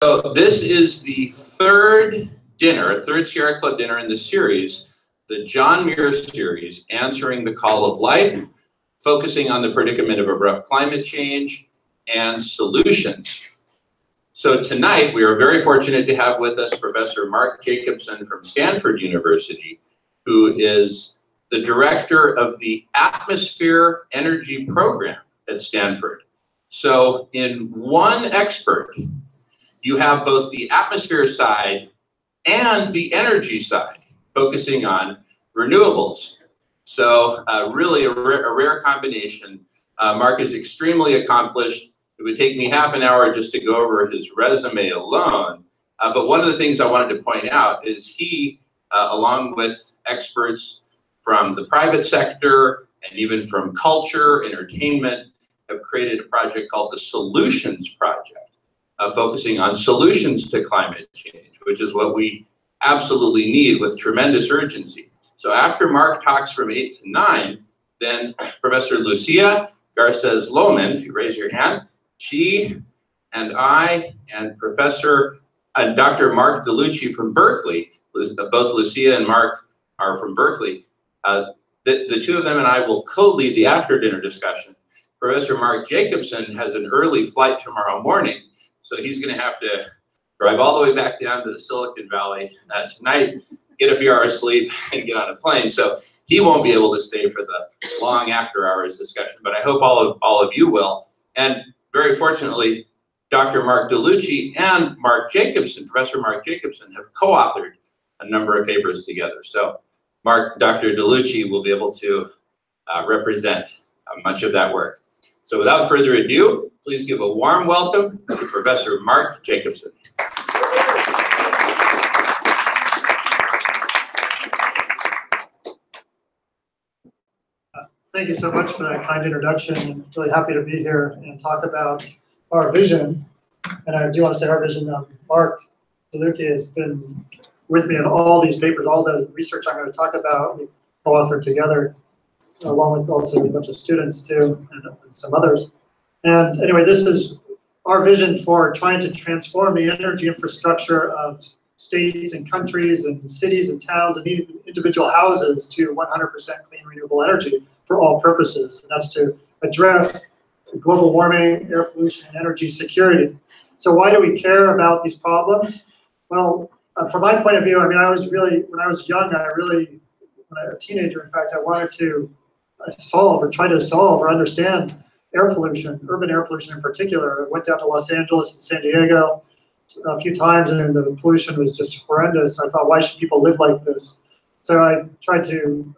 So this is the third Sierra Club dinner in the series, the John Muir series, Answering the Call of Life, focusing on the predicament of abrupt climate change and solutions. So tonight, we are very fortunate to have with us Professor Mark Jacobson from Stanford University, who is the director of the Atmosphere Energy Program at Stanford. So in one expert, you have both the atmosphere side and the energy side, focusing on renewables. So really a rare combination. Mark is extremely accomplished. It would take me half an hour just to go over his resume alone. But one of the things I wanted to point out is he, along with experts from the private sector and even from culture, entertainment, have created a project called the Solutions Project, focusing on solutions to climate change, which is what we absolutely need with tremendous urgency. So after Mark talks from 8 to 9, then Professor Lucia Garces-Loman, if you raise your hand, she and I and Dr. Mark DeLucci from Berkeley, both Lucia and Mark are from Berkeley, the two of them and I will co-lead the after-dinner discussion. Professor Mark Jacobson has an early flight tomorrow morning, so he's going to have to drive all the way back down to the Silicon Valley tonight, get a few hours sleep, and get on a plane. So he won't be able to stay for the long after-hours discussion, but I hope all of you will. And very fortunately, Dr. Mark DeLucci and Professor Mark Jacobson, have co-authored a number of papers together. So Dr. DeLucci will be able to represent much of that work. So without further ado, please give a warm welcome to Professor Mark Jacobson. Thank you so much for that kind introduction. I'm really happy to be here and talk about our vision. And I do want to say our vision, Mark DeLucci has been with me in all these papers, all the research I'm going to talk about, we co-authored together, along with also a bunch of students too, and some others. And anyway, this is our vision for trying to transform the energy infrastructure of states and countries and cities and towns and even individual houses to 100% clean renewable energy for all purposes. And that's to address global warming, air pollution, and energy security. So why do we care about these problems? Well, from my point of view, I mean, when I was young, when I was a teenager, in fact, I wanted to try to solve or understand air pollution, urban air pollution in particular. I went down to Los Angeles and San Diego a few times, and the pollution was just horrendous. I thought, why should people live like this? So I tried to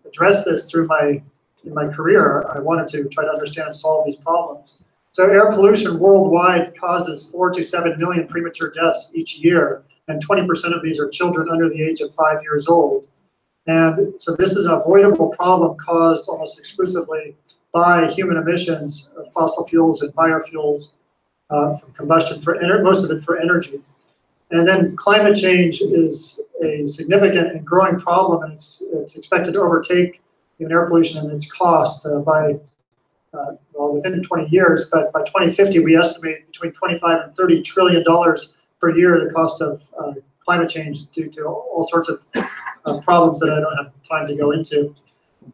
address this in my career. I wanted to try to understand and solve these problems. So air pollution worldwide causes 4 to 7 million premature deaths each year, and 20% of these are children under the age of 5 years old. And so this is an avoidable problem caused almost exclusively by human emissions of fossil fuels and biofuels from combustion, most of it for energy. And then climate change is a significant and growing problem, and it's expected to overtake even air pollution and its cost within 20 years. But by 2050, we estimate between $25 and $30 trillion per year the cost of climate change due to all sorts of problems that I don't have time to go into.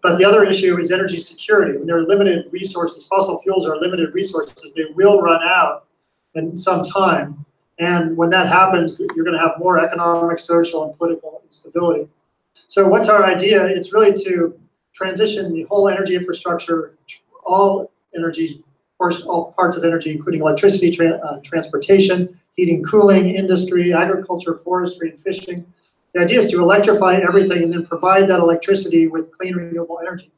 But the other issue is energy security. When there are limited resources, fossil fuels are limited resources, they will run out in some time. And when that happens, you're going to have more economic, social, and political instability. So what's our idea? It's really to transition the whole energy infrastructure, all parts of energy, including electricity, transportation, heating, cooling, industry, agriculture, forestry, and fishing. The idea is to electrify everything and then provide that electricity with clean, renewable energy.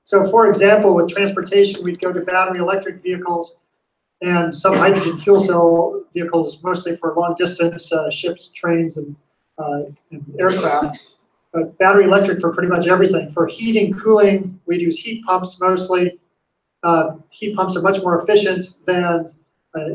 So for example, with transportation, we'd go to battery electric vehicles and some hydrogen fuel cell vehicles, mostly for long distance ships, trains, and aircraft. But battery electric for pretty much everything. For heating, cooling, we'd use heat pumps mostly. Heat pumps are much more efficient than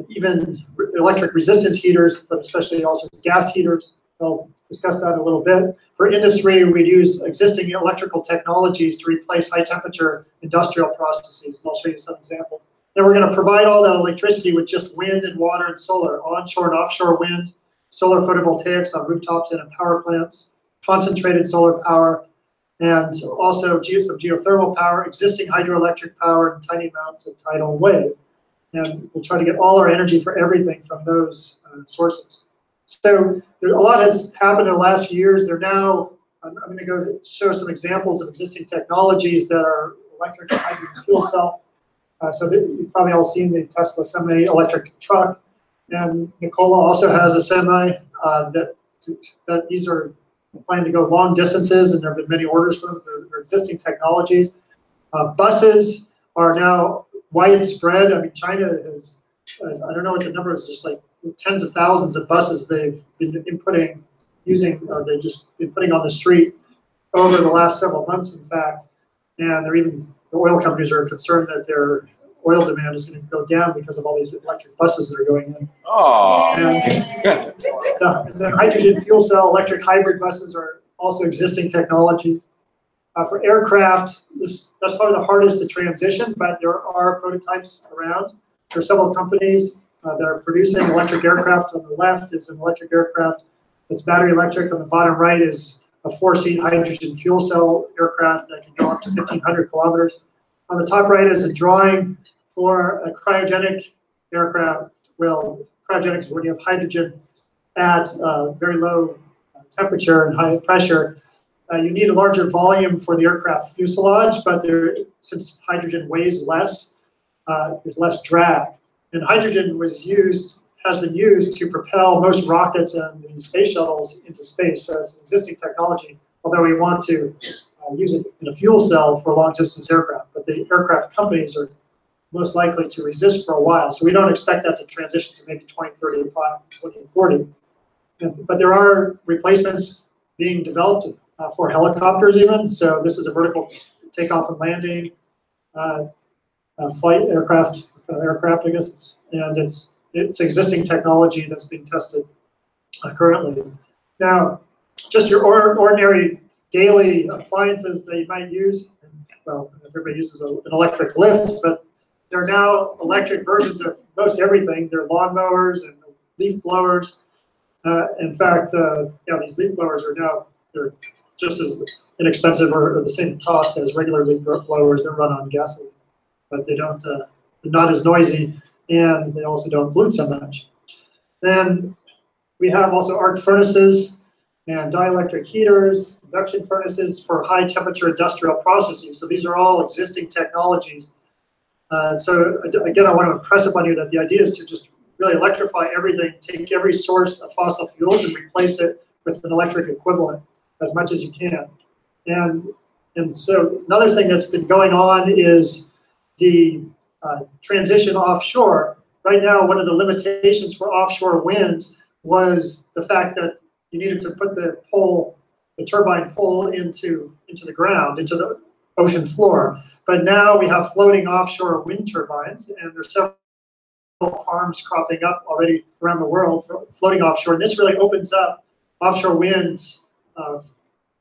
even electric resistance heaters, but especially also gas heaters. I'll discuss that a little bit. For industry, we'd use existing electrical technologies to replace high temperature industrial processes. And I'll show you some examples. And we're going to provide all that electricity with just wind and water and solar, onshore and offshore wind, solar photovoltaics on rooftops and in power plants, concentrated solar power, and also some geothermal power, existing hydroelectric power, and tiny amounts of tidal wave. And we'll try to get all our energy for everything from those sources. So a lot has happened in the last few years. They're now, I'm going to go show some examples of existing technologies that are electric and hydrogen fuel cell. So you've probably all seen the Tesla semi-electric truck. And Nikola also has a semi that these are planning to go long distances, and there have been many orders for them. They're existing technologies. Buses are now widespread. I mean, China has, I don't know what the number is, just like tens of thousands of buses they've been inputting, they've just been putting on the street over the last several months, in fact. And the oil companies are concerned that their oil demand is going to go down because of all these electric buses that are going in. Oh. And then hydrogen fuel cell electric hybrid buses are also existing technologies. For aircraft, that's probably the hardest to transition, but there are prototypes around. There are several companies that are producing electric aircraft. On the left is an electric aircraft that's battery electric. On the bottom right is a 4-seat hydrogen fuel cell aircraft that can go up to 1,500 kilometers. On the top right is a drawing for a cryogenic aircraft. Well, cryogenics is when you have hydrogen at very low temperature and high pressure. You need a larger volume for the aircraft fuselage, but since hydrogen weighs less, there's less drag. And hydrogen has been used to propel most rockets and the space shuttles into space. So it's an existing technology, although we want to use it in a fuel cell for long-distance aircraft. But the aircraft companies are most likely to resist for a while. So we don't expect that to transition to maybe 2035, 2040. But there are replacements being developed for helicopters even. So this is a vertical takeoff and landing flight aircraft, I guess. And it's existing technology that's being tested currently. Now, just your ordinary daily appliances that you might use, well, everybody uses an electric lift, but there are now electric versions of most everything. There are lawnmowers and leaf blowers. In fact, these leaf blowers they're just as inexpensive or the same cost as regular leaf blowers that run on gasoline, but they're not as noisy, and they also don't pollute so much. Then we have also arc furnaces and dielectric heaters, induction furnaces for high temperature industrial processing. So these are all existing technologies. So again, I want to impress upon you that the idea is to just really electrify everything, take every source of fossil fuels and replace it with an electric equivalent as much as you can. And so another thing that's been going on is the transition offshore. Right now, one of the limitations for offshore wind was the fact that you needed to put the turbine pole into the ground, into the ocean floor. But now we have floating offshore wind turbines, and there's several farms cropping up already around the world floating offshore. And this really opens up offshore wind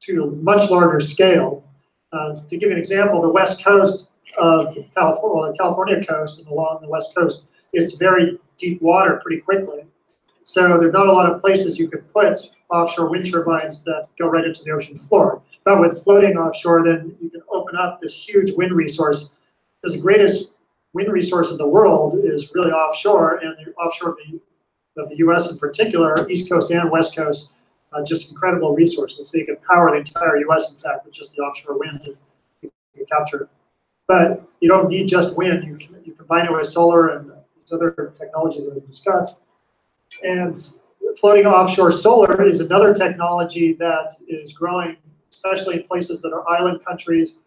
to a much larger scale. To give you an example, the west coast of California, the California coast, and along the west coast, it's very deep water pretty quickly. So there's not a lot of places you could put offshore wind turbines that go right into the ocean floor. But with floating offshore, then you can open up this huge wind resource. Because the greatest wind resource in the world is really offshore, and the offshore of the U.S. in particular, East Coast and West Coast, just incredible resources. So you can power the entire U.S. in fact with just the offshore wind you can capture it. But you don't need just wind. You combine it with solar and these other technologies that we've discussed. And floating offshore solar is another technology that is growing, especially in places that are island countries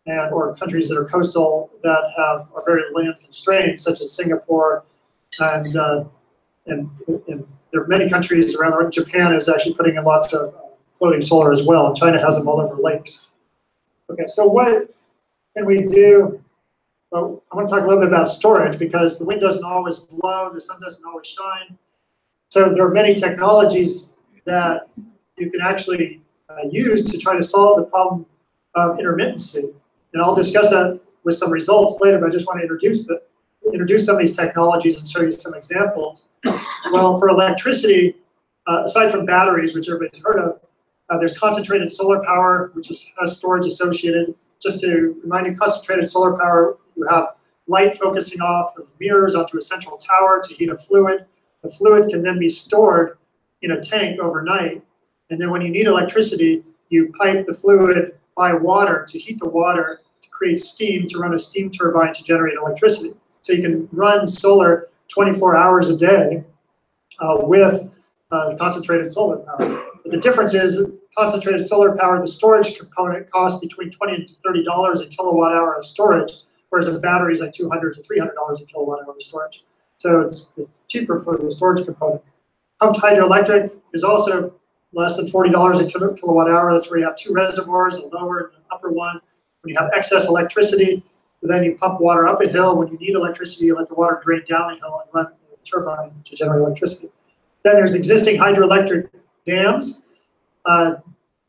or countries that are coastal that are very land constrained, such as Singapore, and there are many countries around the world. Japan is actually putting in lots of floating solar as well, and China has them all over lakes. Okay, so what can we do? Well, I want to talk a little bit about storage because the wind doesn't always blow, the sun doesn't always shine. So there are many technologies that you can actually use to try to solve the problem of intermittency. And I'll discuss that with some results later, but I just want to introduce introduce some of these technologies and show you some examples. Well, for electricity, aside from batteries, which everybody's heard of, there's concentrated solar power, which has storage associated. Just to remind you, concentrated solar power, you have light focusing off of mirrors onto a central tower to heat a fluid. The fluid can then be stored in a tank overnight. And then when you need electricity, you pipe the fluid by water to heat the water to create steam, to run a steam turbine to generate electricity. So you can run solar 24 hours a day with concentrated solar power. But the difference is concentrated solar power, the storage component costs between $20 to $30 a kilowatt hour of storage, whereas a battery is like $200 to $300 a kilowatt hour of storage. So it's cheaper for the storage component. Pumped hydroelectric is also less than $40 a kilowatt hour. That's where you have two reservoirs, a lower and an upper one. When you have excess electricity, then you pump water up a hill. When you need electricity, you let the water drain down a hill and run the turbine to generate electricity. Then there's existing hydroelectric dams.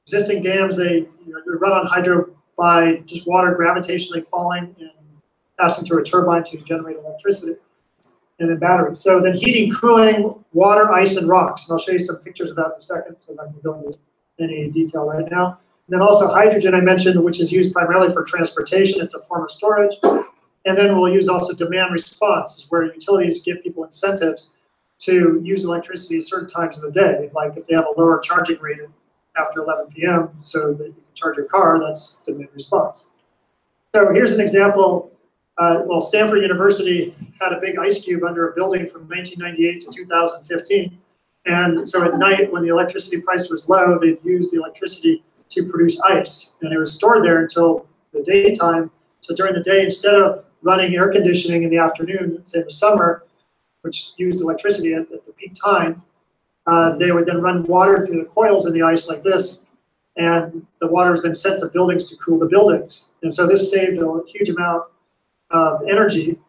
Existing dams, they run on hydro by just water gravitationally falling and passing through a turbine to generate electricity. And then batteries. So then heating, cooling, water, ice, and rocks. And I'll show you some pictures of that in a second, so I'm not going to go into any detail right now. And then also hydrogen I mentioned, which is used primarily for transportation. It's a form of storage. And then we'll use also demand response, where utilities give people incentives to use electricity at certain times of the day. Like if they have a lower charging rate after 11 p.m. so that you can charge your car, that's demand response. So here's an example. Well, Stanford University had a big ice cube under a building from 1998 to 2015. And so at night, when the electricity price was low, they'd use the electricity to produce ice. And it was stored there until the daytime. So during the day, instead of running air conditioning in the afternoon, say in the summer, which used electricity at the peak time, they would then run water through the coils in the ice like this. And the water was then sent to buildings to cool the buildings. And so this saved a huge amount of energy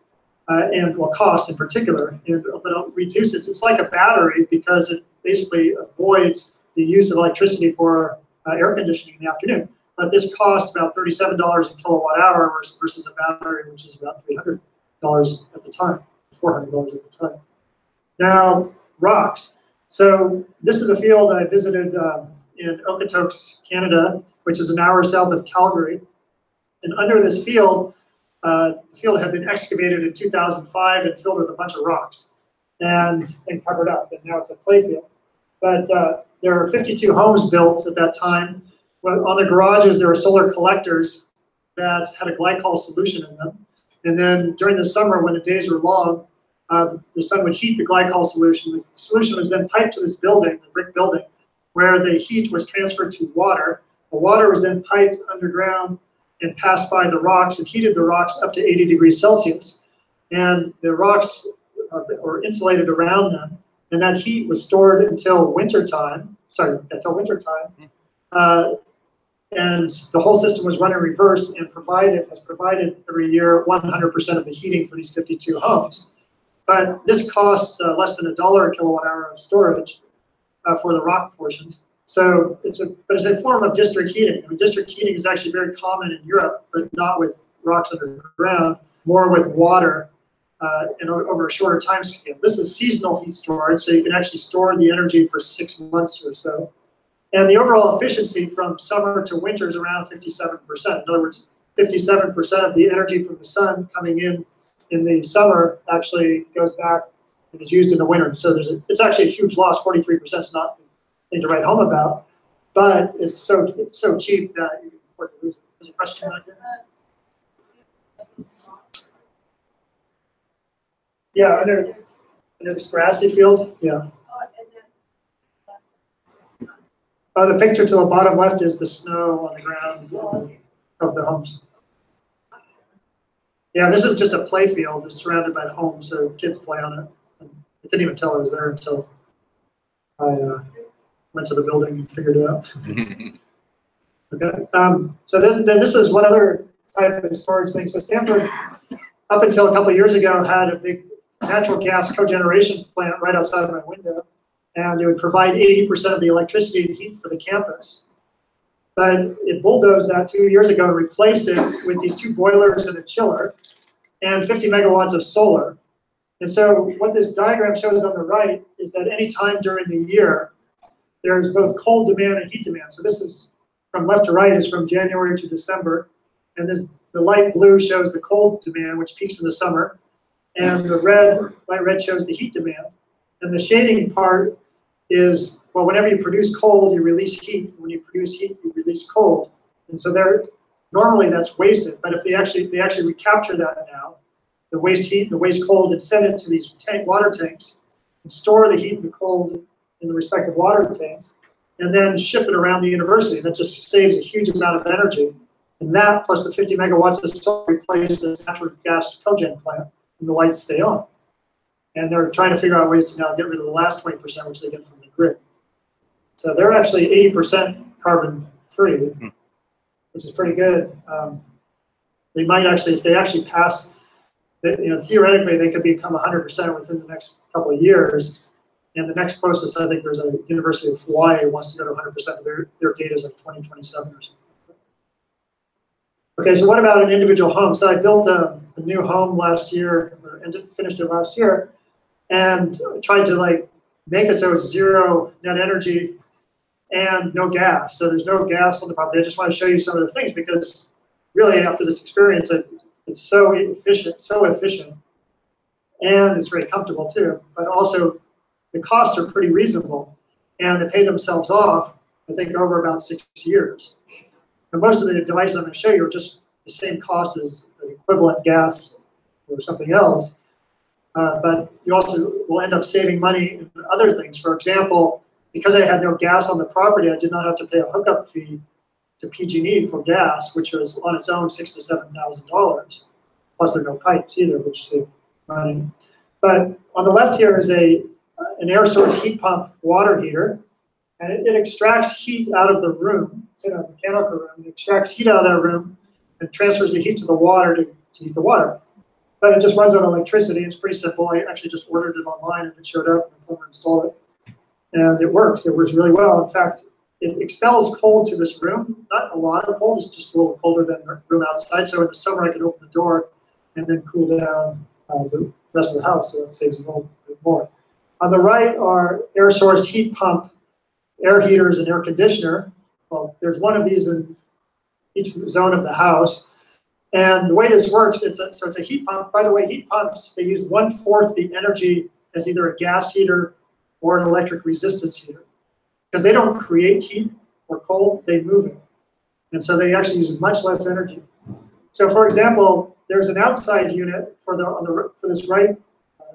and cost in particular, but it reduces. It's like a battery because it basically avoids the use of electricity for air conditioning in the afternoon. But this costs about $37 a kilowatt hour versus a battery, which is about $300 at the time, $400 at the time. Now, rocks. So this is a field I visited in Okotoks, Canada, which is an hour south of Calgary. And under this field, the field had been excavated in 2005 and filled with a bunch of rocks and covered up, and now it's a clay field. But there were 52 homes built at that time. On the garages, there were solar collectors that had a glycol solution in them. And then during the summer, when the days were long, the sun would heat the glycol solution. The solution was then piped to this building, the brick building, where the heat was transferred to water. The water was then piped underground and passed by the rocks and heated the rocks up to 80 degrees Celsius. And the rocks were insulated around them, and that heat was stored until wintertime. And the whole system was run in reverse and has provided every year 100% of the heating for these 52 homes. But this costs less than $1 a kilowatt hour of storage for the rock portions. So it's a form of district heating. I mean, district heating is actually very common in Europe, but not with rocks underground, more with water and over a shorter time scale. This is seasonal heat storage, so you can actually store the energy for 6 months or so. And the overall efficiency from summer to winter is around 57%. In other words, 57% of the energy from the sun coming in the summer actually goes back and is used in the winter. So it's actually a huge loss. 43% is not thing to write home about, but it's so cheap that you can afford to lose it. There's a question back here. Yeah, under this grassy field. Yeah. The picture to the bottom left is the snow on the ground of the homes. Yeah, this is just a play field. It's surrounded by homes, so kids play on it. I didn't even tell I was there until I went to the building and figured it out. Okay. So then this is one other type of storage thing. So Stanford, up until a couple of years ago, had a big natural gas cogeneration plant right outside of my window, and it would provide 80% of the electricity and heat for the campus. But it bulldozed that 2 years ago and replaced it with these 2 boilers and a chiller. and 50 megawatts of solar. And so what this diagram shows on the right is that any time during the year, there's both cold demand and heat demand. So this is from left to right is from January to December. And this, the light blue shows the cold demand, which peaks in the summer. And the light red shows the heat demand. And the shading part is, well, whenever you produce cold, you release heat. When you produce heat, you release cold. And so normally that's wasted. But if they actually recapture that now, the waste heat and the waste cold, and send it to these water tanks and store the heat and the cold in the respective water tanks, and then ship it around the university. That just saves a huge amount of energy. And that plus the 50 megawatts of solar replace this natural gas cogen plant, and the lights stay on. And they're trying to figure out ways to now get rid of the last 20%, which they get from the grid. So they're actually 80% carbon free, which is pretty good. They might actually, if they actually pass, theoretically they could become 100% within the next couple of years. And the next closest, I think there's a University of Hawaii wants to go to 100%. Their data is like 2027 or something. Okay, so what about an individual home? So I built a new home last year, finished it last year, and tried to make it so it's zero net energy and no gas. So there's no gas on the property. I just want to show you some of the things because really after this experience, it's so efficient, and it's very comfortable too. But also the costs are pretty reasonable, and they pay themselves off, I think, over about 6 years. And most of the devices I'm going to show you are just the same cost as the equivalent gas or something else. But you also will end up saving money in other things. For example, because I had no gas on the property, I did not have to pay a hookup fee to PG&E for gas, which was on its own $6,000 to $7,000. Plus, there are no pipes either, which save money. But on the left here is an air source heat pump water heater, and it extracts heat out of the room. It's in a mechanical room. It extracts heat out of that room and transfers the heat to the water to heat the water. But it just runs on electricity. It's pretty simple. I actually just ordered it online, and it showed up, and the plumber installed it. And it works. It works really well. In fact, it expels cold to this room. Not a lot of cold. It's just a little colder than the room outside. So in the summer, I can open the door and then cool down the rest of the house, so it saves a little bit more. On the right are air source heat pump, air heaters, and air conditioner. Well, there's one of these in each zone of the house. And the way this works, it's a heat pump. By the way, heat pumps, they use 1/4 the energy as either a gas heater or an electric resistance heater. Because they don't create heat or cold, they move it. And so they actually use much less energy. So for example, there's an outside unit for this right,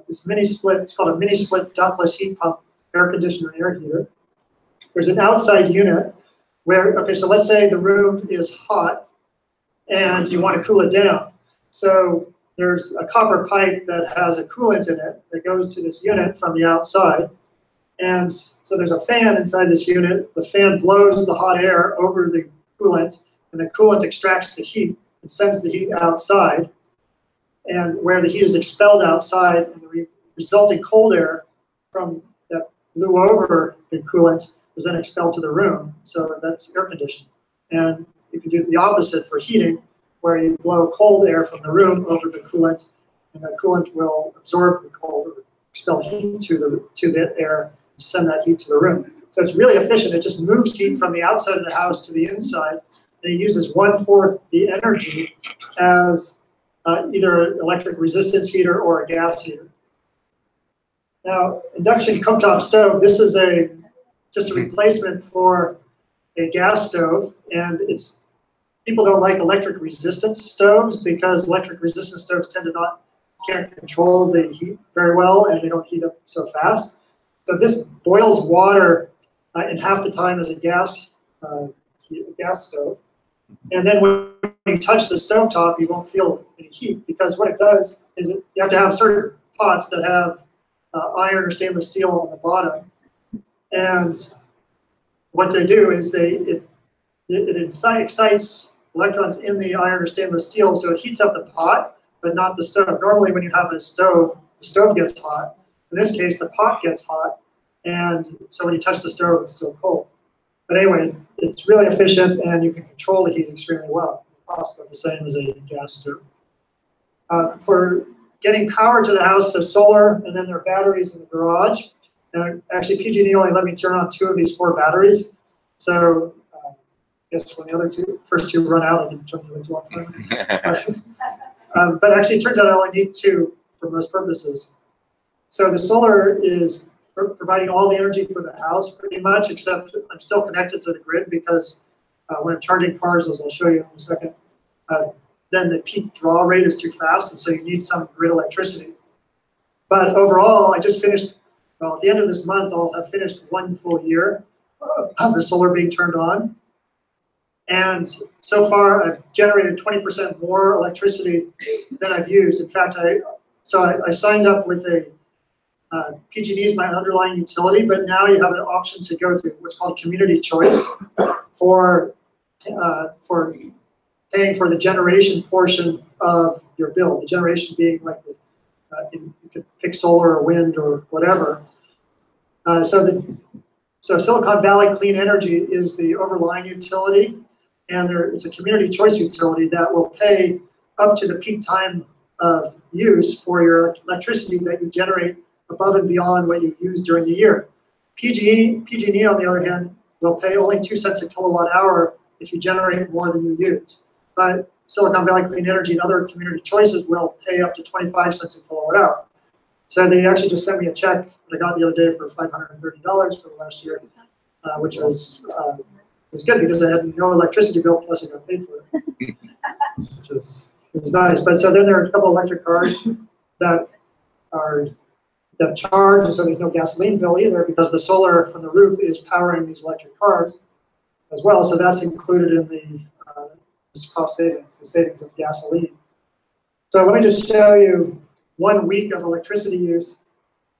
this mini split, it's called a mini split ductless heat pump, air conditioner, air heater. There's an outside unit where, okay, so let's say the room is hot and you want to cool it down. So there's a copper pipe that has a coolant in it that goes to this unit from the outside. And so there's a fan inside this unit. The fan blows the hot air over the coolant, and the coolant extracts the heat and sends the heat outside. And where the heat is expelled outside, and the resulting cold air from that blew over the coolant is then expelled to the room. So that's air conditioning. And you can do the opposite for heating, where you blow cold air from the room over the coolant, and the coolant will absorb the cold or expel heat to the air, send that heat to the room. So it's really efficient. It just moves heat from the outside of the house to the inside, and it uses 1/4 the energy as either an electric resistance heater or a gas heater. Now, induction cooktop stove, this is just a replacement for a gas stove, and people don't like electric resistance stoves because electric resistance stoves can't control the heat very well, and they don't heat up so fast. So this boils water in half the time as a gas stove. And then when you touch the stovetop, you won't feel any heat, because what it does is you have to have certain pots that have iron or stainless steel on the bottom. And what they do is it excites electrons in the iron or stainless steel, so it heats up the pot, but not the stove. Normally when you have a stove, the stove gets hot. In this case, the pot gets hot, and so when you touch the stove, it's still cold. But anyway, it's really efficient, and you can control the heat extremely well. The cost is the same as a gas stove. for getting power to the house, so solar, and then there are batteries in the garage. And actually, PG&E only let me turn on 2 of these 4 batteries. So I guess when the first two run out, I can turn the other 2 on. But actually, it turns out I only need 2 for most purposes. So the solar is providing all the energy for the house pretty much, except I'm still connected to the grid because when I'm charging cars, as I'll show you in a second, then the peak draw rate is too fast, and so you need some grid electricity. But overall, I just finished, well, at the end of this month, I'll have finished 1 full year of the solar being turned on. And so far, I've generated 20% more electricity than I've used. In fact, I signed up with PG&E is my underlying utility, but now you have an option to go to what's called community choice for paying for the generation portion of your bill. The generation being like you could pick solar or wind or whatever. So Silicon Valley Clean Energy is the overlying utility, and it's a community choice utility that will pay up to the peak time of use for your electricity that you generate above and beyond what you use during the year. PG&E, on the other hand, will pay only 2 cents a kilowatt hour if you generate more than you use. But Silicon Valley Clean Energy and other community choices will pay up to 25 cents a kilowatt hour. So they actually just sent me a check that I got the other day for $530 for the last year, which was good because I had no electricity bill plus I got paid for it, which was nice. But so then there are a couple of electric cars that charge, and so there's no gasoline bill either because the solar from the roof is powering these electric cars as well. So that's included in the cost savings, the savings of gasoline. So let me just show you 1 week of electricity use.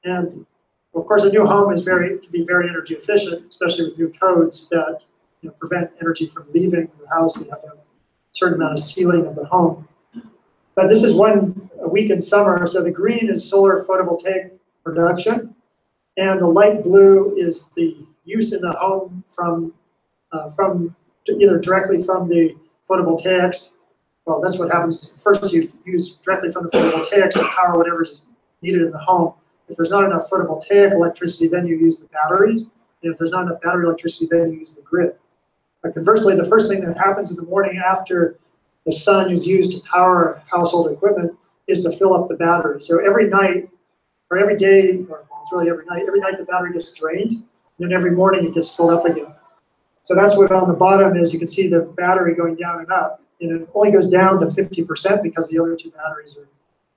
And of course, a new home can be very energy efficient, especially with new codes that prevent energy from leaving the house. You have to have a certain amount of sealing of the home. But this is a week in summer. So the green is solar photovoltaic production, and the light blue is the use in the home from either directly from the photovoltaics. Well, that's what happens. First, you use directly from the photovoltaics to power whatever's needed in the home. If there's not enough photovoltaic electricity, then you use the batteries. And if there's not enough battery electricity, then you use the grid. But conversely, the first thing that happens in the morning after the sun is used to power household equipment is to fill up the battery. So every night, or every day, or it's really every night the battery gets drained, and then every morning it gets filled up again. So that's what on the bottom is. You can see the battery going down and up, and it only goes down to 50% because the other 2 batteries are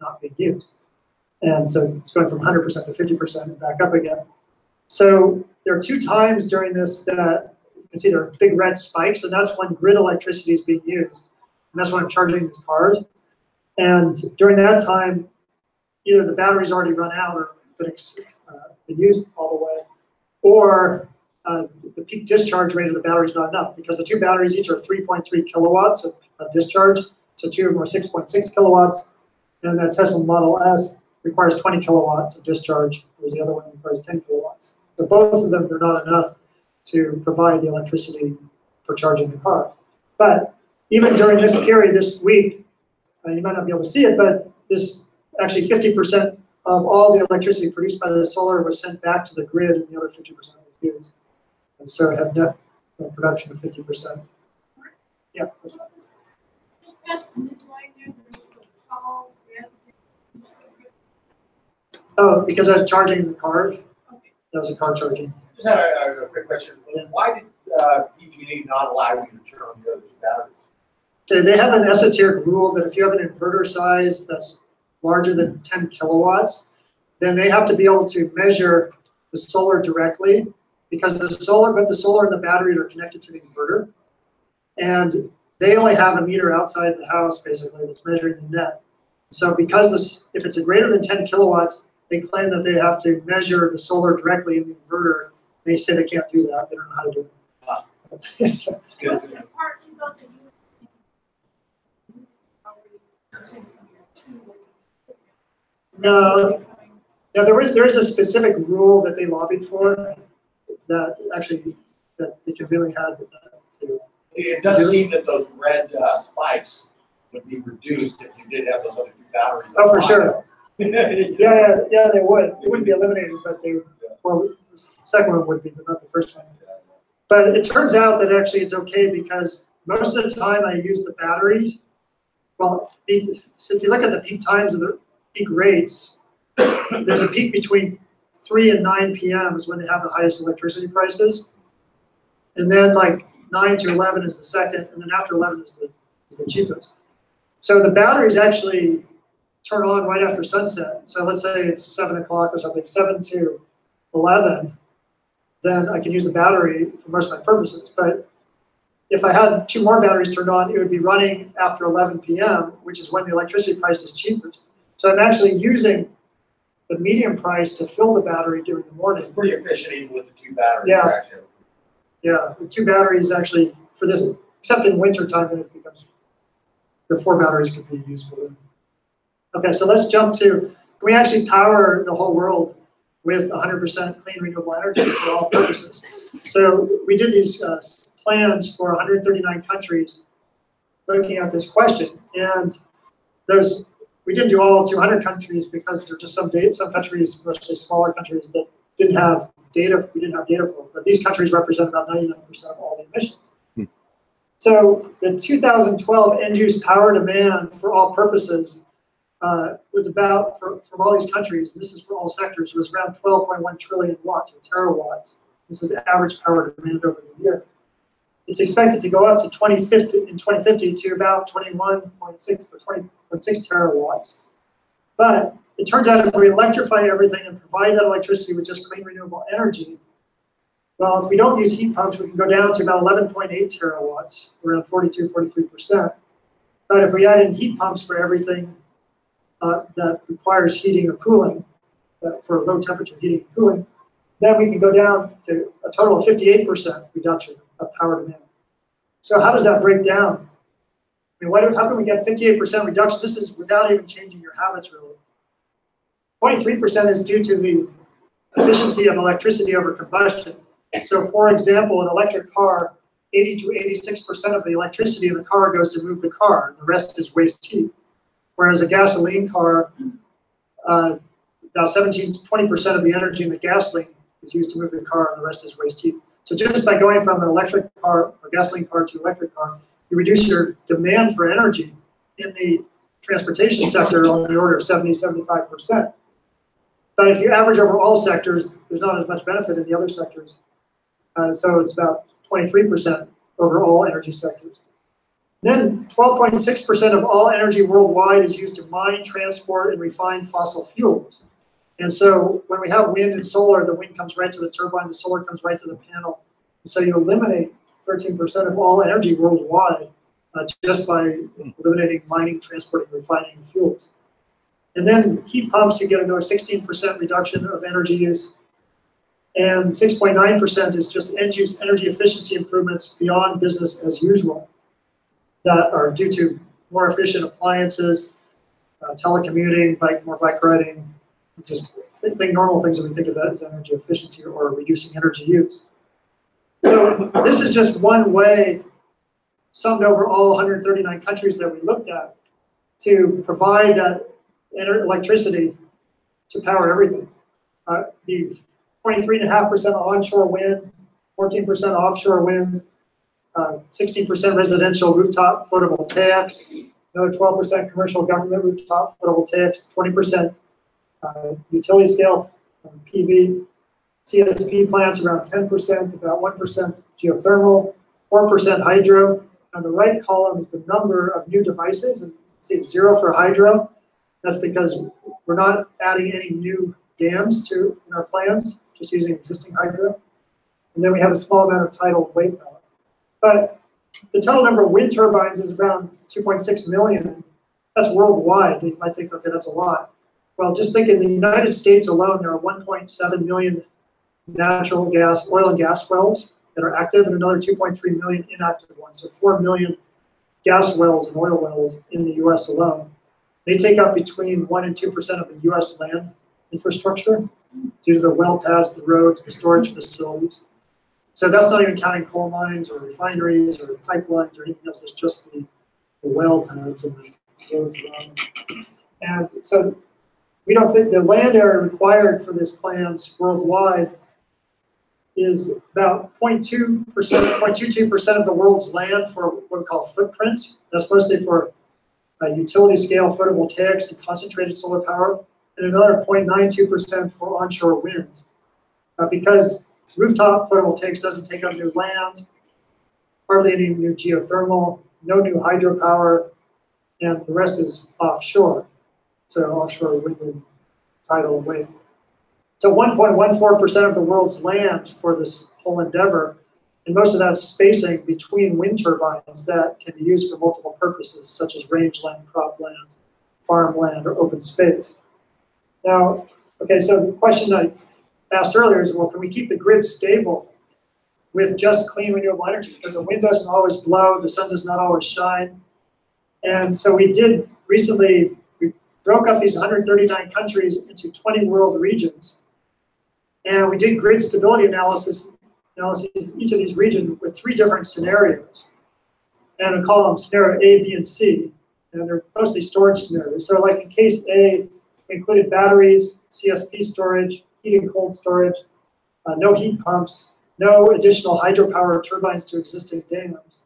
not being used. And so it's going from 100% to 50% and back up again. So there are 2 times during this that you can see there are big red spikes, and that's when grid electricity is being used. And that's when I'm charging these cars. And during that time, either the battery's already run out or been used all the way, or the peak discharge rate of the battery is not enough because the 2 batteries each are 3.3 kilowatts of discharge. So 2 of them are 6.6 kilowatts. And that Tesla Model S requires 20 kilowatts of discharge, whereas the other one requires 10 kilowatts. So both of them are not enough to provide the electricity for charging the car. But even during this period, this week, you might not be able to see it, but this actually 50% of all the electricity produced by the solar was sent back to the grid, and the other 50% was used. And so it had net production of 50%. Yeah. Just past the midline there, there's a tall red. Oh, because I was charging the car. Okay. That was a car charging. Just had a quick question. Yeah. Why did PG&E not allow you to turn on the other 2 batteries? Okay, they have an esoteric rule that if you have an inverter size that's larger than 10 kilowatts, then they have to be able to measure the solar directly because both the solar and the battery are connected to the inverter. And they only have a meter outside the house, basically, that's measuring the net. So because if it's a greater than 10 kilowatts, they claim that they have to measure the solar directly in the inverter. They say they can't do that. They don't know how to do it. Ah. So, Was it partly about the no, there is a specific rule that they lobbied for that actually that the convening had to. It does seem that those red spikes would be reduced if you did have those other two batteries. Oh, for sure. Yeah. Yeah, they would. It wouldn't be eliminated, but they, well, the second one would be, but not the first one. But it turns out that actually it's okay because most of the time I use the batteries. Well, so if you look at the peak times of the peak rates, there's a peak between 3 and 9 p.m. is when they have the highest electricity prices. And then like 9 to 11 is the second, and then after 11 is the cheapest. So the batteries actually turn on right after sunset. So let's say it's 7 o'clock or something, 7 to 11, then I can use the battery for most of my purposes. But if I had 2 more batteries turned on, it would be running after 11 p.m., which is when the electricity price is cheapest. So I'm actually using the medium price to fill the battery during the morning. It's pretty efficient even with the 2 batteries. Yeah. Actually. Yeah, the 2 batteries actually, for this, except in winter time, then it becomes, the 4 batteries could be useful. Okay, so let's jump to, we actually power the whole world with 100% clean renewable energy for all purposes. So we did these plans for 139 countries looking at this question. And those, we didn't do all 200 countries because there are just some countries, mostly smaller countries, that didn't have data, we didn't have data for. But these countries represent about 99% of all the emissions. So the 2012 end-use power demand for all purposes was about, from all these countries, and this is for all sectors, was around 12.1 trillion watts, or terawatts. This is average power demand over the year. It's expected to go up to 2050 to about 21.6 or 20.6 terawatts. But it turns out if we electrify everything and provide that electricity with just clean renewable energy, well, if we don't use heat pumps, we can go down to about 11.8 terawatts, around 42, 43%. But if we add in heat pumps for everything that requires heating or cooling, for low temperature heating and cooling, then we can go down to a total of 58% reduction of power demand. So how does that break down? I mean, how can we get 58% reduction? This is without even changing your habits, really. 23% is due to the efficiency of electricity over combustion. So for example, an electric car, 80 to 86% of the electricity in the car goes to move the car, and the rest is waste heat. Whereas a gasoline car, about 17 to 20% of the energy in the gasoline is used to move the car, and the rest is waste heat. So just by going from an electric car or gasoline car to electric car, you reduce your demand for energy in the transportation sector on the order of 70, 75%. But if you average over all sectors, there's not as much benefit in the other sectors. So it's about 23% over all energy sectors. Then 12.6% of all energy worldwide is used to mine, transport, and refine fossil fuels. And so when we have wind and solar, the wind comes right to the turbine, the solar comes right to the panel. And so you eliminate 13% of all energy worldwide just by eliminating mining, transporting, refining fuels. And then heat pumps, you get another 16% reduction of energy use. And 6.9% is just end-use energy efficiency improvements beyond business as usual that are due to more efficient appliances, telecommuting, more bike riding, just normal things that we think about as energy efficiency or reducing energy use. So this is just one way, summed over all 139 countries that we looked at, to provide that electricity to power everything. The 23.5% onshore wind, 14% offshore wind, 16% residential rooftop photovoltaics, another 12% commercial government rooftop photovoltaics, 20% utility scale PV, CSP plants around 10%, about 1% geothermal, 4% hydro. On the right column is the number of new devices, and see it's 0 for hydro. That's because we're not adding any new dams in our plans, just using existing hydro. And then we have a small amount of tidal wave power. But the total number of wind turbines is around 2.6 million. That's worldwide. You might think, okay, that's a lot. Well, just think in the United States alone, there are 1.7 million natural gas, oil and gas wells that are active, and another 2.3 million inactive ones. So 4 million gas wells and oil wells in the US alone. They take up between 1 and 2% of the US land infrastructure due to the well pads, the roads, the storage facilities. So that's not even counting coal mines or refineries or pipelines or anything else. It's just the well connotes in the roads around them. And so we don't think the land area required for this plans worldwide is about 0.2%, 0.22% of the world's land for what we call footprints. That's mostly for utility scale photovoltaics and concentrated solar power, and another 0.92% for onshore wind. Because rooftop photovoltaics doesn't take up new land, hardly any new geothermal, no new hydropower, and the rest is offshore. So offshore wind and tidal wave. So 1.14% of the world's land for this whole endeavor, and most of that is spacing between wind turbines that can be used for multiple purposes, such as rangeland, cropland, farmland, or open space. Now, okay, so the question I asked earlier is, well, can we keep the grid stable with just clean renewable energy? Because the wind doesn't always blow, the sun does not always shine. And so we did recently, we broke up these 139 countries into 20 world regions. And we did grid stability analysis in each of these regions with 3 different scenarios. And we call them scenario A, B, and C. And they're mostly storage scenarios. So like in case A, we included batteries, CSP storage, heat and cold storage, no heat pumps, no additional hydropower turbines to existing dams.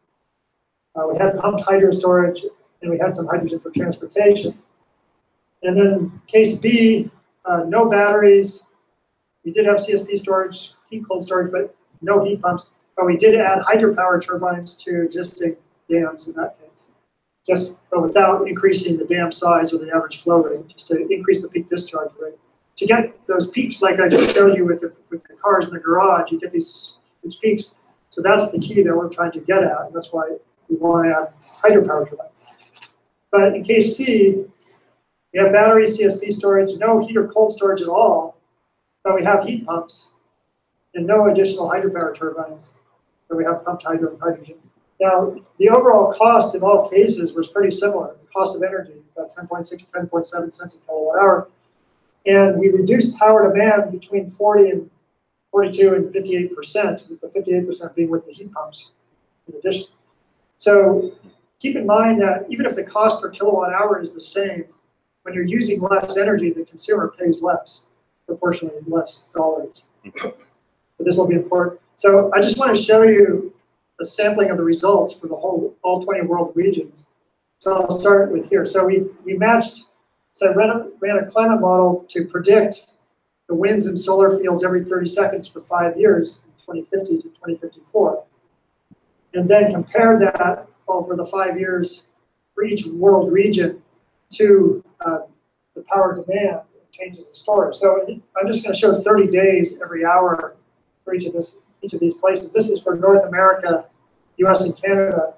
We had pumped hydro storage, and we had some hydrogen for transportation. And then case B, no batteries. We did have CSP storage, heat cold storage, but no heat pumps. But we did add hydropower turbines to existing dams in that case, but without increasing the dam size or the average flow rate, just to increase the peak discharge rate. To get those peaks, like I just showed you with the cars in the garage, you get these peaks. So that's the key that we're trying to get at, and that's why we want to add hydropower turbines. But in case C, we have battery, CSP storage, no heat or cold storage at all, but we have heat pumps and no additional hydropower turbines, but we have pumped hydro and hydrogen. Now, the overall cost in all cases was pretty similar. The cost of energy, about 10.6 to 10.7 cents a kilowatt hour. And we reduced power demand between 42 and 58%, with the 58% being with the heat pumps in addition. So keep in mind that even if the cost per kilowatt hour is the same, when you're using less energy, the consumer pays less, proportionally less dollars. But this will be important. So I just want to show you a sampling of the results for the all 20 world regions. So I'll start with here. So we matched, so I ran a climate model to predict the winds and solar fields every 30 seconds for 5 years, 2050 to 2054. And then compared that over the 5 years for each world region to the power demand changes in storage. So I'm just going to show 30 days every hour for each of these places. This is for North America, US and Canada.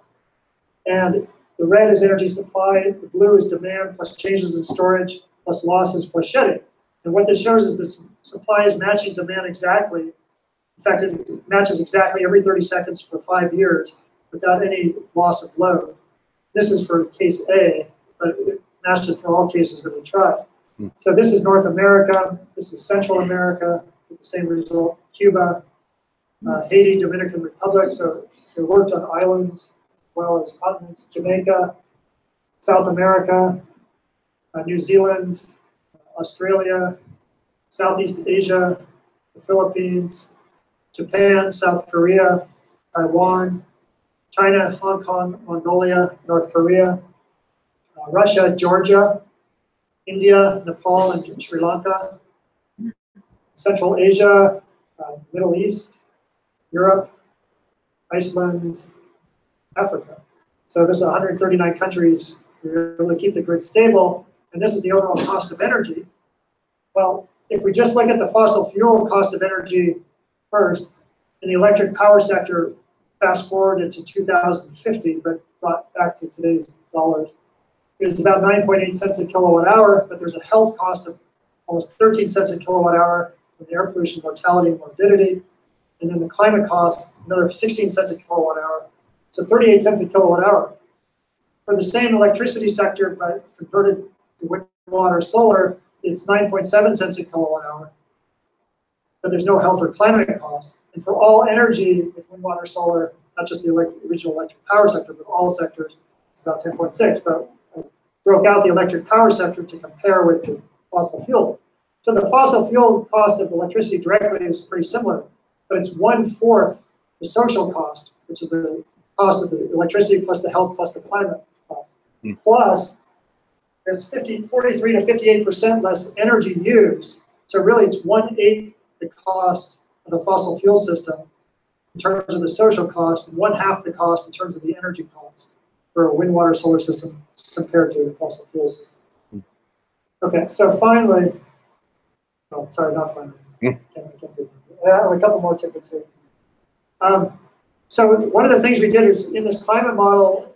And the red is energy supply, the blue is demand plus changes in storage, plus losses, plus shedding. And what this shows is that supply is matching demand exactly. In fact, it matches exactly every 30 seconds for 5 years without any loss of load. This is for case A, but it matched it for all cases that we tried. So this is North America, this is Central America, with the same result, Cuba, Haiti, Dominican Republic, so it worked on islands as well as continents, Jamaica, South America, New Zealand, Australia, Southeast Asia, the Philippines, Japan, South Korea, Taiwan, China, Hong Kong, Mongolia, North Korea, Russia, Georgia, India, Nepal, and Sri Lanka, Central Asia, Middle East, Europe, Iceland, Africa. So this is 139 countries. We're able to keep the grid stable, and this is the overall cost of energy. Well, if we just look at the fossil fuel cost of energy first, in the electric power sector, fast forwarded to 2050, but brought back to today's dollars, it's about 9.8 cents a kilowatt hour, but there's a health cost of almost 13 cents a kilowatt hour with air pollution, mortality, and morbidity. And then the climate cost, another 16 cents a kilowatt hour. So 38 cents a kilowatt hour. For the same electricity sector, but converted to wind, water, solar, it's 9.7 cents a kilowatt hour. But there's no health or climate cost. And for all energy with wind, water, solar, not just the original electric power sector, but all sectors, It's about 10.6, but I broke out the electric power sector to compare with the fossil fuels. So the fossil fuel cost of electricity directly is pretty similar, but it's 1/4 the social cost, which is the cost of the electricity plus the health plus the climate cost. Plus, there's 43 to 58% less energy used. So really it's 1/8 the cost of the fossil fuel system in terms of the social cost, and 1/2 the cost in terms of the energy cost for a wind, water, solar system compared to the fossil fuel system. Okay, so finally, oh, sorry, not finally. I have a couple more tidbits here. So one of the things we did is in this climate model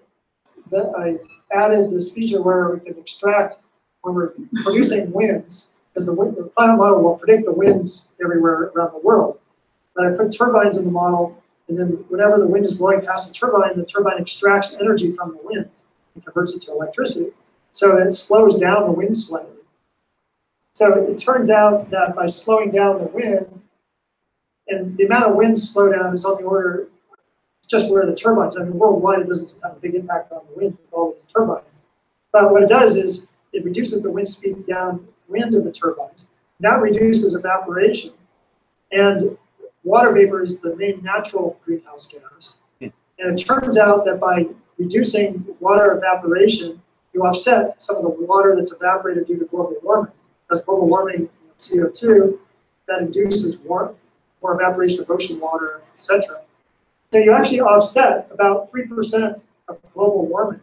that I added this feature where we can extract when we're producing winds, because the climate model will predict the winds everywhere around the world. But I put turbines in the model, and then whenever the wind is blowing past the turbine extracts energy from the wind and converts it to electricity. So it slows down the wind slightly. So it turns out that by slowing down the wind, and the amount of wind slowdown is on the order just where the turbines, I mean, worldwide it doesn't have a big impact on the wind with all these turbines. But what it does is it reduces the wind speed downwind of the turbines. That reduces evaporation. And water vapor is the main natural greenhouse gas. And it turns out that by reducing water evaporation, you offset some of the water that's evaporated due to global warming. Because global warming, CO2, that induces more evaporation of ocean water, etc. So you actually offset about 3% of global warming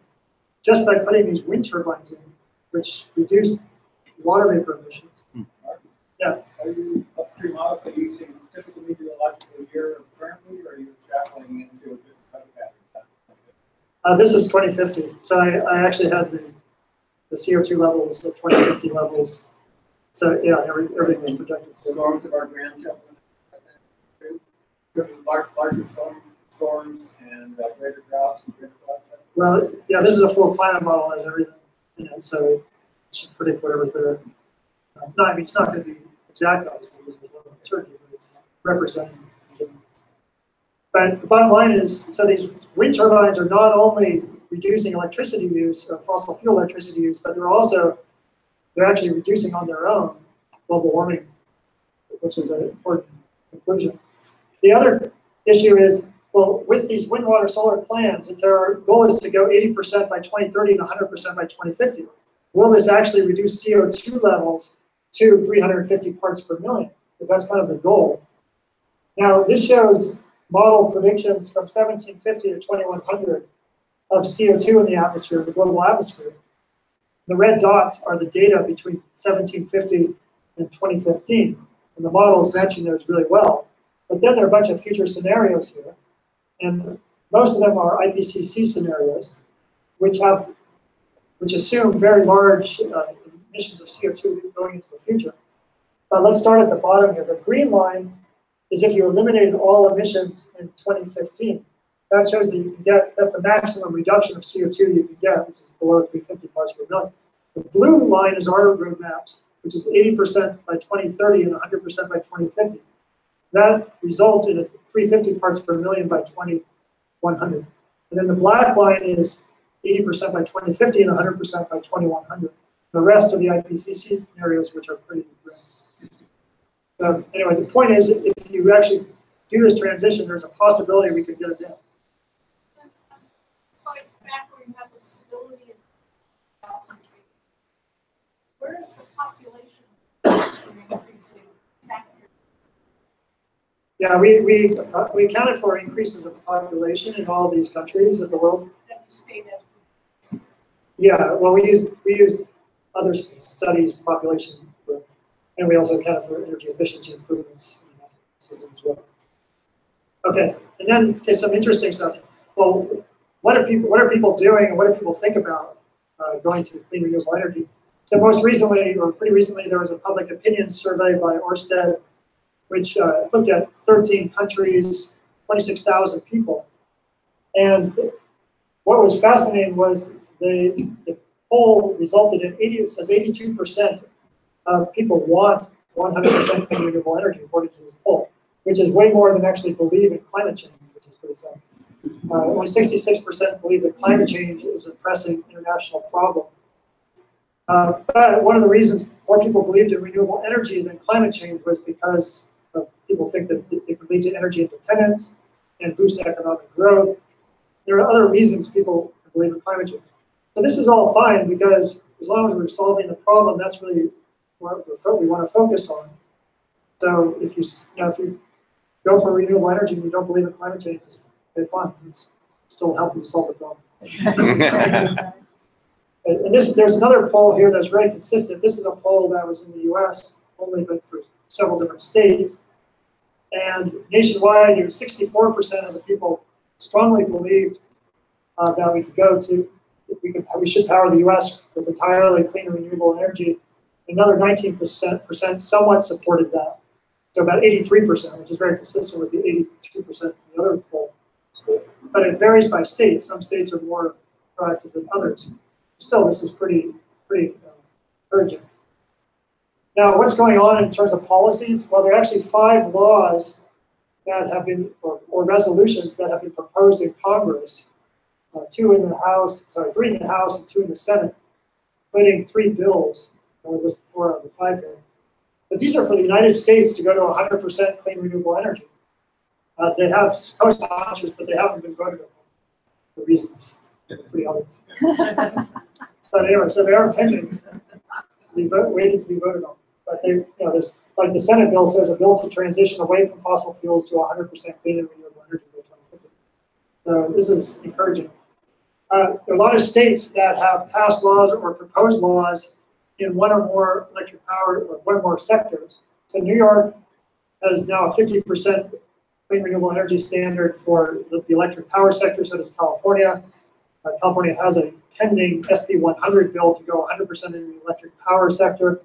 just by putting these wind turbines in, which reduce water vapor emissions. Yeah. Are you upstream also using typical meteorological year currently, or are you traveling into a different weather pattern? This is 2050. So I actually had the CO2 levels, the 2050 levels. So yeah, everything was projected. Storms of our grandchildren, larger storms and greater droughts and greater floods. Well, yeah, this is a full climate model as everything, so it should predict whatever's there. No, I mean, it's not going to be exact, obviously, because there's a lot of uncertainty, but it's representing. But the bottom line is, so these wind turbines are not only reducing electricity use, fossil fuel electricity use, but they're actually reducing on their own global warming, which is an important conclusion. The other issue is, well, with these wind, water, solar plans, if our goal is to go 80% by 2030 and 100% by 2050, will this actually reduce CO2 levels to 350 parts per million? Because that's kind of the goal. Now, this shows model predictions from 1750 to 2100 of CO2 in the atmosphere, the global atmosphere. The red dots are the data between 1750 and 2015, and the model is matching those really well. But then there are a bunch of future scenarios here, and most of them are IPCC scenarios, which assume very large emissions of CO2 going into the future. But let's start at the bottom here. The green line is if you eliminated all emissions in 2015. That shows that you can get, that's the maximum reduction of CO2 you can get, which is below 350 parts per million. The blue line is our roadmaps, which is 80% by 2030 and 100% by 2050. That results in a 350 parts per million by 2100. And then the black line is 80% by 2050 and 100% by 2100. The rest of the IPCC scenarios, which are pretty grim. So anyway, the point is, if you actually do this transition, there's a possibility we could get it down. Slides back where you have the stability in country. Where is the population increasing? Yeah, we accounted for increases of population in all these countries of the world. Yeah, well, we used other studies population growth, and we also accounted for energy efficiency improvements in that system as well. Okay, and then some interesting stuff. Well, what are people doing, and what do people think about going to clean renewable energy? So most recently, or pretty recently, there was a public opinion survey by Ørsted, which looked at 13 countries, 26,000 people. And what was fascinating was the poll resulted in 82% of people want 100% renewable energy, according to this poll, which is way more than actually believe in climate change, which is pretty sad. Only 66% believe that climate change is a pressing international problem. But one of the reasons more people believed in renewable energy than climate change was because people think that it could lead to energy independence and boost economic growth. There are other reasons people believe in climate change. So this is all fine because as long as we're solving the problem, that's really what we want to focus on. So if you go for renewable energy and you don't believe in climate change, it's fine. It's still helping to solve the problem. And there's another poll here that's very consistent. This is a poll that was in the U.S. only, but for several different states. And nationwide, 64% of the people strongly believed that we should power the U.S. with entirely clean and renewable energy. Another 19% somewhat supported that. So about 83%, which is very consistent with the 82% in the other poll. But it varies by state. Some states are more proactive than others. Still, this is pretty urgent. Now, what's going on in terms of policies? Well, there are actually 5 laws that have been, or resolutions that have been proposed in Congress. 3 in the House and 2 in the Senate, including 3 bills. It was 4 out of the 5 here. But these are for the United States to go to 100% clean renewable energy. They have co-sponsors, but they haven't been voted on for reasons pretty obvious. But anyway, so they are pending to be waiting to be voted on. But there's, like the Senate bill says, a bill to transition away from fossil fuels to 100% clean and renewable energy by 2050. So this is encouraging. There are a lot of states that have passed laws or proposed laws in one or more electric power or one or more sectors. So New York has now a 50% clean renewable energy standard for the electric power sector, so does California. California has a pending SB 100 bill to go 100% in the electric power sector.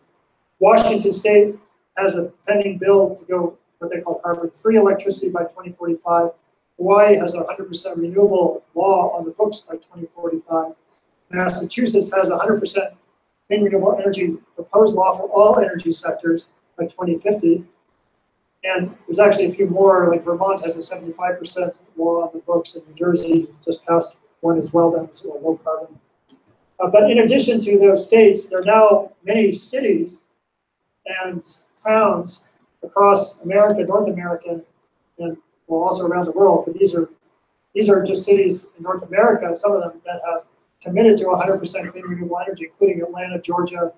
Washington State has a pending bill to go what they call carbon-free electricity by 2045. Hawaii has a 100% renewable law on the books by 2045. Massachusetts has a 100% clean renewable energy proposed law for all energy sectors by 2050. And there's actually a few more, like Vermont has a 75% law on the books, and New Jersey just passed one as well, that's low carbon. But in addition to those states, there are now many cities and towns across America, North America, and well, also around the world. But these are just cities in North America, some of them that have committed to 100% clean renewable energy, including Atlanta, Georgia,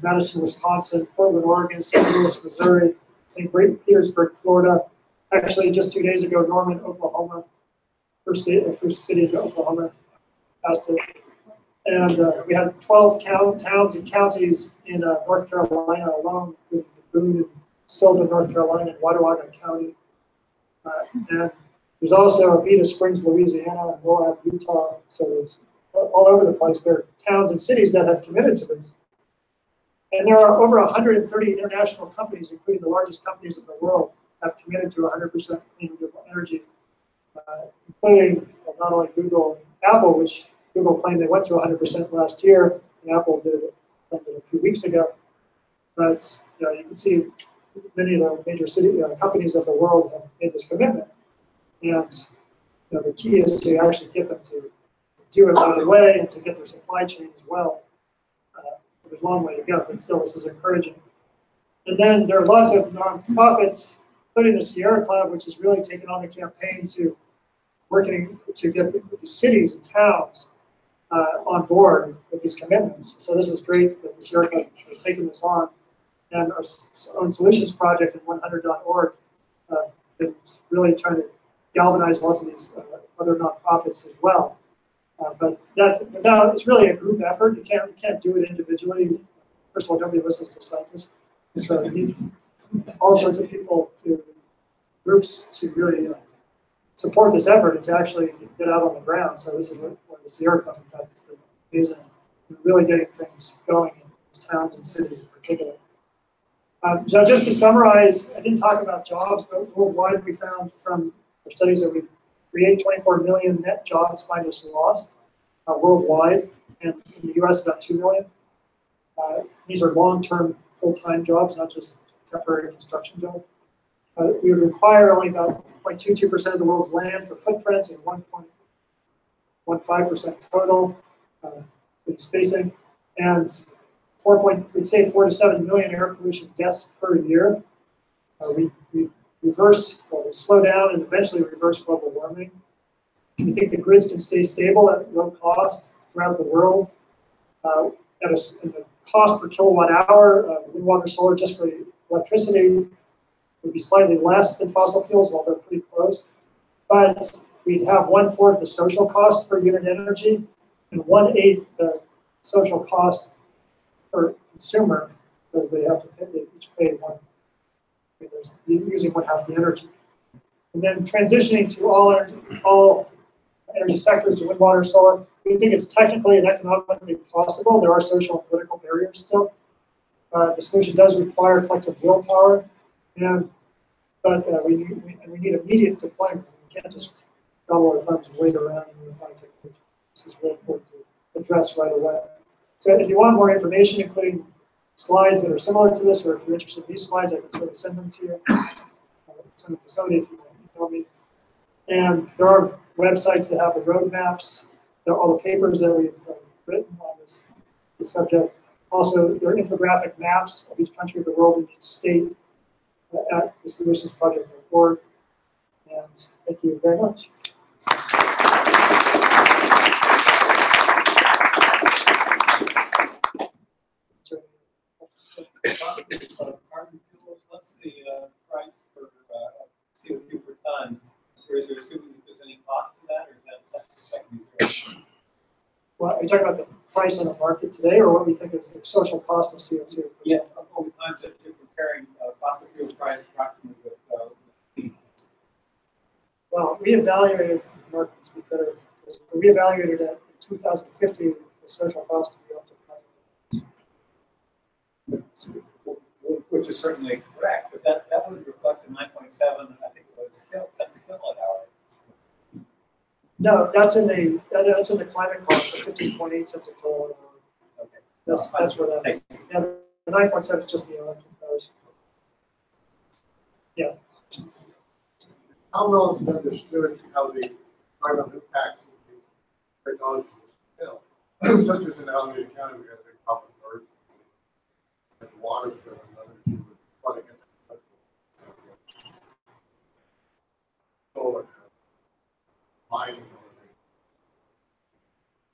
Madison, Wisconsin, Portland, Oregon, St. Louis, Missouri, St. Petersburg, Florida. Actually, just 2 days ago, Norman, Oklahoma, first city of Oklahoma, passed it. And we had 12 towns and counties in North Carolina alone, including Boone and Sylvan, North Carolina, and Watauga County. And there's also Avita Springs, Louisiana, and Moab, Utah. So there's all over the place. There are towns and cities that have committed to this. And there are over 130 international companies, including the largest companies in the world, have committed to 100% clean renewable energy, including not only Google and Apple, which Google claimed they went to 100% last year, and Apple did it a few weeks ago. But you can see many of the major companies of the world have made this commitment. And the key is to actually get them to do it right away and to get their supply chain as well. There's a long way to go, but still this is encouraging. And then there are lots of nonprofits, including the Sierra Club, which has really taken on the campaign to working to get the cities and towns on board with these commitments. So this is great that the Sierra Club has taken this on. And our own solutions project at 100.org been really trying to galvanize lots of these other nonprofits as well. But it's really a group effort. You can't do it individually. First of all, nobody listens to scientists. So you need all sorts of people, groups to really support this effort and to actually get out on the ground. So this is what the Sierra Club, in fact, has been amazing. Really getting things going in these towns and cities in particular. So just to summarize, I didn't talk about jobs, but worldwide we found from our studies that we create 24 million net jobs minus loss worldwide, and in the US about 2 million. These are long-term, full-time jobs, not just temporary construction jobs. We would require only about 0.22% of the world's land for footprint and 1.15% total spacing, and we'd say 4 to 7 million air pollution deaths per year. We slow down and eventually reverse global warming. We think the grids can stay stable at low cost throughout the world. And the cost per kilowatt hour, wind, water, solar, just for electricity, would be slightly less than fossil fuels, while they're pretty close. But we'd have 1/4 the social cost per unit energy and 1/8 the social cost per consumer, because they have to pay, they each pay one. Using 1/2 the energy. And then transitioning to all energy sectors to wind, water, solar, we think it's technically and economically possible. There are social and political barriers still. The solution does require collective willpower, but we need immediate deployment. We can't just double our thumbs and wait around and refine technology. This is really important to address right away. So if you want more information, including slides that are similar to this, or if you're interested in these slides, I can certainly send them to you. Send them to somebody if you want to email me. And there are websites that have the roadmaps, all the papers that we've written on this subject. Also, there are infographic maps of each country of the world and each state at thesolutionsproject.org. And thank you very much. Carbon fuels, what's the price for CO2 per ton? Or is there assuming that there's any cost to that, or is that secondary? Well, are you talking about the price on the market today, or what we think is the social cost of CO2? Yeah, over time, so you're comparing fossil fuel price approximately with heat. Well, we evaluated markets because we evaluated at 2050 the social cost to be up to $5. Which is certainly correct, but that would reflect the 9.7, I think it was, cents a kilowatt hour. No, that's in the climate cost, the 15.8 cents a kilowatt hour. Okay. That's where that is. Yeah, the 9.7 is just the electric cars. Yeah. How well is understood how the environmental impact of the technology is built? Such as in Alameda County, we have a big problem with and water bill and other things with flooding and solar, mining.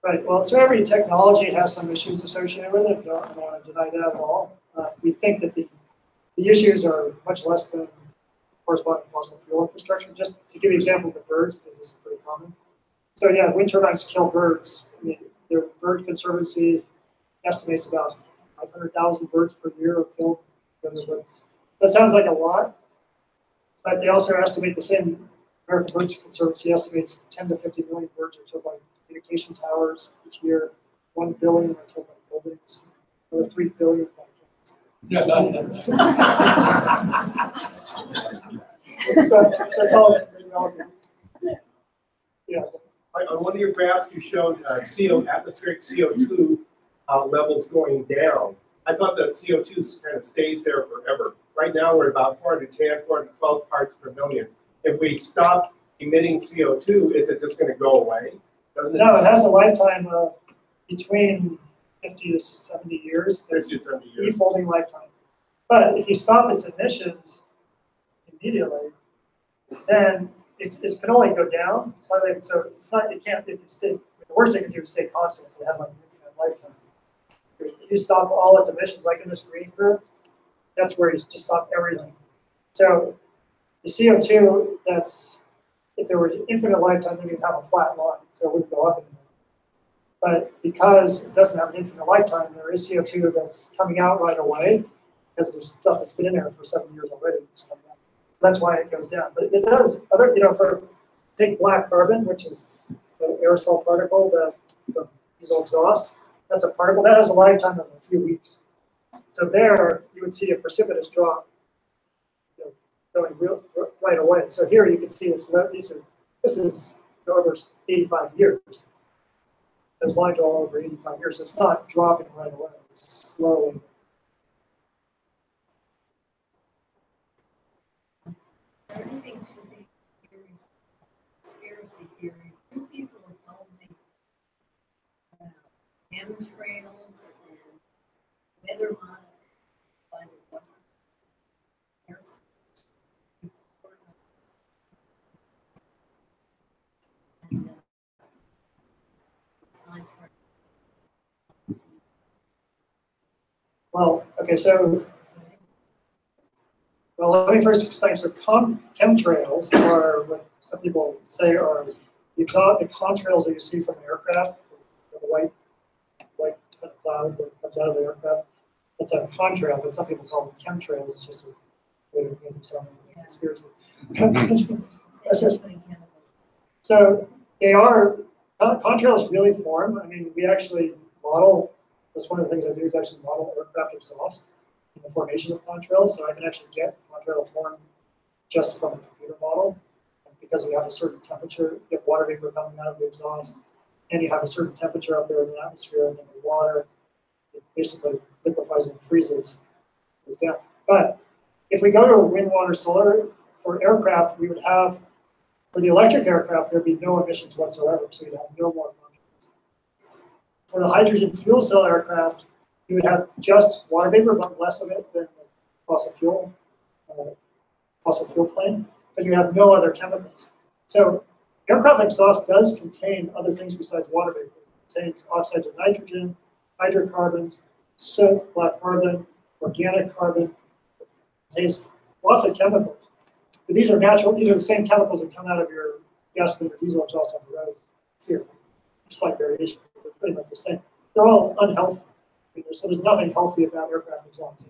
Right. Well, so every technology has some issues associated with it. Don't want to deny that at all. We think that the issues are much less than corresponding fossil fuel infrastructure. Just to give you an example of the birds, because this is pretty common. So yeah, wind turbines kill birds. I mean, their bird conservancy estimates about 500,000 birds per year are killed. That sounds like a lot, but they also estimate the same. American Bird Conservancy estimates 10 to 50 million birds are killed by communication towers each year. 1 billion are killed by buildings. Another 3 billion by cats. So that's all relevant. Yeah. On one of your graphs, you showed atmospheric CO2 levels going down. I thought that CO2 kind of stays there forever. Right now, we're about 410, 412 parts per million. If we stop emitting CO2, is it just going to go away? No, it has a lifetime of between 50 to 70 years. 50 to 70 years. Defaulting lifetime. But if you stop its emissions immediately, then it can only go down slightly. So it's not, it can stay. The worst it can do is stay constant if you have like an infinite lifetime. If you stop all its emissions, like in this green curve, that's where you just stop everything. So the CO2, that's, if there was infinite lifetime, then you'd have a flat line, so it wouldn't go up anymore. But because it doesn't have an infinite lifetime, there is CO2 that's coming out right away, because there's stuff that's been in there for 7 years already that's coming out. That's why it goes down. But it does, take black carbon, which is the aerosol particle, the diesel exhaust, that's a particle that has a lifetime of a few weeks. So there, you would see a precipitous drop going right away. So here you can see this is over 85 years. Those lines are all over 85 years, so it's not dropping right away. It's slowly. Anything to the theories, conspiracy theories, two people have told me about chemtrails and weather modified by the government. And, Well, okay, so, well, let me first explain. So chemtrails are what some people say are the contrails that you see from an aircraft, the white cloud that comes out of the aircraft. It's a contrail, but some people call them chemtrails. It's just a way of making some conspiracy. So they are, contrails really form. I mean, we actually model, that's one of the things I do is actually model aircraft exhaust in the formation of contrails. So I can actually get contrail form just from a computer model. And because we have a certain temperature, you have water vapor coming out of the exhaust, and you have a certain temperature up there in the atmosphere, and then the water, it basically liquefies and freezes, goes down. But if we go to wind, water, solar, for aircraft, we would have, for the electric aircraft, there'd be no emissions whatsoever, so you'd have no more contrails. For the hydrogen fuel cell aircraft, you would have just water vapor, but less of it than the fossil fuel plane, but you have no other chemicals. So aircraft exhaust does contain other things besides water vapor. It contains oxides of nitrogen, hydrocarbons, soot, black carbon, organic carbon. It contains lots of chemicals. But these are natural, these are the same chemicals that come out of your gasoline or diesel exhaust on the road here. Slight variation, they're pretty much the same. They're all unhealthy. So there's nothing healthy about aircraft exhaust.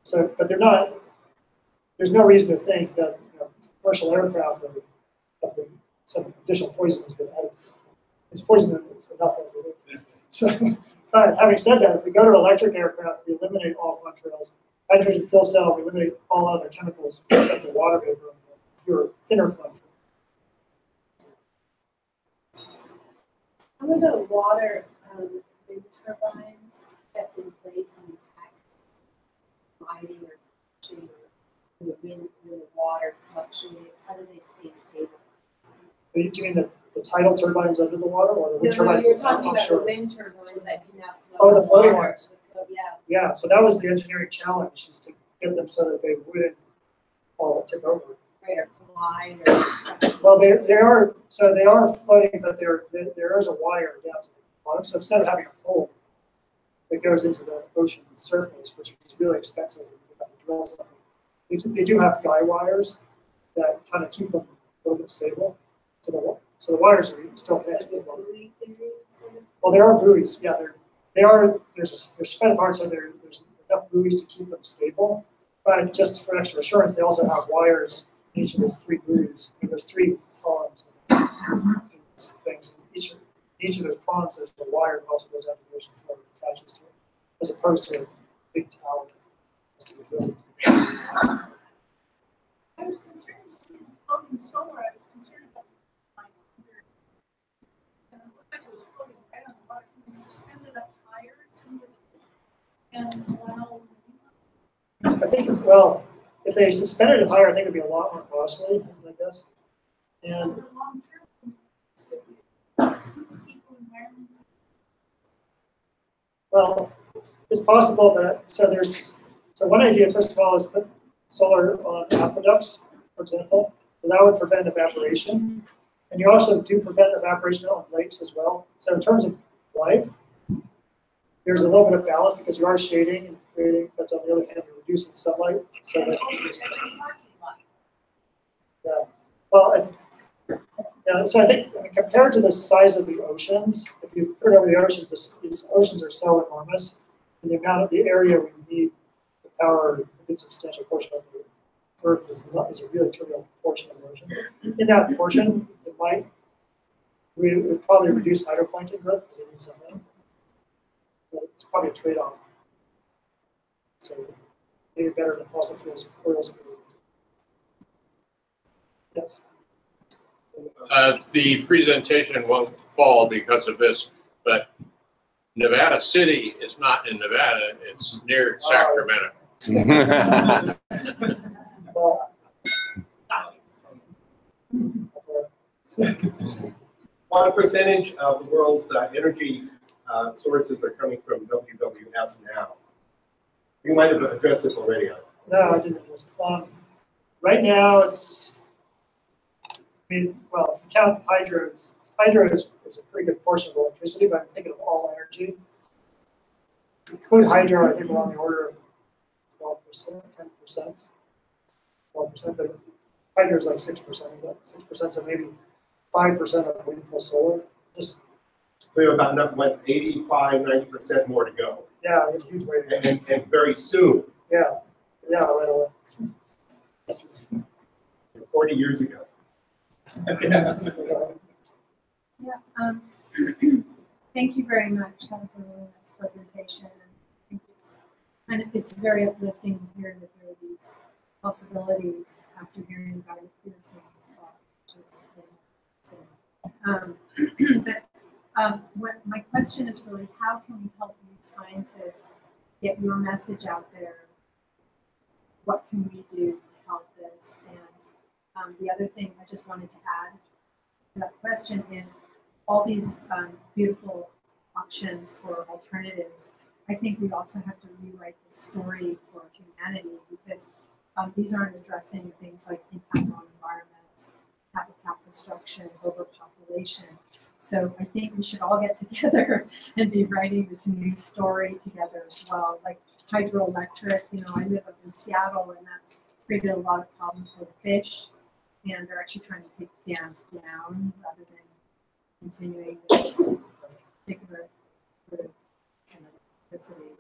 So, but they're not, there's no reason to think that commercial aircraft have some additional poison has been added. It's poison enough as it is. So, but having said that, if we go to electric aircraft, we eliminate all contrails. Hydrogen fuel cell, we eliminate all other chemicals except for water vapor and pure thinner contrails. How are the water wind turbines kept in place and intact, gliding or fluctuating when the water fluctuates? How do they stay stable? Do you mean the tidal turbines under the water, or the wind No, turbines? you were talking about the wind turbines that can now float. Oh, the floating ones. Yeah. Yeah, so that was the engineering challenge, is to get them so that they wouldn't all tip over. Right, or glide or. Well, they are floating, but there is a wire down to the bottom. So instead of having a pole that goes into the ocean surface, which is really expensive, you have to drill something. They do have guy wires that kind of keep them a little bit stable. So the wires are still connected to the bottom. Well, there are buoys. Yeah, there's spread apart, so there's enough buoys to keep them stable. But just for extra assurance, they also have wires in each of those three buoys. And there's three columns of things. Each of those prongs, there's a wire that also goes out to the ocean floor and attaches to it, as opposed to a big tower. I was concerned to see the floating solar. I was concerned about and it looked like it was floating right on the bottom. It was suspended up higher. And well, I think, well, if they suspended it higher, I think it'd be a lot more costly, I guess. And over long term, it's good for people environments. well, it's possible that so one idea, first of all, is put solar on aqueducts, for example. So that would prevent evaporation. And you also do prevent evaporation on lakes as well. So in terms of life, there's a little bit of balance because you are shading and creating, but on the other hand, you're reducing sunlight. So that yeah. Well, so I think compared to the size of the oceans, if you put it over the oceans, these oceans are so enormous, and the amount of the area we need to power a good substantial portion of the Earth is a really trivial portion of the ocean. In that portion, we would probably reduce phytoplankton growth because it needs something. But it's probably a trade-off. So maybe better than fossil fuels. Yes. The presentation won't fall because of this, but Nevada City is not in Nevada, it's near Sacramento. Well, What percentage of the world's energy sources are coming from WWS now? You might have addressed this already. no, I didn't just. Right now, it's. I mean, well, if you count hydro, hydro is a pretty good portion of electricity, but I'm thinking of all energy. Include hydro, I think we're on the order of 12%, 10%, 12%, but hydro is like 6%, 6%, so maybe 5% of wind plus solar. Just We have about 85, 90% more to go, yeah, it's a huge way to go. and very soon, Yeah, right away. 40 years ago. Yeah, thank you very much. That was a really nice presentation. I think it's very uplifting to hear that there are these possibilities after hearing about Pearson's talk, which is really interesting. What my question is really, how can we help you scientists get your message out there? What can we do to help this? And the other thing I just wanted to add to that question is all these beautiful options for alternatives. I think we also have to rewrite the story for humanity, because these aren't addressing things like impact on environment, habitat destruction, overpopulation. So I think we should all get together and be writing this new story together as well. Like hydroelectric, I live up in Seattle, and that's created a lot of problems for the fish, and they're actually trying to take dams down rather than continuing this particular sort of electricity.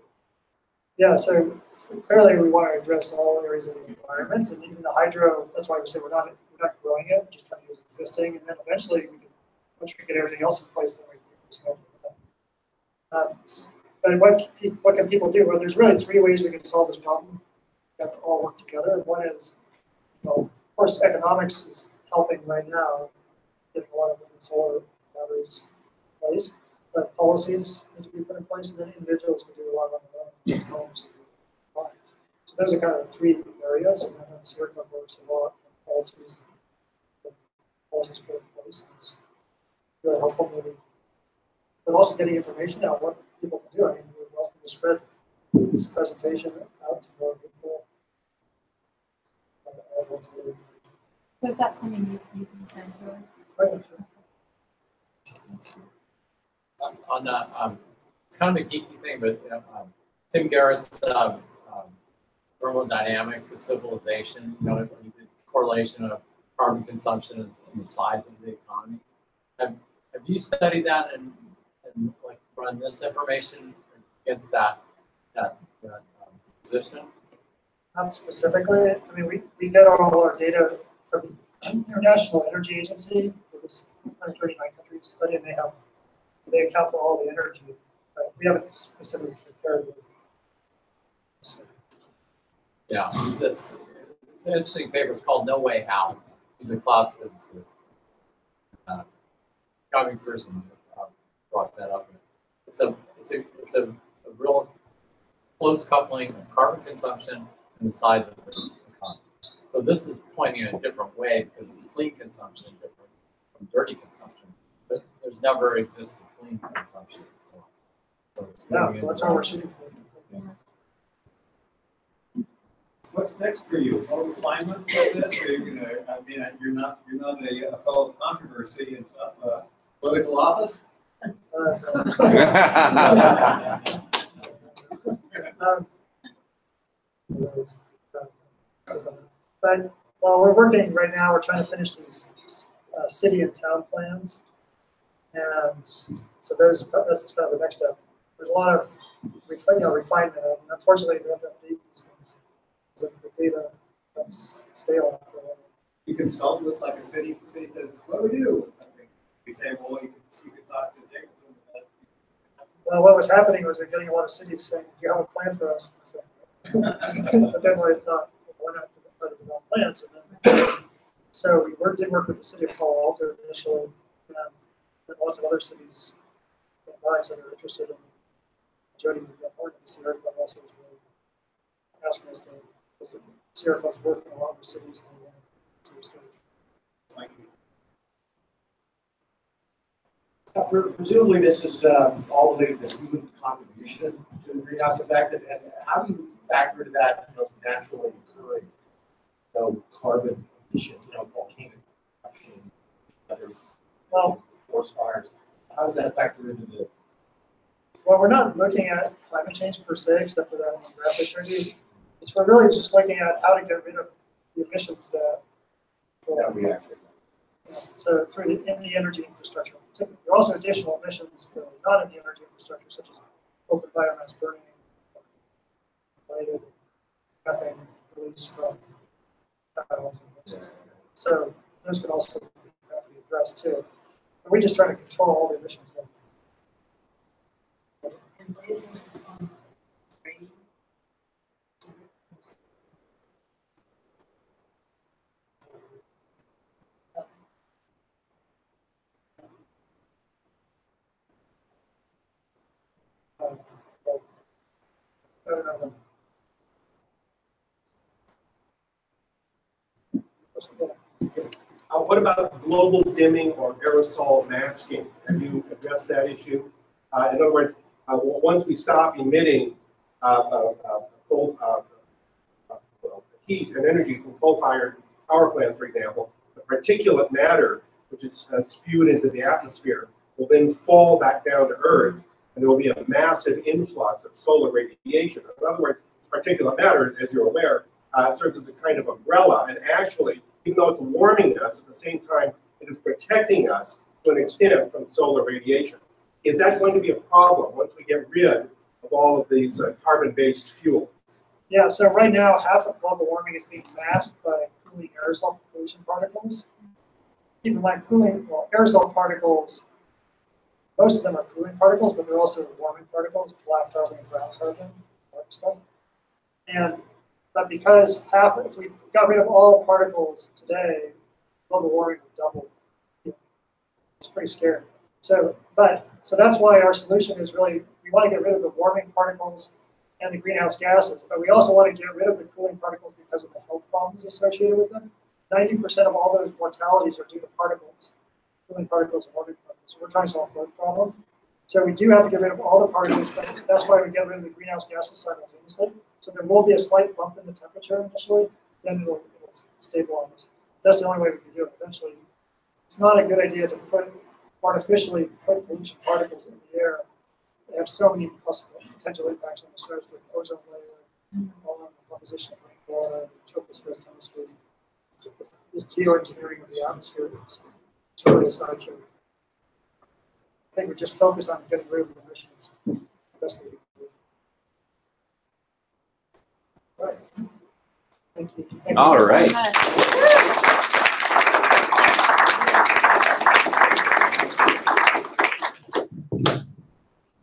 Yeah, so clearly we want to address all areas of the environment, and even the hydro. That's why we say we're not growing it, we're just trying to use existing, and then eventually once we get everything else in place, then we can just go. But what can people do? Well, there's really three ways we can solve this problem. We have to all work together. One is, of course, economics is helping right now, getting a lot of solar batteries in place. But policies need to be put in place, and then individuals can do a lot on their own homes and lives. So those are kind of three areas, and then CERCLA works a lot on policies put in place. It's really helpful, maybe. But also getting information out what people can do. I mean, we're welcome to spread this presentation out to more people. So is that something you can send to us? Right. On that, it's kind of a geeky thing, but Tim Garrett's thermodynamics of civilization, when you did correlation of carbon consumption and the size of the economy. Have you studied that and like run this information against that position? Not specifically. I mean, we get all our data from the International Energy Agency for this 139 countries study, and they account for all the energy. But we haven't specifically compared with. Yeah, it's an interesting paper. It's called No Way Out. He's a cloud physicist. Gary Pearson brought that up. It's a real close coupling of carbon consumption and the size of the economy. So this is pointing in a different way because it's clean consumption different from dirty consumption. But there's never existed clean consumption before. So it's Yeah, that's what we're shooting for. Yeah. What's next for you? More refinements of this? Or are you gonna? You're not a fellow of controversy and stuff. Political office? But while we're working right now, we're trying to finish these city and town plans, and so that's kind of the next step. There's a lot of refinement. And unfortunately, we have to update these things. The data becomes stale after a while. You consult with like a city. The city says, "What do we do?" Or something. You say, "Well, you could talk to Jacobson." Well, what was happening was they're getting a lot of cities saying, "Do you have a plan for us?" But then we're not going to develop plans. And then, so we did work with the city of Palo Alto initially, and lots of other cities and guys that are interested in joining the California. The Sierra Club also is really asking us to, because Sierra Club's working in a lot of cities. And they want to see us. Thank you. Presumably, this is all related to human contribution to the greenhouse effect, and how do you factor into that, naturally occurring, carbon emission, volcanic eruption, other forest fires? How does that factor into the? Well, we're not looking at climate change per se, except for that one graph I showed you. We're really just looking at how to get rid of the emissions that we actually. So in the energy infrastructure. There are also additional emissions that are not in the energy infrastructure, such as open biomass burning, related methane release from power. So those can also have to be addressed too. But we just try to control all the emissions. What about global dimming or aerosol masking? Have you addressed that issue? In other words, once we stop emitting heat and energy from coal-fired power plants, for example, the particulate matter, which is spewed into the atmosphere, will then fall back down to Earth, and there will be a massive influx of solar radiation. In other words, particulate matter, as you're aware, serves as a kind of umbrella, and actually, even though it's warming us, at the same time, it is protecting us to an extent from solar radiation. Is that going to be a problem once we get rid of all of these carbon-based fuels? Yeah, so right now, half of global warming is being masked by cooling aerosol pollution particles. Keep in mind, aerosol particles, most of them are cooling particles, but they're also warming particles, black carbon and brown carbon, stuff. But because if we got rid of all particles today, global warming would double. It's pretty scary. So that's why our solution is really, we want to get rid of the warming particles and the greenhouse gases, but we also want to get rid of the cooling particles because of the health problems associated with them. 90% of all those mortalities are due to particles, cooling particles and warming particles. So we're trying to solve both problems. So we do have to get rid of all the particles, but that's why we get rid of the greenhouse gases simultaneously. So there will be a slight bump in the temperature initially, then it'll stabilize. That's the only way we can do it eventually. It's not a good idea to artificially put pollution particles in the air. They have so many possible potential impacts on the stratosphere, ozone layer, all on the composition of rainwater, tropospheric chemistry. This geoengineering of the atmosphere is totally a sideshow. I think we just focus on getting rid of the emissions. Best way to do it. Right. Thank you. Thank you. All right.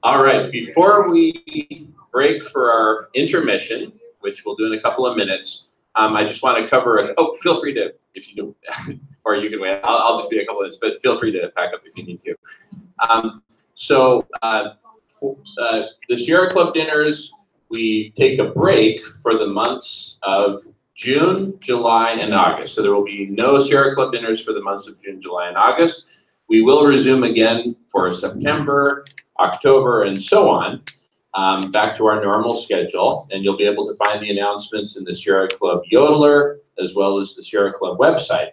All right, before we break for our intermission, which we'll do in a couple of minutes, I just want to cover feel free to, if you do, or you can wait, I'll just be a couple of minutes, but feel free to pack up if you need to. The Sierra Club dinners, we take a break for the months of June, July, and August. So there will be no Sierra Club dinners for the months of June, July, and August. We will resume again for September, October, and so on, back to our normal schedule. And you'll be able to find the announcements in the Sierra Club Yodeler, as well as the Sierra Club website.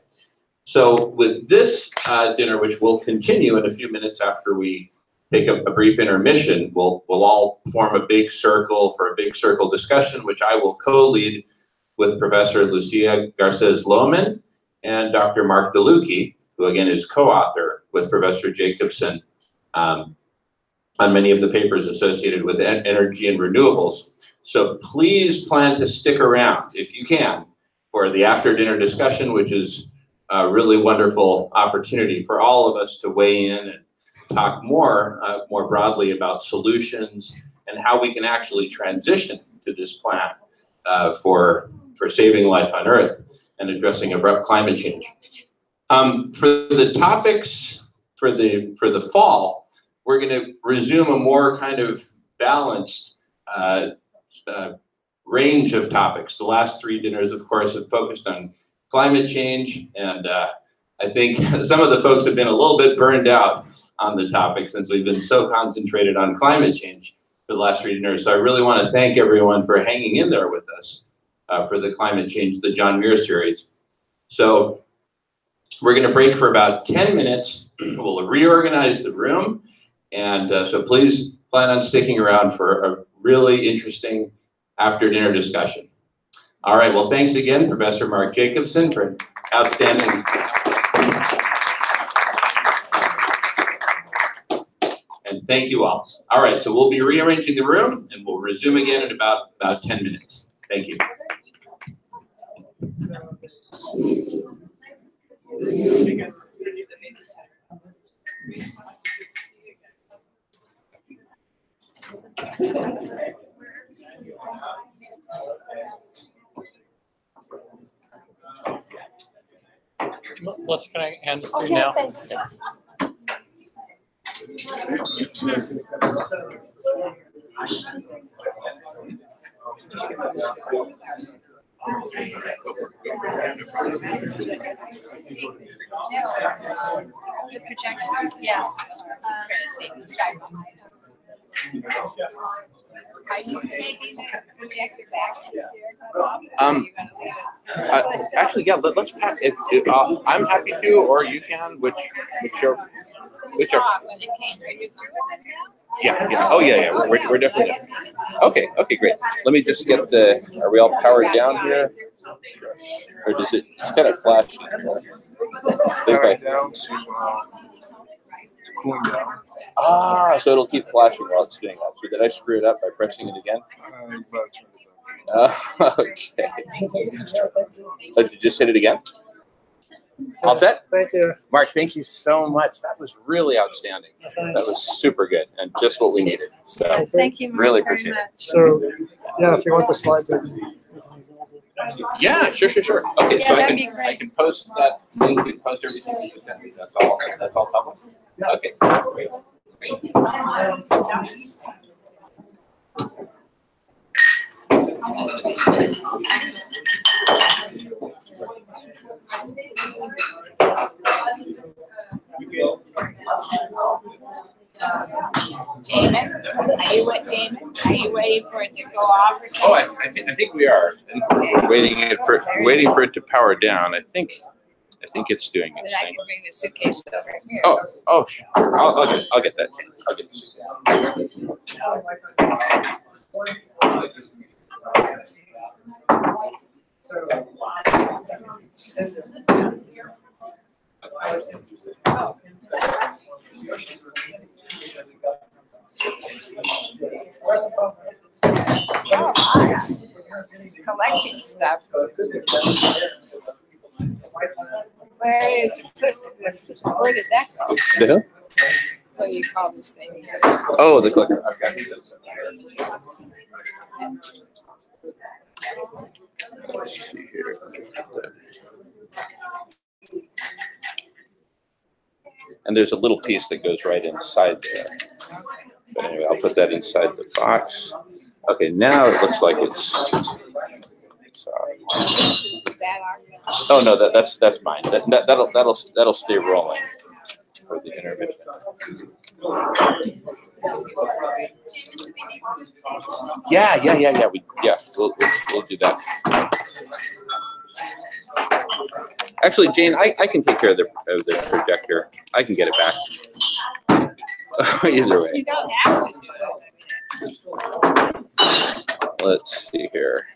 So with this dinner, which will continue in a few minutes after we take a brief intermission, we'll all form a big circle for a big circle discussion, which I will co-lead with Professor Lucia Garces-Lohman and Dr. Mark DeLucchi, who again is co-author with Professor Jacobson on many of the papers associated with energy and renewables. So please plan to stick around, if you can, for the after-dinner discussion, which is a really wonderful opportunity for all of us to weigh in and talk more broadly about solutions and how we can actually transition to this plan for saving life on Earth and addressing abrupt climate change. For the topics for the fall, we're going to resume a more kind of balanced range of topics. The last 3 dinners, of course, have focused on climate change, and I think some of the folks have been a little bit burned out on the topic since we've been so concentrated on climate change for the last 3 dinners. So I really want to thank everyone for hanging in there with us for the climate change, the John Muir series. So we're going to break for about 10 minutes. We'll reorganize the room, and so please plan on sticking around for a really interesting after-dinner discussion. All right, well, thanks again, Professor Mark Jacobson, for an outstanding. And thank you all. All right, so we'll be rearranging the room, and we'll resume again in about 10 minutes. Thank you. Melissa, can I hand this through now? Thanks. The projector? Yeah. Are you taking the projector back? Actually, yeah. Let's pack. I'm happy to, or you can, whichever. When it came, are you through with it now? Yeah. Oh, yeah. We're definitely done. Okay, great. Let me just get the. Are we all powered down here? Or does it? It's kind of flashing. It's powered down to it's cooling down. Ah, so it'll keep flashing while it's doing that. So did I screw it up by pressing it again? Okay. Oh, did you just hit it again? All set? Thank you. Mark, thank you so much. That was really outstanding. That was super good and just what we needed. So Thank you, Mark, really very appreciate much. it. So, yeah, if you want the slides. Yeah, sure. Okay, Yeah, so that'd be great. I can post that link and post everything that you sent me. That's all public? Okay, great. Jamin, are you waiting for it to go off or something? Oh, I think we are. We're waiting for it to power down. I think it's doing its Then I thing. can bring the suitcase over here. Oh, sure. I'll get that. I'll get the He's collecting stuff. Where is where does that go? The who? What do you call this thing? Oh, the clicker. I've got Let's see here. And there's a little piece that goes right inside there. But anyway, I'll put that inside the box. Okay, now it looks like it's oh no, that's mine. That'll stay rolling for the intermission. Yeah. We'll do that. Actually, Jane, I can take care of the projector. I can get it back. Either way. You don't have to do it. Let's see here.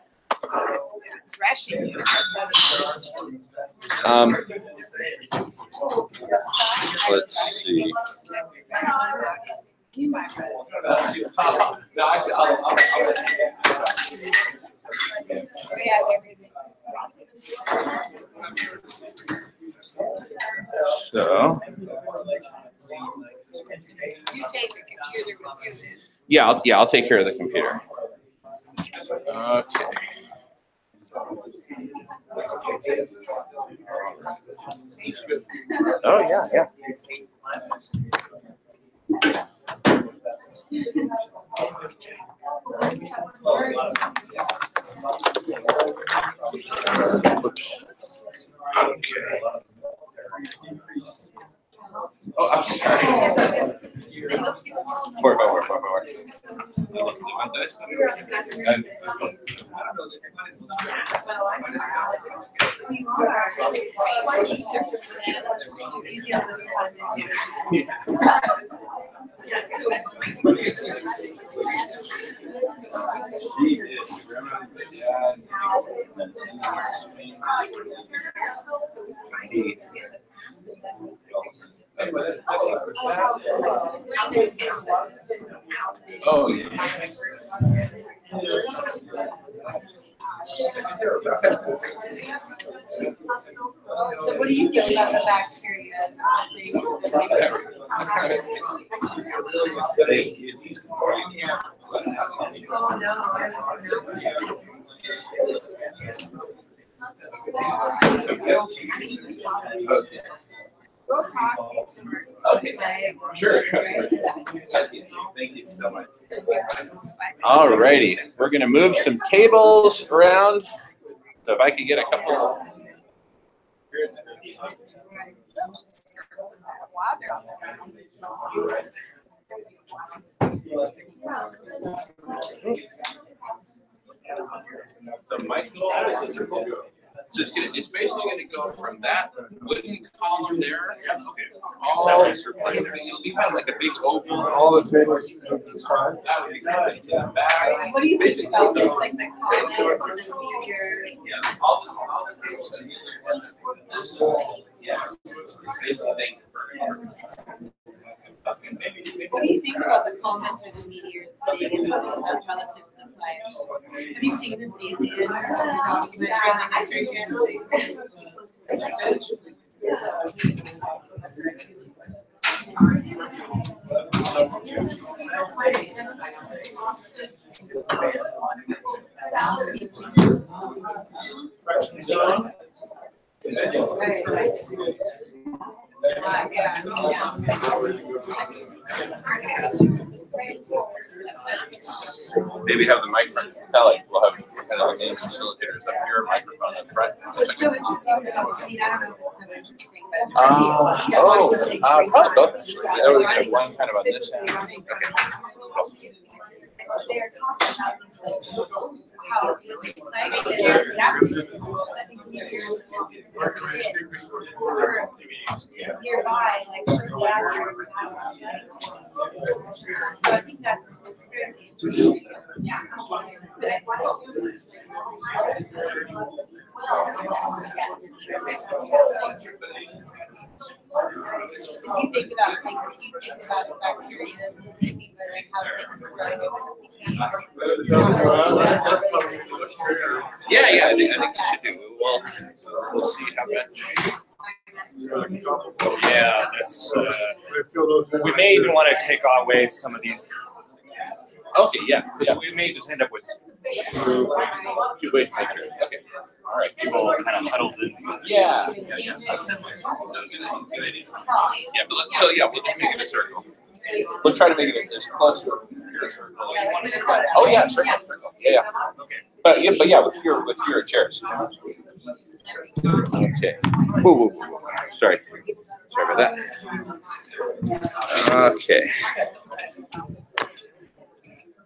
It's rushing you. Let's see. We have everything. So. You take the computer with you then. Yeah, I'll take care of the computer. Okay. Oh yeah. Oh, I'm sorry. Por favor, por favor. Levanta esto. Oh, yeah. So what do you think about the bacteria? Oh, no. We'll talk. Okay, sure. Thank you so much. All righty, we're going to move some tables around. So if I could get a couple. So my goal is so it's basically going to go from that wooden column there all it'll be kind of like a big oval. All the tables on the side. That would be great. Back. What do you think about this, like the comments and the meteor? Yeah, all the tables that yeah. What do you think about the comments or the meteors being relative to the flight? Have you seen this alien documentary on the History Channel? Maybe have the microphone. We'll have kind of the main facilitators up here, microphone up front. It's so interesting. I don't know if it's so interesting, but probably both actually. Yeah, we could have one kind of on this end. Okay. They're talking about these, like, how these meteors were nearby, like shortly after it passed. So I think that's fairly interesting. Yeah. So do you think about the bacteria and like how things grow? Yeah, I think we should do. We'll see how much. Yeah, that's. We may even want to take away some of these. Okay, yeah. We may just end up with two wave pictures. Okay. All right. People kind of huddled in. Yeah. Good idea. Yeah, but we'll just make it a circle. We'll try to make it as close to a pure circle. Oh yeah, circle. Yeah. Okay. But yeah, with fewer chairs. Okay. Whoa. Sorry about that. Okay.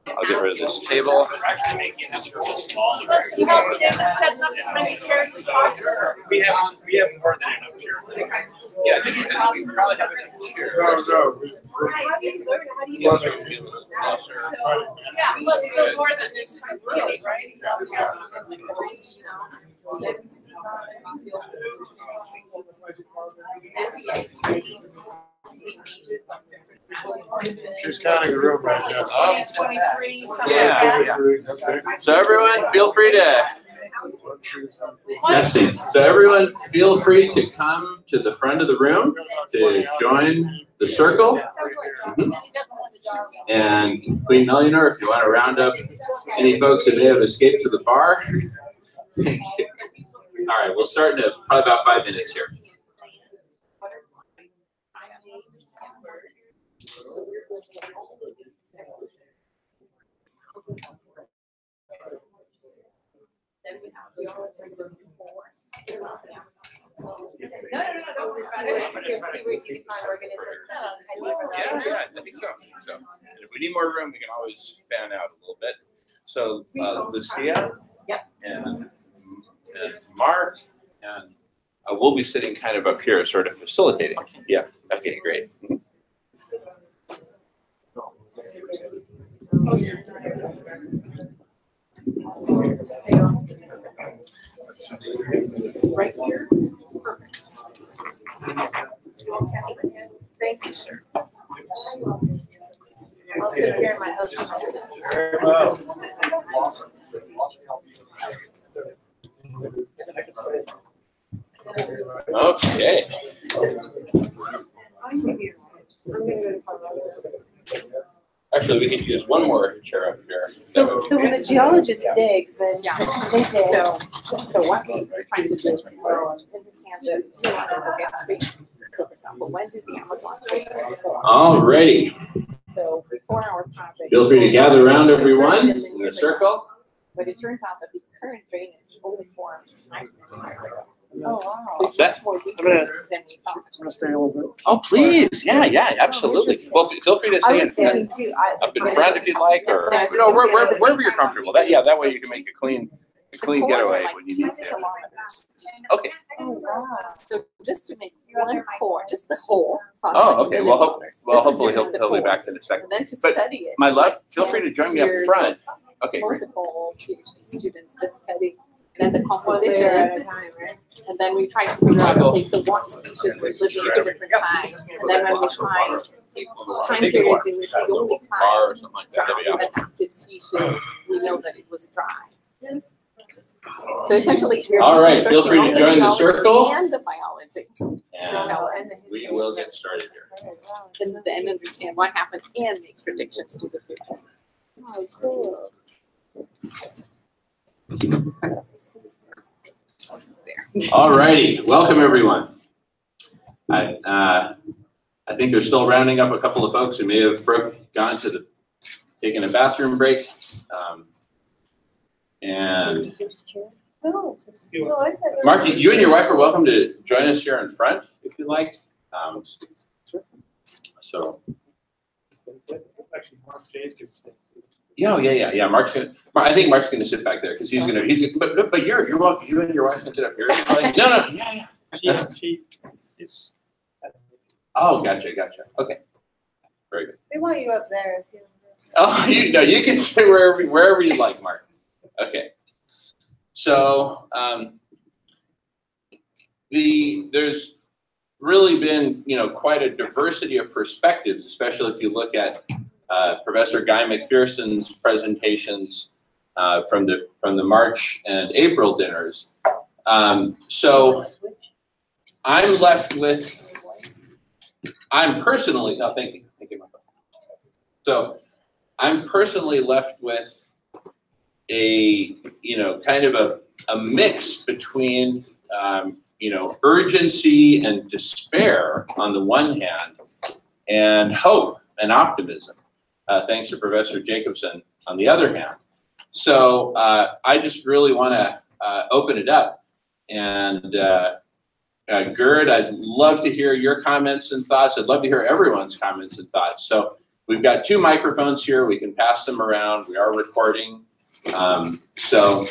I'll get rid of this table. We're actually making this circle smaller. Let's help Jim setting up as many chairs as possible. We have more than enough chairs. Yeah, I think we probably have enough chairs. How do you learn? How do you learn? Yeah, plus no more than this really, right? She's counting the room right now. 23, something Yeah. like that. So everyone, feel free to. So everyone, feel free to come to the front of the room to join the circle. And Queen Eleanor, if you want to round up any folks that may have escaped to the bar. Thank you. All right, we'll start in probably about 5 minutes here. Don't worry about it. To see where you can find organisms. Yeah, I think so. So, and if we need more room, we can always fan out a little bit. So, Lucia, and Mark, and we'll be sitting kind of up here, sort of facilitating. Yeah. Okay, great. Right here. Perfect. Thank you, sir. I'll sit here in my husband's Very well. Okay. Actually, we could use one more chair up here. So when the geologist digs, then they dig. So what we're trying to do is in this tangent, so for example, when did the Amazon go? Alrighty. So before our project. Feel free to gather around, everyone, in a circle. But it turns out that the current drainage only formed 9 years ago. Oh, wow. So it's Set. much more recent than we thought. I'm gonna stay a little bit. Oh, please. Yeah, absolutely. Well, feel free to I stay was thinking too. up in front if you'd like, or wherever you're comfortable. That way you can make a clean getaway when you need to. Okay. Oh, wow. So just to make one core, just the whole. Oh, okay. Well, hopefully he'll be back in a second. And then to But study it. my love, feel free to join me up front. Okay, great. Multiple PhD students to study, and then the compositions, and then we try to figure out, okay, so what species were living at different times, and then when we find time periods in which we only find drought adapted species, we know that it was dry. So essentially, we're All right, feel free to join the circle. and the biology And we will get started here. and then understand what happened and make predictions to the future. Oh, cool. All righty, welcome everyone. I think they're still rounding up a couple of folks who may have gone to taken a bathroom break. And Mark, you and your wife are welcome to join us here in front if you'd like. So. Actually, Mark Jacobson. Yeah. I think Mark's gonna sit back there because but you're welcome. You and your wife can sit up here. No. Yeah. She is. Oh, gotcha. Okay. Very good. We want you up there if you. Oh, you can sit wherever you like, Mark. Okay. So there's really been quite a diversity of perspectives, especially if you look at Professor Guy McPherson's presentations from the March and April dinners. So I'm left with. I'm personally thank you, Michael. So I'm personally left with a kind of a mix between urgency and despair on the one hand, and hope and optimism, thanks to Professor Jacobson on the other hand. So I just really want to open it up. And Gerd, I'd love to hear your comments and thoughts. I'd love to hear everyone's comments and thoughts. So we've got 2 microphones here. We can pass them around. We are recording. So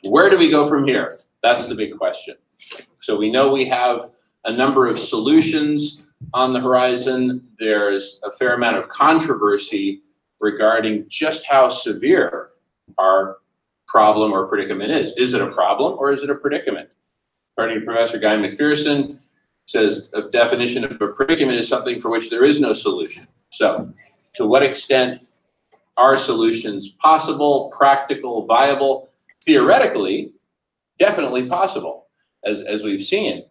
where do we go from here? That's the big question. So we know we have a number of solutions on the horizon. There's a fair amount of controversy regarding just how severe our problem or predicament is. Is it a problem or is it a predicament? According to Professor Guy McPherson, says a definition of a predicament is something for which there is no solution. So to what extent are solutions possible, practical, viable? Theoretically, definitely possible, as we've seen.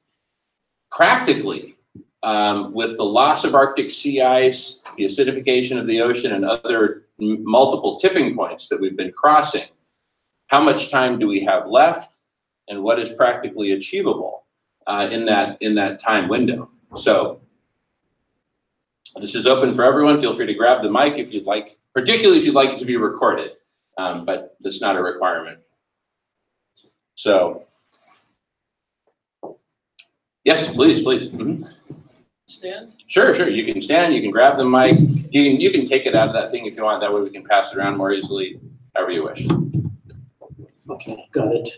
Practically, with the loss of Arctic sea ice, the acidification of the ocean, and other multiple tipping points that we've been crossing, how much time do we have left, and what is practically achievable in that time window? So this is open for everyone. Feel free to grab the mic if you'd like, particularly if you'd like it to be recorded, but that's not a requirement. So Yes, please, please. Stand? Sure, sure. You can stand. You can grab the mic. You can take it out of that thing if you want. That way we can pass it around more easily, however you wish. Okay, got it.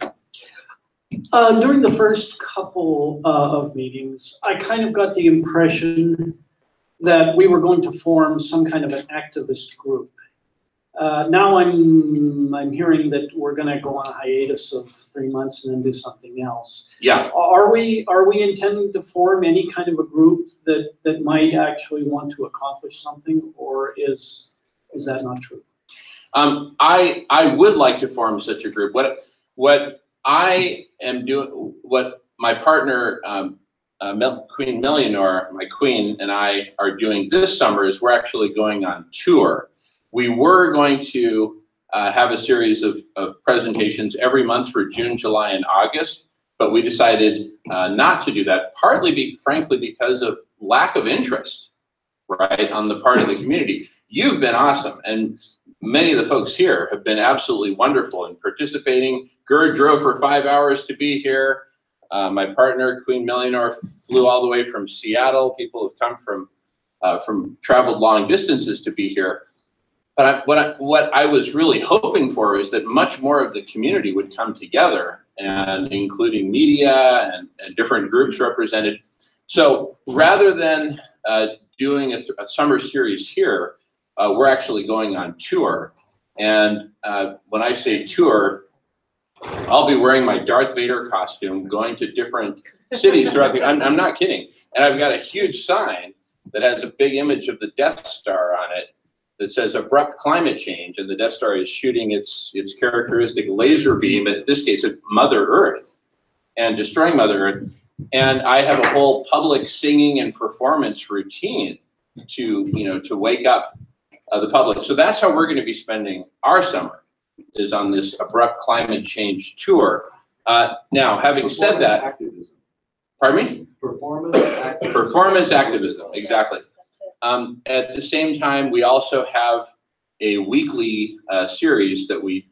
During the first couple of meetings, I kind of got the impression that we were going to form some kind of an activist group. Now I'm hearing that we're going to go on a hiatus of 3 months and then do something else. Yeah. Are we intending to form any kind of a group that might actually want to accomplish something, or is that not true? I would like to form such a group. What I am doing, what my partner Queen Millionor, my queen, and I are doing this summer is we're actually going on tour. We were going to have a series of presentations every month for June, July, and August, but we decided not to do that, partly, frankly, because of lack of interest, right, on the part of the community. You've been awesome, and many of the folks here have been absolutely wonderful in participating. Gerd drove for 5 hours to be here. My partner, Queen Millionor, flew all the way from Seattle. People have come from traveled long distances to be here. But what I was really hoping for is that much more of the community would come together, and including media and different groups represented. So rather than doing a summer series here, we're actually going on tour. And when I say tour, I'll be wearing my Darth Vader costume, going to different cities throughout the, I'm not kidding. And I've got a huge sign that has a big image of the Death Star on it that says abrupt climate change, and the Death Star is shooting its characteristic laser beam, in this case at Mother Earth, and destroying Mother Earth. And I have a whole public singing and performance routine to wake up the public. So that's how we're going to be spending our summer, is on this abrupt climate change tour. Now, having said that, activism. Pardon me? Performance activism. Performance activism, exactly. At the same time, we also have a weekly series that we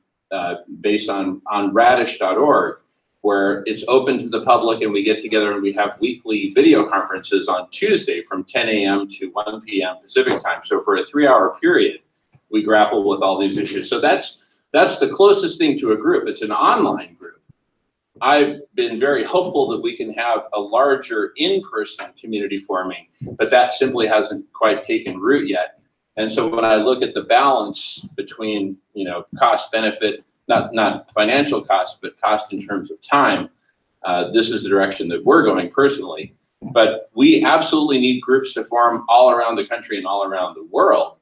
based on radish.org, where it's open to the public, and we get together and we have weekly video conferences on Tuesday from 10 a.m. to 1 p.m. Pacific time. So for a 3-hour period, we grapple with all these issues. So that's the closest thing to a group. It's an online group. I've been very hopeful that we can have a larger in-person community forming, but that simply hasn't quite taken root yet. And so when I look at the balance between, cost benefit, not financial cost, but cost in terms of time, this is the direction that we're going personally. But we absolutely need groups to form all around the country and all around the world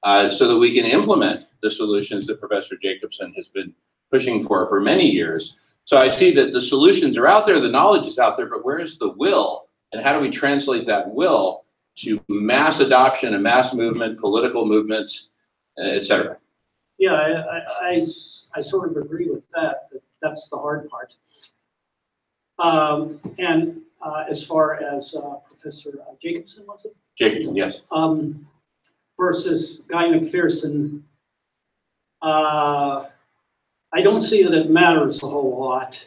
so that we can implement the solutions that Professor Jacobson has been pushing for many years. So I see that the solutions are out there, the knowledge is out there, but where is the will? And how do we translate that will to mass adoption, a mass movement, political movements, et cetera? Yeah, I sort of agree with that. That's the hard part. And as far as Professor Jacobson, was it? Jacobson, yes. Versus Guy McPherson, I don't see that it matters a whole lot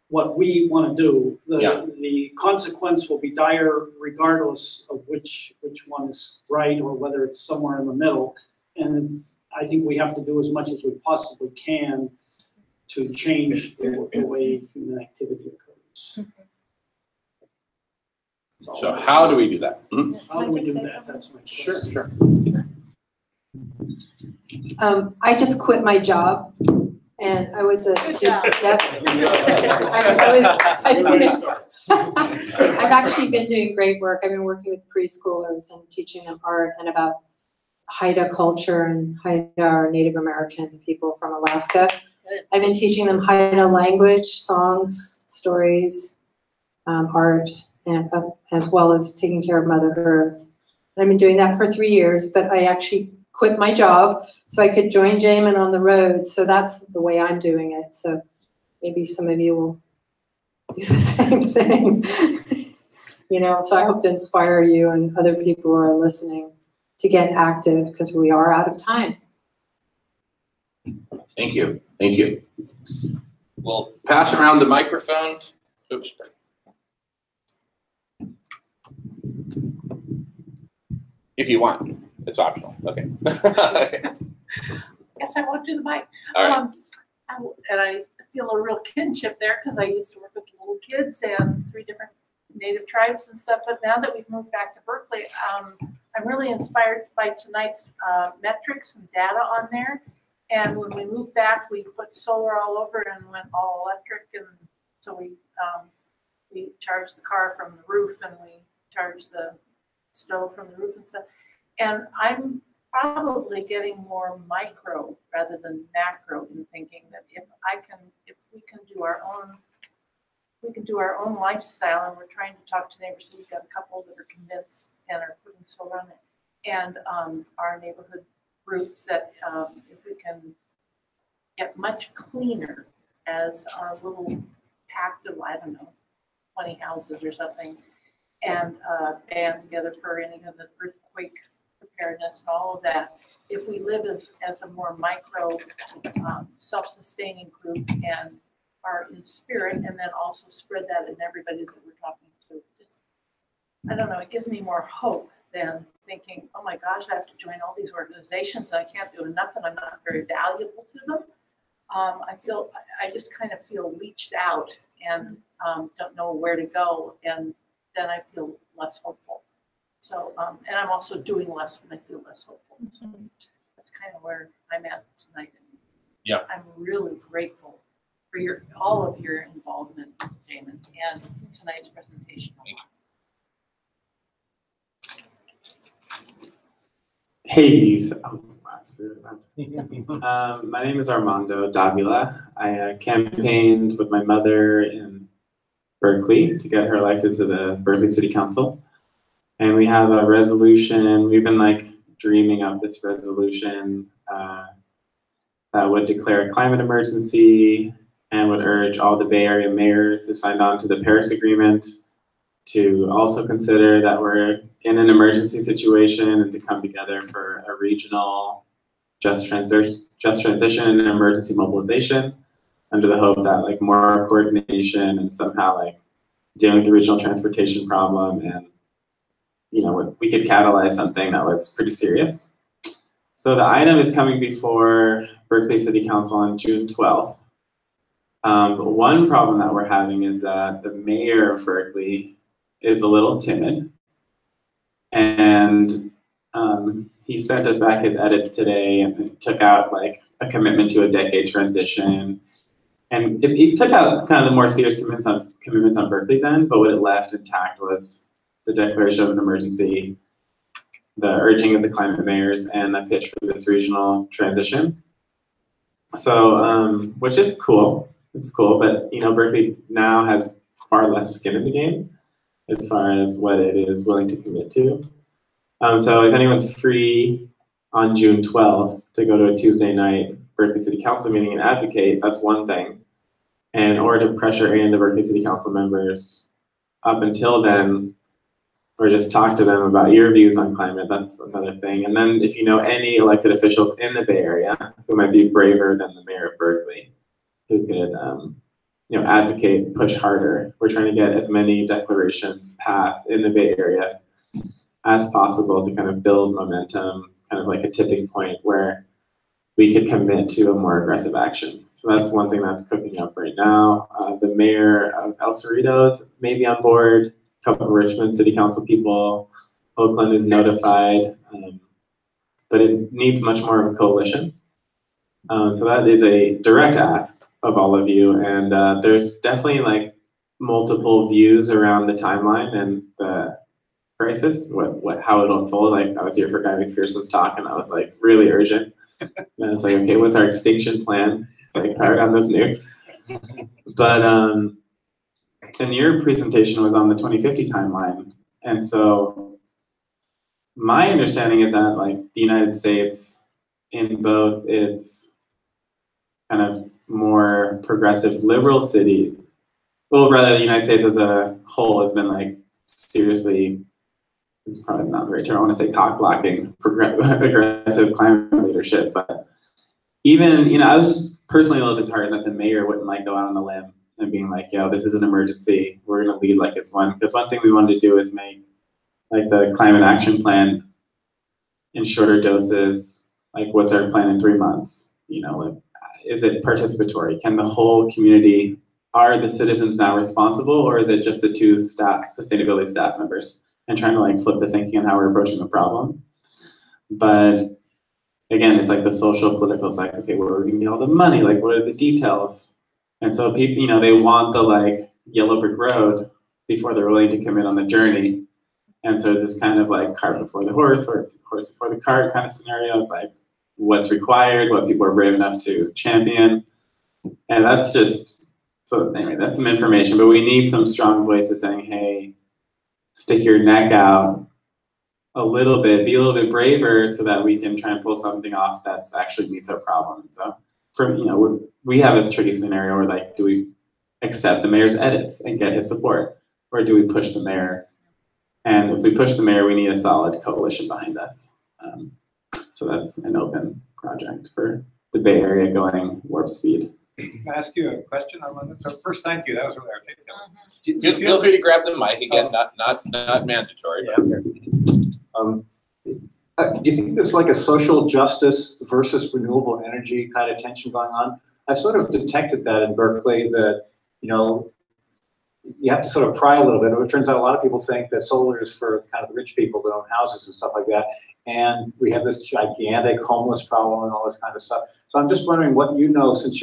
what we want to do. The consequence will be dire regardless of which one is right or whether it's somewhere in the middle. And I think we have to do as much as we possibly can to change the way human activity occurs. So how do we do that? How do we do that? That's my question. Sure. I just quit my job, and I was a I finished. I've actually been doing great work. I've been working with preschoolers and teaching them art and about Haida culture and Haida are Native American people from Alaska. I've been teaching them Haida language, songs, stories, art, and as well as taking care of Mother Earth. I've been doing that for 3 years, but I actually quit my job so I could join Jamin on the road. So that's the way I'm doing it. So maybe some of you will do the same thing. So I hope to inspire you and other people who are listening to get active, because we are out of time. Thank you. Thank you. We'll pass around the microphone. Oops. If you want, it's optional. Okay. Okay. Guess I won't do the mic. All right. And I feel a real kinship there because I used to work with little kids and 3 different native tribes and stuff. But now that we've moved back to Berkeley, I'm really inspired by tonight's metrics and data on there. And when we moved back, we put solar all over and went all electric. And so we charged the car from the roof and we charged the stove from the roof and stuff. And I'm probably getting more micro rather than macro in thinking that if we can do our own lifestyle, and we're trying to talk to neighbors. So we've got a couple that are convinced and are putting solar on it, and our neighborhood group that if we can get much cleaner as our little pact of, I don't know, 20 houses or something, and band together for any of the earthquake preparedness and all of that. If we live as a more micro, self-sustaining group and are in spirit, and then also spread that in everybody that we're talking to. Just, I don't know, it gives me more hope than thinking, oh my gosh, I have to join all these organizations and I can't do enough and I'm not very valuable to them. I just kind of feel leached out and don't know where to go, and then I feel less hopeful. So, and I'm also doing less when I feel less hopeful. So that's kind of where I'm at tonight. Yeah. I'm really grateful for all of your involvement, Jamin, and tonight's presentation. Hey, my name is Armando Davila. I campaigned with my mother in Berkeley to get her elected to the Berkeley City Council. And we have a resolution, we've been like dreaming up this resolution that would declare a climate emergency and would urge all the Bay Area mayors who signed on to the Paris Agreement to also consider that we're in an emergency situation and to come together for a regional just transition and emergency mobilization under the hope that like more coordination and somehow like dealing with the regional transportation problem, and we could catalyze something that was pretty serious. So the item is coming before Berkeley City Council on June 12th. But one problem that we're having is that the mayor of Berkeley is a little timid, and he sent us back his edits today and took out like a commitment to a decade transition. And it took out kind of the more serious commitments on Berkeley's end, but what it left intact was the declaration of an emergency, the urging of the climate mayors, and the pitch for this regional transition. So, which is cool. It's cool, but Berkeley now has far less skin in the game as far as what it is willing to commit to. So if anyone's free on June 12th to go to a Tuesday night Berkeley City Council meeting and advocate, that's one thing. And or to pressure in the Berkeley City Council members up until then, or just talk to them about your views on climate, that's another thing. And then if you know any elected officials in the Bay Area who might be braver than the mayor of Berkeley, who could advocate, push harder. We're trying to get as many declarations passed in the Bay Area as possible to kind of build momentum, kind of like a tipping point where we could commit to a more aggressive action. So that's one thing that's cooking up right now. The mayor of El Cerritos may be on board, a couple of Richmond City Council people, Oakland is notified, but it needs much more of a coalition. So that is a direct ask of all of you, and there's definitely like multiple views around the timeline and the crisis, how it'll unfold. Like I was here for Guy McPherson's talk, and I was like really urgent. And I was like, okay, what's our extinction plan? It's like power down those nukes. But and your presentation was on the 2050 timeline, and so my understanding is that like the United States, in both its kind of more progressive liberal city, well, rather the United States as a whole has been like seriously, this is probably not the right term, I want to say cock blocking aggressive climate leadership. But even, I was just personally a little disheartened that the mayor wouldn't like go out on a limb and being like, yo, this is an emergency. We're going to lead like it's one. Because one thing we wanted to do is make like the climate action plan in shorter doses? Like, what's our plan in 3 months? You know, like, is it participatory? Can the whole community, are the citizens now responsible, or is it just the 2 sustainability staff members? And trying to like flip the thinking on how we're approaching the problem. But again, it's like the social, political, it's like, okay, where are we gonna get all the money? Like, what are the details? And so people, you know, they want the like yellow brick road before they're willing to commit on the journey. And so this kind of like cart before the horse or horse before the cart kind of scenario. It's like what's required, what people are brave enough to champion. And that's just, so anyway, that's some information, but we need some strong voices saying, hey, stick your neck out a little bit, be a little bit braver so that we can try and pull something off that actually meets our problem. So from, you know, we have a tricky scenario where like, do we accept the mayor's edits and get his support? Or do we push the mayor? And if we push the mayor, we need a solid coalition behind us. So that's an open project for the Bay Area going warp speed. Can I ask you a question on that? So first, thank you. That was really articulate. Feel free to grab the mic again. Not mandatory. Yeah. Do you think there's like a social justice versus renewable energy kind of tension going on? I've sort of detected that in Berkeley, that, you know, you have to sort of pry a little bit. It turns out a lot of people think that solar is for kind of the rich people that own houses and stuff like that. And we have this gigantic homeless problem and all this kind of stuff. So I'm just wondering what you know, since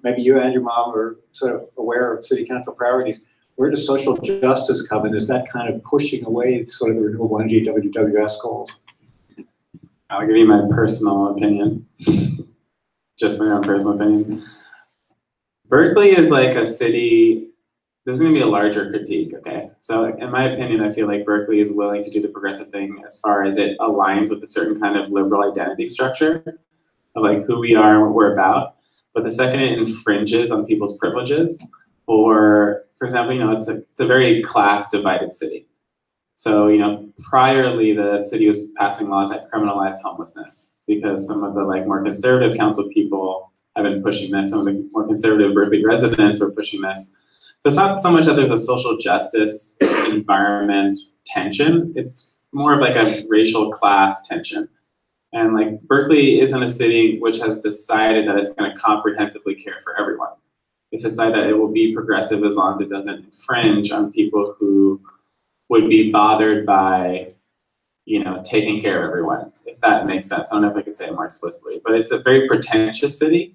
maybe you and your mom are sort of aware of city council priorities. Where does social justice come in? Is that kind of pushing away sort of the renewable energy WWS goals? I'll give you my personal opinion. Just my own personal opinion. Berkeley is like a city, this is gonna be a larger critique, okay? So in my opinion, I feel like Berkeley is willing to do the progressive thing as far as it aligns with a certain kind of liberal identity structure of like who we are and what we're about. But the second it infringes on people's privileges, or for example, you know, it's a very class divided city. So, you know, priorly the city was passing laws that criminalized homelessness because some of the like more conservative council people have been pushing this. Some of the more conservative Berkeley residents were pushing this. So it's not so much that there's a social justice environment tension. It's more of like a racial class tension. And like Berkeley isn't a city which has decided that it's going to comprehensively care for everyone. It's decided that it will be progressive as long as it doesn't infringe on people who would be bothered by, you know, taking care of everyone, if that makes sense. I don't know if I could say it more explicitly, but it's a very pretentious city,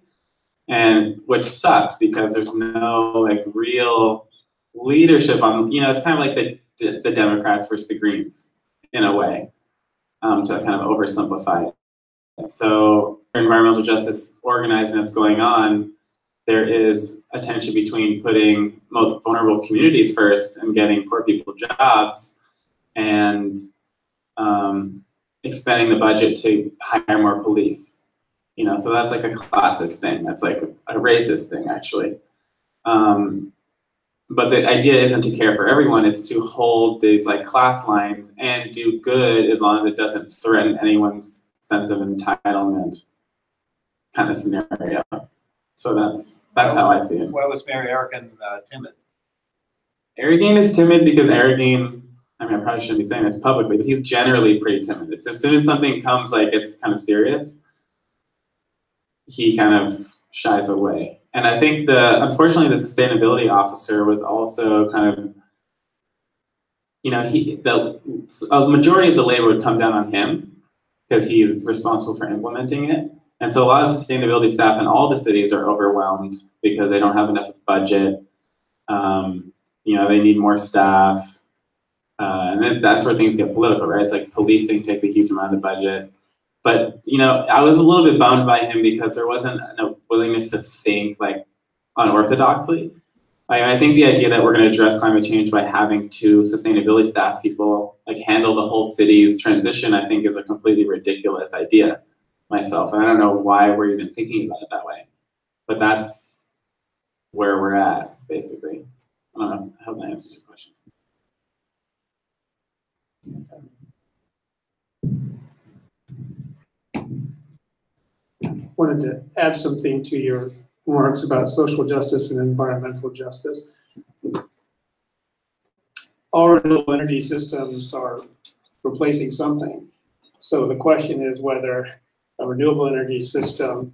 and which sucks because there's no like real leadership on, you know, it's kind of like the Democrats versus the Greens in a way, to kind of oversimplify it. So environmental justice organizing that's going on, there is a tension between putting most vulnerable communities first and getting poor people jobs and expending the budget to hire more police. You know, so that's like a classist thing. That's like a racist thing, actually. But the idea isn't to care for everyone. It's to hold these like class lines and do good as long as it doesn't threaten anyone's sense of entitlement kind of scenario. So that's how I see it. Why was Mayor Arreguin timid? Arreguin is timid because Arreguin, I mean, I probably shouldn't be saying this publicly, but he's generally pretty timid. It's as soon as something comes like it's kind of serious, he kind of shies away. And I think unfortunately the sustainability officer was also kind of, you know, a majority of the labor would come down on him because he's responsible for implementing it. And so a lot of sustainability staff in all the cities are overwhelmed because they don't have enough budget. You know, they need more staff. And then that's where things get political, right? It's like policing takes a huge amount of the budget. But, you know, I was a little bit bummed by him because there wasn't a willingness to think like unorthodoxly. Like, I think the idea that we're going to address climate change by having 2 sustainability staff people like handle the whole city's transition, I think is a completely ridiculous idea myself. And I don't know why we're even thinking about it that way. But that's where we're at, basically. I don't know. I hope that answers your question. Wanted to add something to your remarks about social justice and environmental justice. All renewable energy systems are replacing something. So the question is whether a renewable energy system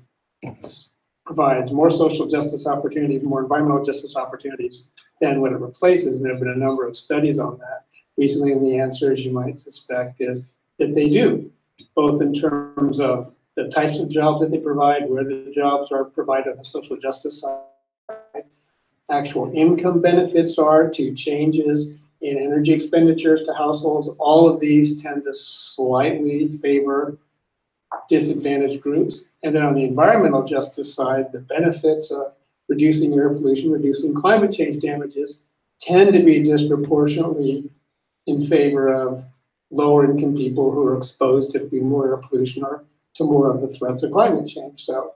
provides more social justice opportunities, more environmental justice opportunities than what it replaces. And there have been a number of studies on that recently, and the answer, as you might suspect, is that they do, both in terms of the types of jobs that they provide, where the jobs are provided on the social justice side, actual income benefits are to changes in energy expenditures to households. All of these tend to slightly favor disadvantaged groups. And then on the environmental justice side, the benefits of reducing air pollution, reducing climate change damages tend to be disproportionately in favor of lower income people who are exposed to more air pollution or to more of the threats of climate change. So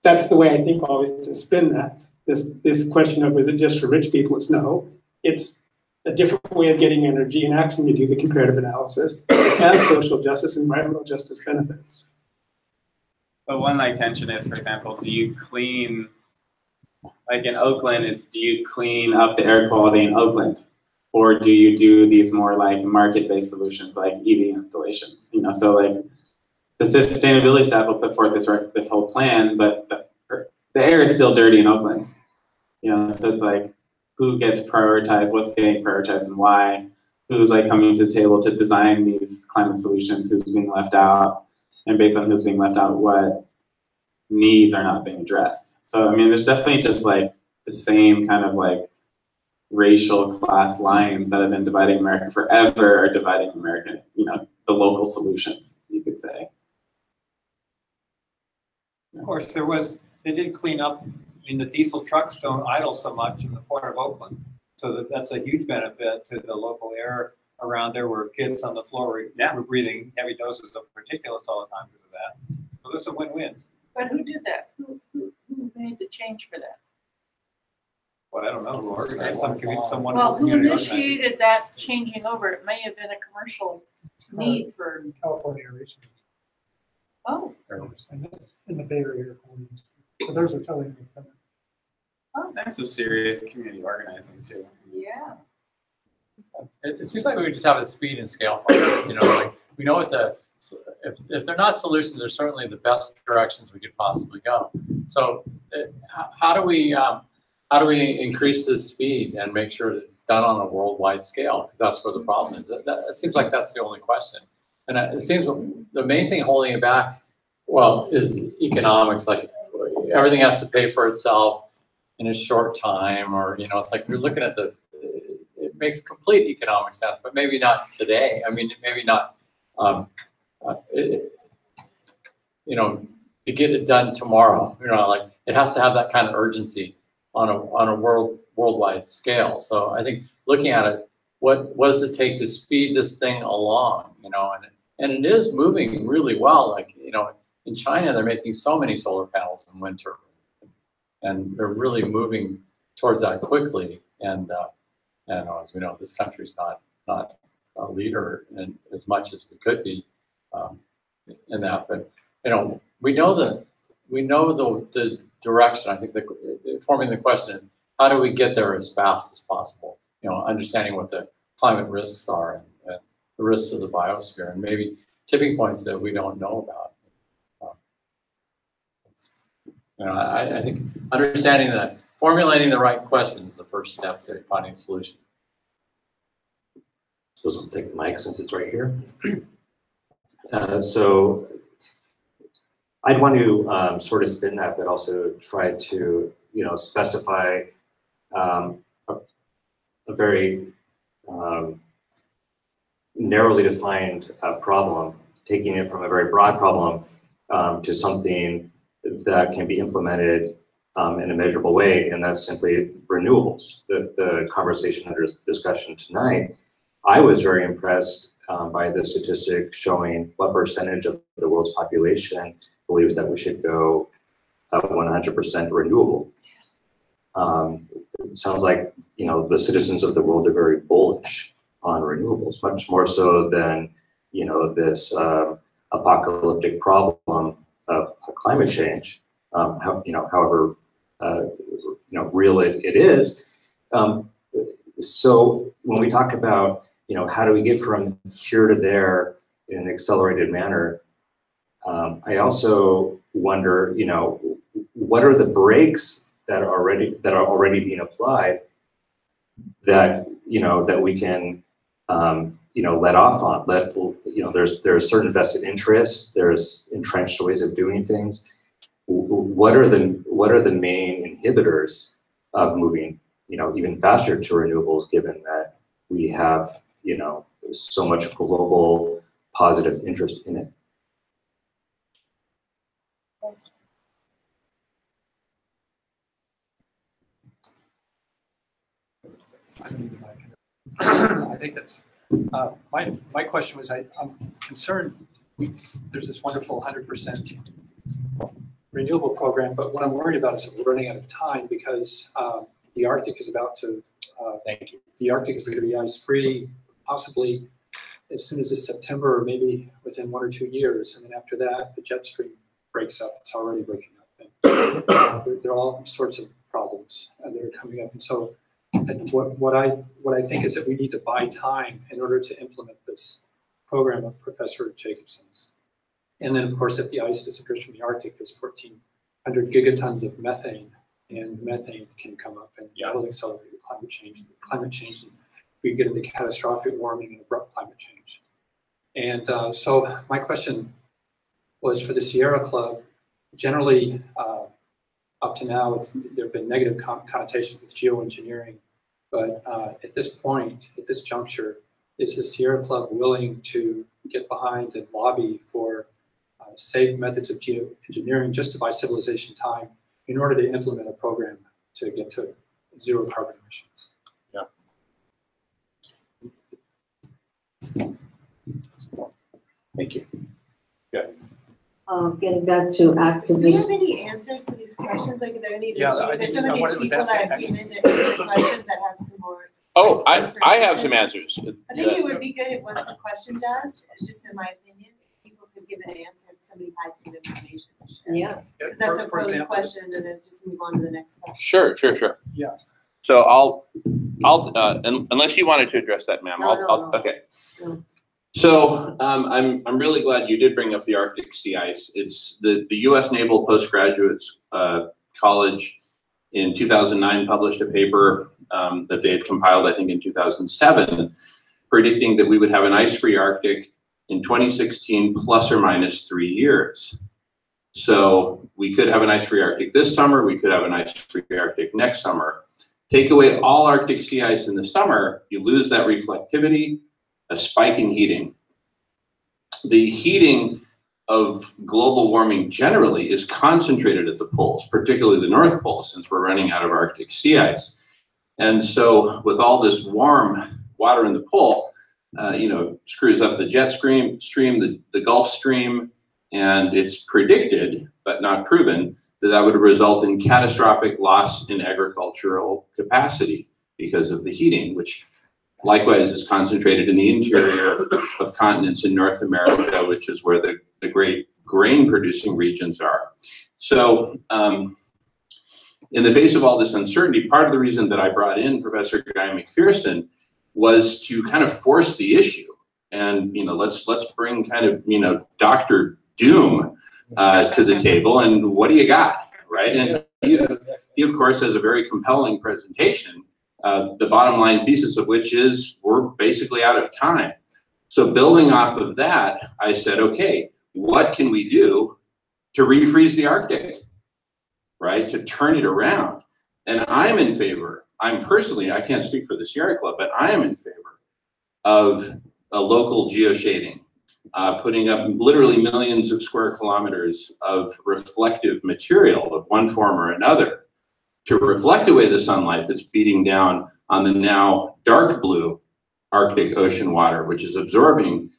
that's the way I think always to spin that. This question of, is it just for rich people? It's no. It's a different way of getting energy, and actually you do the comparative analysis. It has social justice and environmental justice benefits. But one like tension is, for example, do you clean, like in Oakland, it's do you clean up the air quality in Oakland? Or do you do these more like market-based solutions like EV installations? You know, so like the sustainability staff will put forth this whole plan, but the air is still dirty in Oakland. You know, so it's like, who gets prioritized, what's getting prioritized and why, who's like coming to the table to design these climate solutions, who's being left out, and based on who's being left out, what needs are not being addressed. So, I mean, there's definitely just like the same kind of like racial class lines that have been dividing America forever are dividing America, you know, the local solutions, you could say. Of course, they did clean up. I mean, the diesel trucks don't idle so much in the port of Oakland, so that's a huge benefit to the local air around there, where kids on the floor were breathing heavy doses of particulates all the time because of that. So there's some win-wins. But who did that? Who made the change for that? Well, I don't know who organized someone. Well, who initiated that changing over? It may have been a commercial need for California research. Oh. In the Bay Area. So those are telling me. Oh. That's some serious community organizing too. Yeah. It seems like we just have a speed and scale problem. You know, like we know what if they're not solutions, they're certainly the best directions we could possibly go. So how do we increase this speed and make sure that it's done on a worldwide scale? Because that's where the problem is. It seems like that's the only question. And it seems the main thing holding it back, well, is economics. Like everything has to pay for itself in a short time, or, you know, it's like you're looking at it makes complete economic sense, but maybe not today. I mean, maybe not, you know, to get it done tomorrow. You know, like it has to have that kind of urgency on a worldwide scale. So I think looking at it, what does it take to speed this thing along? You know, and it is moving really well. Like, you know, in China, they're making so many solar panels in winter, and they're really moving towards that quickly. And as we know, this country's not a leader in as much as we could be in that. But you know, we know the direction. I think forming the question is, how do we get there as fast as possible? You know, understanding what the climate risks are and the risks of the biosphere, and maybe tipping points that we don't know about. You know, I think understanding that, formulating the right question is the first step to finding a solution. Suppose I'll take the mic since it's right here. So I'd want to sort of spin that, but also try to, you know, specify a very narrowly defined problem, taking it from a very broad problem to something that can be implemented in a measurable way, and that's simply renewables. The conversation under discussion tonight, I was very impressed by the statistic showing what percentage of the world's population believes that we should go 100% renewable. It sounds like, you know, the citizens of the world are very bullish on renewables, much more so than, you know, this apocalyptic problem of climate change. However, real it is. So when we talk about, how do we get from here to there in an accelerated manner? I also wonder, what are the brakes that are already being applied that that we can let off on. There's certain vested interests. There's entrenched ways of doing things. What are the main inhibitors of moving even faster to renewables, given that we have so much global positive interest in it? I think that's my question was I'm concerned there's this wonderful 100% renewable program, but what I'm worried about is we're running out of time because the Arctic is about to the Arctic is going to be ice free possibly as soon as this September or maybe within 1 or 2 years, and then after that the jet stream breaks up. It's already breaking up. And there are all sorts of problems that are coming up, and so. And what I think is that we need to buy time in order to implement this program of Professor Jacobson's. And then, of course, if the ice disappears from the Arctic, there's 1,400 gigatons of methane, and methane can come up, and that will accelerate climate change. We get into catastrophic warming and abrupt climate change. And so my question was for the Sierra Club. Generally, up to now, there have been negative connotations with geoengineering, but at this point, at this juncture, is the Sierra Club willing to get behind and lobby for safe methods of geoengineering just to buy civilization time in order to implement a program to get to zero carbon emissions? Yeah. Thank you. Yeah. Getting back to activism. Do you have any answers to these questions? Like, are there any? There's some of these people that came in to answer questions that have some more. Oh, I have some answers. I think it would be good if once the question does, just in my opinion, people could give an answer if somebody had some information. Yeah. Because that's a posed question, and then just move on to the next question. Sure. Yeah. So I'll unless you wanted to address that, ma'am. No. Okay. No. So I'm really glad you did bring up the Arctic sea ice. It's the U.S. Naval Postgraduates College in 2009 published a paper that they had compiled, I think, in 2007, predicting that we would have an ice-free Arctic in 2016 plus or minus 3 years. So we could have an ice-free Arctic this summer. We could have an ice-free Arctic next summer. Take away all Arctic sea ice in the summer, you lose that reflectivity, a spike in heating. The heating of global warming generally is concentrated at the poles, particularly the North Pole, since we're running out of Arctic sea ice. And so with all this warm water in the pole, screws up the jet stream, the Gulf Stream, and it's predicted, but not proven, that would result in catastrophic loss in agricultural capacity because of the heating, which likewise is concentrated in the interior of continents in North America, which is where the great grain-producing regions are. So in the face of all this uncertainty, part of the reason that I brought in Professor Guy McPherson was to kind of force the issue. And let's bring kind of Dr. Doom to the table, and what do you got, right? And he of course has a very compelling presentation. The bottom line thesis of which is we're basically out of time. So building off of that, I said, okay, what can we do to refreeze the Arctic, right? To turn it around. And I'm in favor, I can't speak for the Sierra Club, but I am in favor of a local geoshading, putting up literally millions of square kilometers of reflective material of one form or another to reflect away the sunlight that's beating down on the now dark blue Arctic Ocean water, which is absorbing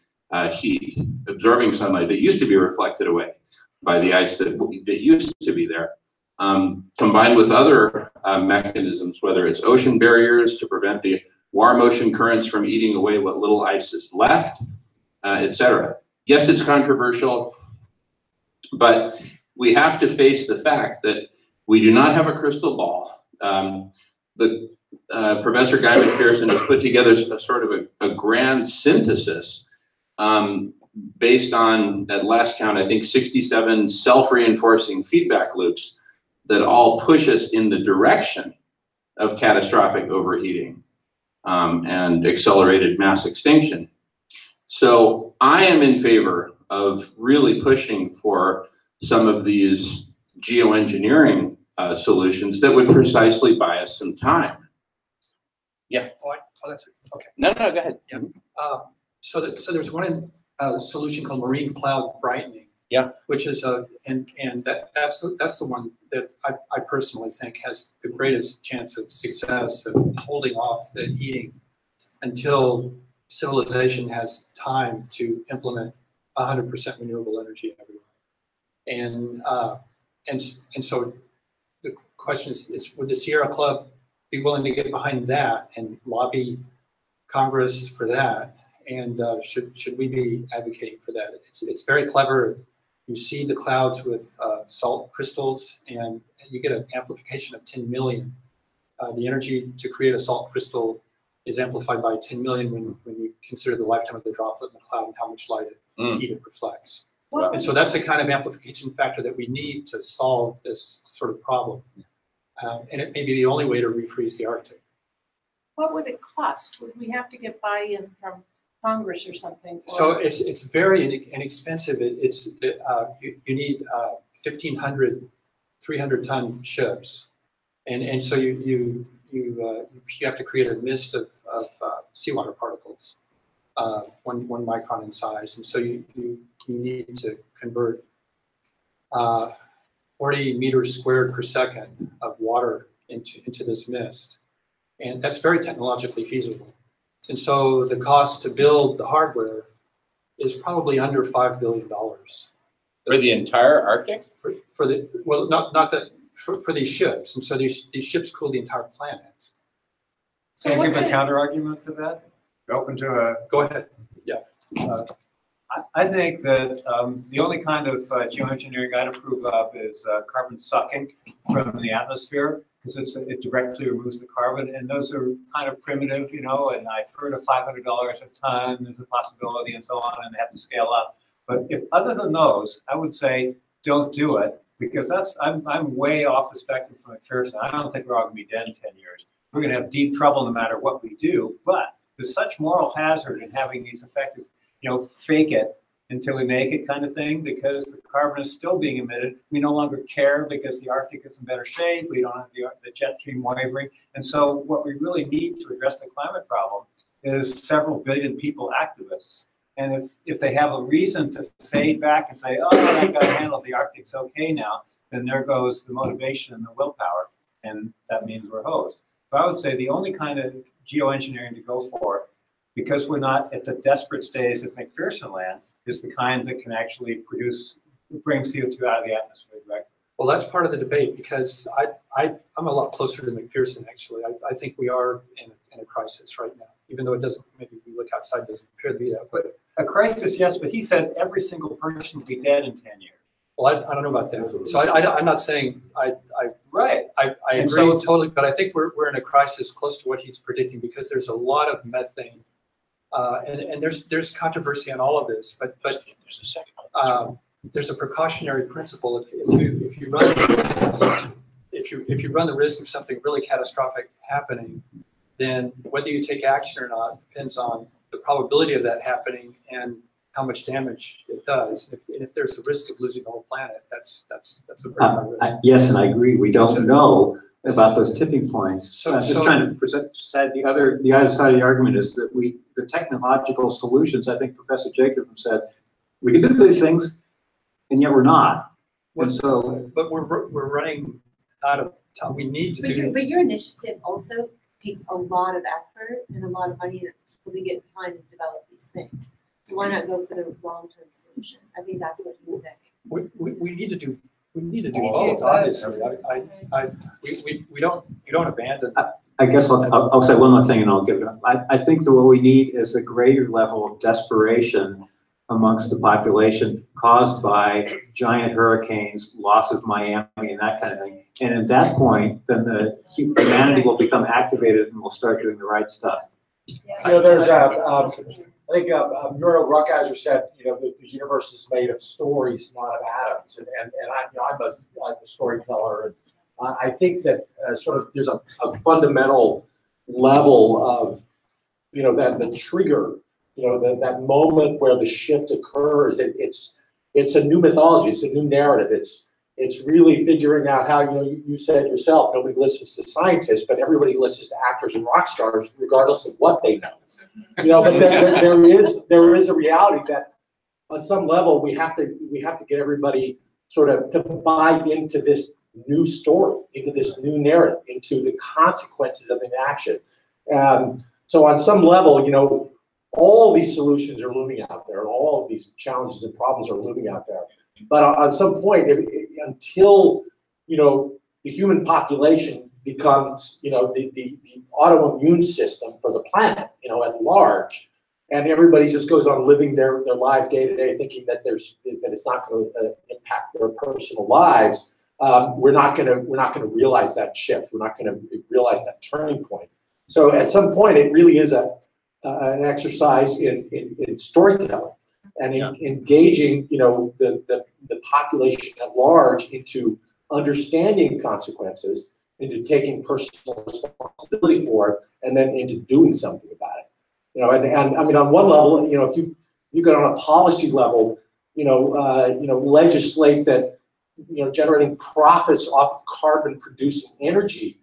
heat, absorbing sunlight that used to be reflected away by the ice that used to be there, combined with other mechanisms, whether it's ocean barriers to prevent the warm ocean currents from eating away what little ice is left, etc. Yes, it's controversial, but we have to face the fact that we do not have a crystal ball. The Professor Guy McPherson has put together a sort of a grand synthesis based on, at last count, I think 67 self-reinforcing feedback loops that all push us in the direction of catastrophic overheating and accelerated mass extinction. So I am in favor of really pushing for some of these geoengineering solutions that would precisely buy us some time. Yeah. Oh, that's it. Okay. No, go ahead. Yeah. So there's one solution called marine cloud brightening. Yeah. Which is that's the one that I personally think has the greatest chance of success of holding off the heating until civilization has time to implement 100% renewable energy everywhere. And so the question is would the Sierra Club be willing to get behind that and lobby Congress for that? And should we be advocating for that? It's very clever. You seed the clouds with salt crystals, and you get an amplification of 10 million. The energy to create a salt crystal is amplified by 10 million when you consider the lifetime of the droplet in the cloud and how much light heat it reflects. Wow. And so that's the kind of amplification factor that we need to solve this sort of problem. And it may be the only way to refreeze the Arctic. What would it cost? Would we have to get buy-in from Congress or something? So it's very inexpensive. You need 1,500 300-ton ships, and so you have to create a mist of seawater particles, 1 micron in size, and so you need to convert 40 meters squared per second of water into this mist, and that's very technologically feasible. And so the cost to build the hardware is probably under $5 billion. For the entire Arctic? For these ships. And so these ships cool the entire planet. Can I give a counter argument to that? You're open to a... Go ahead. Yeah. I think that the only kind of geoengineering I'd approve of is carbon sucking from the atmosphere, because it directly removes the carbon, and those are kind of primitive, you know, and I've heard of $500 a ton as a possibility and so on, and they have to scale up. But if other than those, I would say don't do it, because I'm way off the spectrum from McPherson. I don't think we're all going to be dead in 10 years. We're going to have deep trouble no matter what we do, but there's such moral hazard in having these effective, you know, fake it until we make it kind of thing, because the carbon is still being emitted. We no longer care because the Arctic is in better shape. We don't have the jet stream wavering. And so what we really need to address the climate problem is several billion people activists. And if they have a reason to fade back and say, oh, I've got to handle the Arctic's okay now, then there goes the motivation and the willpower. And that means we're hosed. But I would say the only kind of geoengineering to go for, because we're not at the desperate stage of McPherson land, is the kind that can actually bring CO2 out of the atmosphere directly. Well, that's part of the debate, because I'm a lot closer to McPherson, actually. I think we are in a crisis right now, even though it doesn't, maybe we look outside, it doesn't appear to be that. But a crisis, yes, but he says every single person will be dead in 10 years. Well, I don't know about that. So I'm not saying I agree totally, but I think we're in a crisis close to what he's predicting, because there's a lot of methane. And there's controversy on all of this, but there's a second. There's a precautionary principle. If you run the risk of something really catastrophic happening, then whether you take action or not depends on the probability of that happening and how much damage it does. And if there's the risk of losing the whole planet, that's a very high risk. Yes, and I agree. We don't know about those tipping points. So I'm just trying to present the other side of the argument is that the technological solutions, I think Professor Jacobson said, we can do these things, and yet we're not. And so, but we're running out of time. We need to do. But your initiative also takes a lot of effort and a lot of money and people to get behind and develop these things. So why not go for the long-term solution? I think that's what he's saying. We need to do. We need to do both, obviously. We don't abandon. I guess I'll say one more thing and I'll give it up. I think that what we need is a greater level of desperation amongst the population caused by giant hurricanes, loss of Miami, and that kind of thing. And at that point, then humanity will become activated and will start doing the right stuff. You know, there's I think Muriel Rukeyser said, you know, the universe is made of stories, not of atoms. And I'm a storyteller. And I think that sort of there's a fundamental level of, you know, that the trigger, you know, that moment where the shift occurs. It's a new mythology. It's a new narrative. It's really figuring out how, you know, you said yourself, nobody listens to scientists, but everybody listens to actors and rock stars, regardless of what they know. You know, but there is a reality that on some level we have to get everybody sort of to buy into this new story, into this new narrative, into the consequences of inaction. So on some level, you know, all these solutions are looming out there, and all of these challenges and problems are looming out there. But on some point, until, you know, the human population becomes, you know, the autoimmune system for the planet, you know, at large, and everybody just goes on living their life day to day, thinking that it's not going to impact their personal lives, we're not going to realize that shift. We're not going to realize that turning point. So at some point, it really is an exercise in storytelling and in engaging, you know, the population at large into understanding consequences, into taking personal responsibility for it, and then into doing something about it. You know, and I mean, on one level, you know, if you get on a policy level, you know, legislate that, you know, generating profits off of carbon producing energy,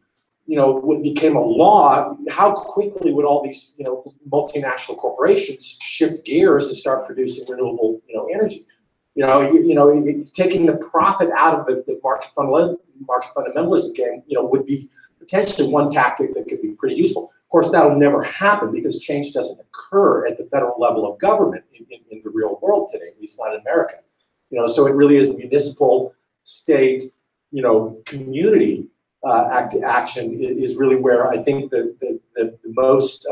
you know, became a law, how quickly would all these, you know, multinational corporations shift gears and start producing renewable, you know, energy? You know, taking the profit out of the market fundamentalism game, you know, would be potentially one tactic that could be pretty useful. Of course, that'll never happen because change doesn't occur at the federal level of government in the real world today, at least not in America. You know, so it really is municipal, state, you know, community action is really where I think the most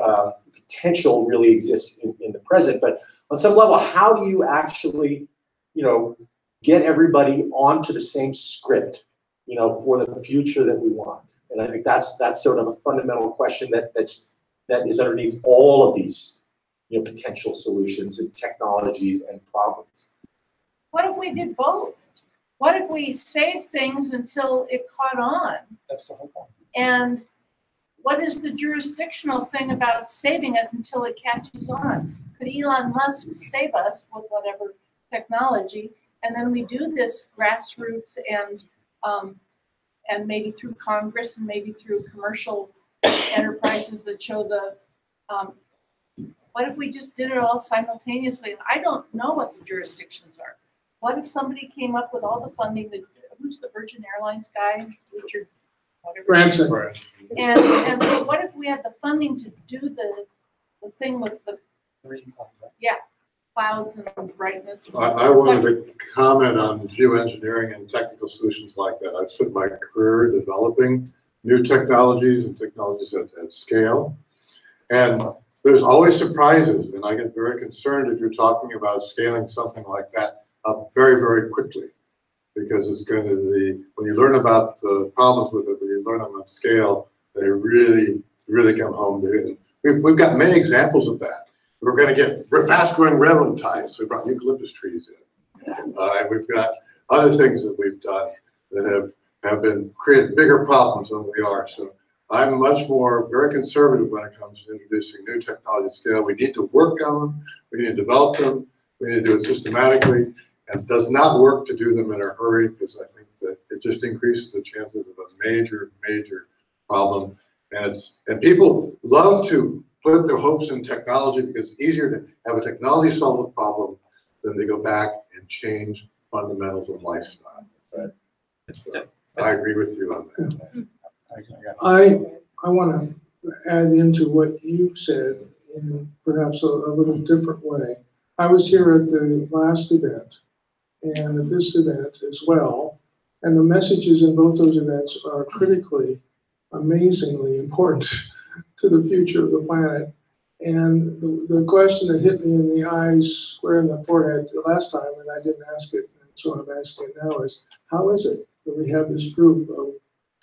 potential really exists in the present. But on some level, how do you actually, you know, get everybody onto the same script, you know, for the future that we want? And I think that's sort of a fundamental question that is underneath all of these, you know, potential solutions and technologies and problems. What if we did both? What if we saved things until it caught on? That's the whole point. And what is the jurisdictional thing about saving it until it catches on? Could Elon Musk save us with whatever technology, and then we do this grassroots and maybe through Congress and maybe through commercial enterprises that show the, what if we just did it all simultaneously? And I don't know what the jurisdictions are. What if somebody came up with all the funding, who's the Virgin Airlines guy, Richard, whatever. Branson. And so what if we had the funding to do the thing with the, clouds and brightness? I wanted to comment on geoengineering and technical solutions like that. I've spent my career developing new technologies and technologies at scale. And there's always surprises, and I get very concerned if you're talking about scaling something like that up very, very quickly, because it's going to be, when you learn about the problems with it, when you learn them at scale, they really, really come home to it. We've got many examples of that. We're going to get fast-growing railroad ties. We brought eucalyptus trees in. And we've got other things that we've done that have been created bigger problems than we are. So I'm much more very conservative when it comes to introducing new technology at scale. We need to work on them. We need to develop them. We need to do it systematically. And it does not work to do them in a hurry, because I think that it just increases the chances of a major, major problem. And people love to put their hopes in technology because it's easier to have a technology solve a problem than to go back and change fundamentals of lifestyle. Right? So I agree with you on that. I want to add into what you said in perhaps a little different way. I was here at the last event and at this event as well, and the messages in both those events are critically, amazingly important to the future of the planet. And the question that hit me in the eyes, square in the forehead last time, and I didn't ask it, and so I'm asking it now, is how is it that we have this group of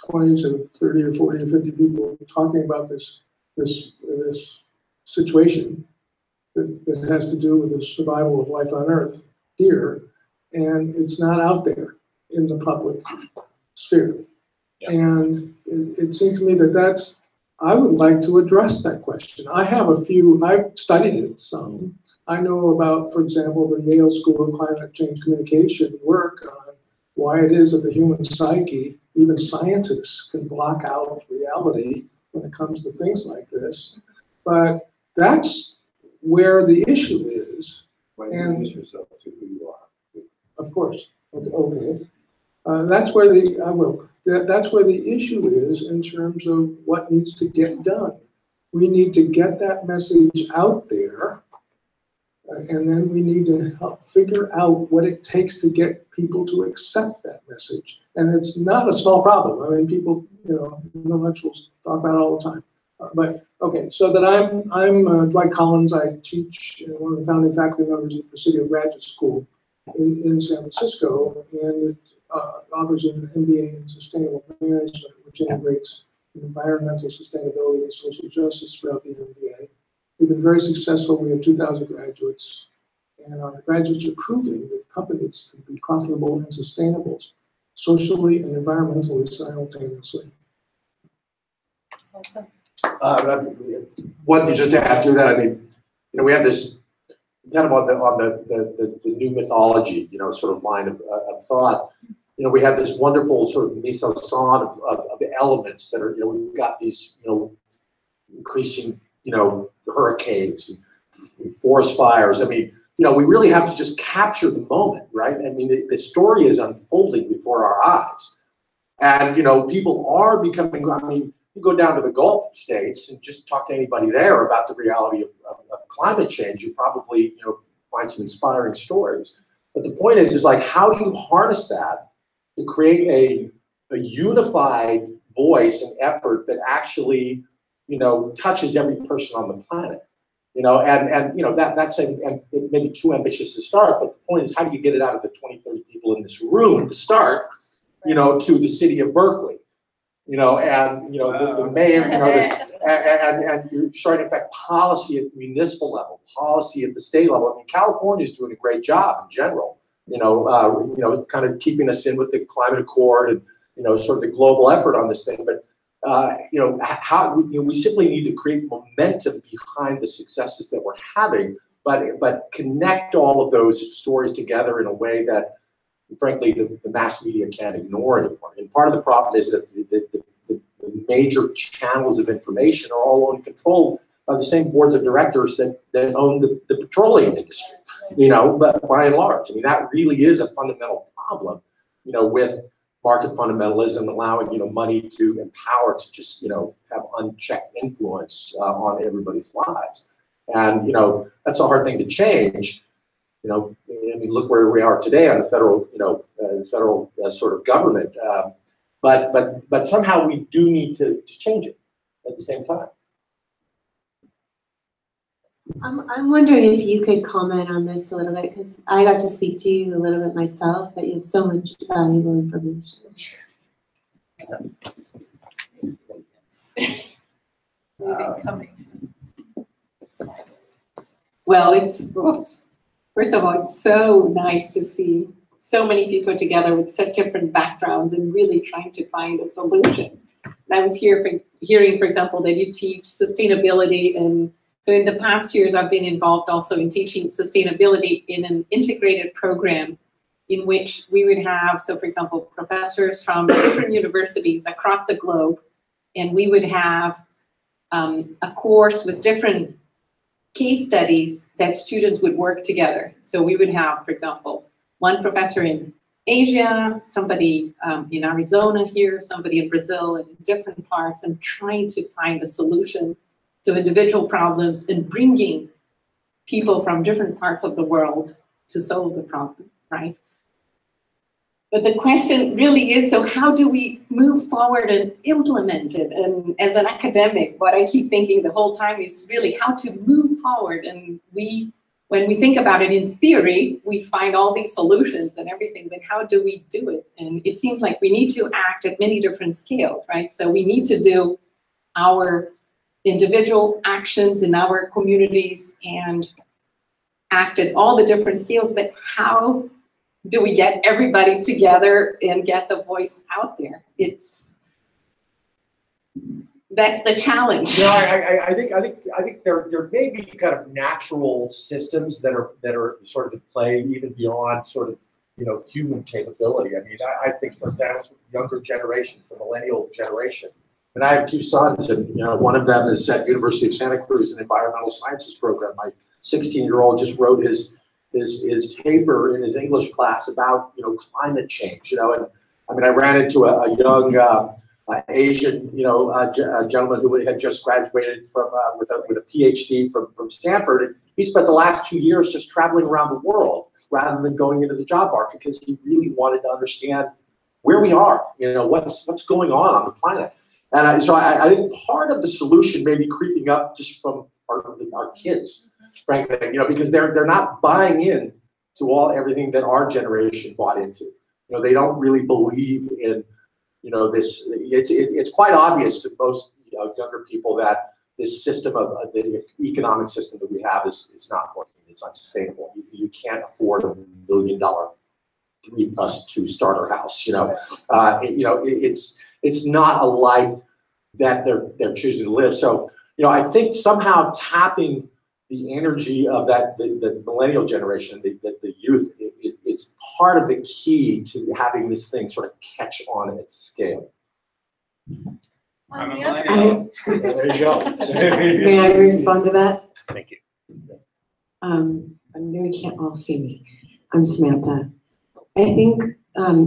20 to 30 or 40 or 50 people talking about this situation that has to do with the survival of life on Earth here, and it's not out there in the public sphere. Yeah. And it seems to me that I would like to address that question. I have I've studied it some. I know about, for example, the Yale School of Climate Change Communication work on why it is that the human psyche, even scientists, can block out reality when it comes to things like this. But that's where the issue is. When you introduce yourself to who you are. Of course. Okay. That's where the issue is in terms of what needs to get done. We need to get that message out there, and then we need to help figure out what it takes to get people to accept that message. And it's not a small problem. I mean, people, intellectuals talk about it all the time. But okay, so that I'm Dwight Collins. I teach one of the founding faculty members at the Presidio Graduate School in San Francisco, and it offers an MBA in sustainable management, which integrates environmental sustainability and social justice throughout the MBA. We've been very successful. We have 2,000 graduates, and our graduates are proving that companies can be profitable and sustainable socially and environmentally simultaneously. Awesome. Just to add to that, I mean, we have this kind of on the new mythology, sort of line of thought. We have this wonderful sort of mise en scène of the elements that are, we've got these, increasing, hurricanes and forest fires. I mean, we really have to just capture the moment, right? I mean, the story is unfolding before our eyes. And, people are becoming, I mean, you go down to the Gulf states and just talk to anybody there about the reality of climate change, you probably, find some inspiring stories. But the point is like, how do you harness that to create a unified voice and effort that actually, touches every person on the planet? That's and it may be too ambitious to start, but the point is, how do you get it out of the 20, 30 people in this room to start, to the city of Berkeley? The mayor, and you're starting to affect policy at the municipal level, policy at the state level. I mean, California is doing a great job in general, kind of keeping us in with the climate accord and, sort of the global effort on this thing. But, we simply need to create momentum behind the successes that we're having, but connect all of those stories together in a way that, frankly, the mass media can't ignore anymore. And part of the problem is that the major channels of information are all owned and controlled by the same boards of directors that own the petroleum industry, but by and large. I mean, that really is a fundamental problem, with market fundamentalism, allowing, money to empower to just, have unchecked influence on everybody's lives. And, that's a hard thing to change. I mean, look where we are today on the federal, sort of government. But somehow we do need to change it at the same time. I'm wondering if you could comment on this a little bit, because I got to speak to you a little bit myself, but you have so much valuable information. Well, first of all, it's so nice to see so many people together with such different backgrounds and really trying to find a solution. And I was hearing, for example, that you teach sustainability, and so in the past years, I've been involved also in teaching sustainability in an integrated program in which we would have, so for example, professors from different universities across the globe, and we would have a course with different case studies that students would work together. So we would have, for example, one professor in Asia, somebody in Arizona here, somebody in Brazil, and in different parts, and trying to find a solution to individual problems and bringing people from different parts of the world to solve the problem, right? But the question really is, so how do we move forward and implement it? And as an academic, what I keep thinking the whole time is really how to move forward. And when we think about it in theory, we find all these solutions and everything, but how do we do it? And it seems like we need to act at many different scales, right? So we need to do our individual actions in our communities and act at all the different scales, but how do we get everybody together and get the voice out there? That's the challenge. No, I think there may be kind of natural systems that are sort of in play even beyond sort of human capability. I mean, I think, for example, younger generations, the millennial generation. And I have two sons, and one of them is at University of Santa Cruz, an environmental sciences program. My 16-year-old just wrote his paper in his English class about climate change. And I mean, I ran into a young Asian gentleman who had just graduated from with a PhD from Stanford, and he spent the last 2 years just traveling around the world rather than going into the job market because he really wanted to understand where we are, what's going on the planet. And so I think part of the solution may be creeping up just from our kids, frankly, because they're not buying in to everything that our generation bought into. They don't really believe in this. It's quite obvious to most younger people that this system of the economic system that we have is not working. It's unsustainable. You can't afford $1 million 3+2 starter house. It's not a life that they're choosing to live. So I think somehow tapping the energy of the millennial generation, the youth, is part of the key to having this thing sort of catch on at its scale. I'm a millennial. There you go. May I respond to that? Thank you. I know you can't all see me. I'm Samantha. I think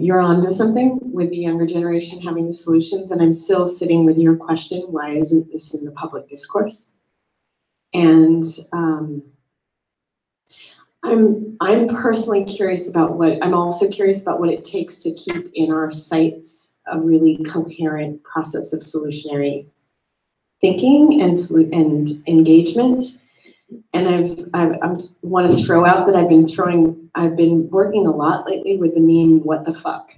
you're onto something with the younger generation having the solutions, and I'm still sitting with your question, why isn't this in the public discourse? And I'm personally curious about I'm also curious about what it takes to keep in our sights a really coherent process of solutionary thinking and engagement. And I want to throw out that I've been working a lot lately with the meme, what the fuck?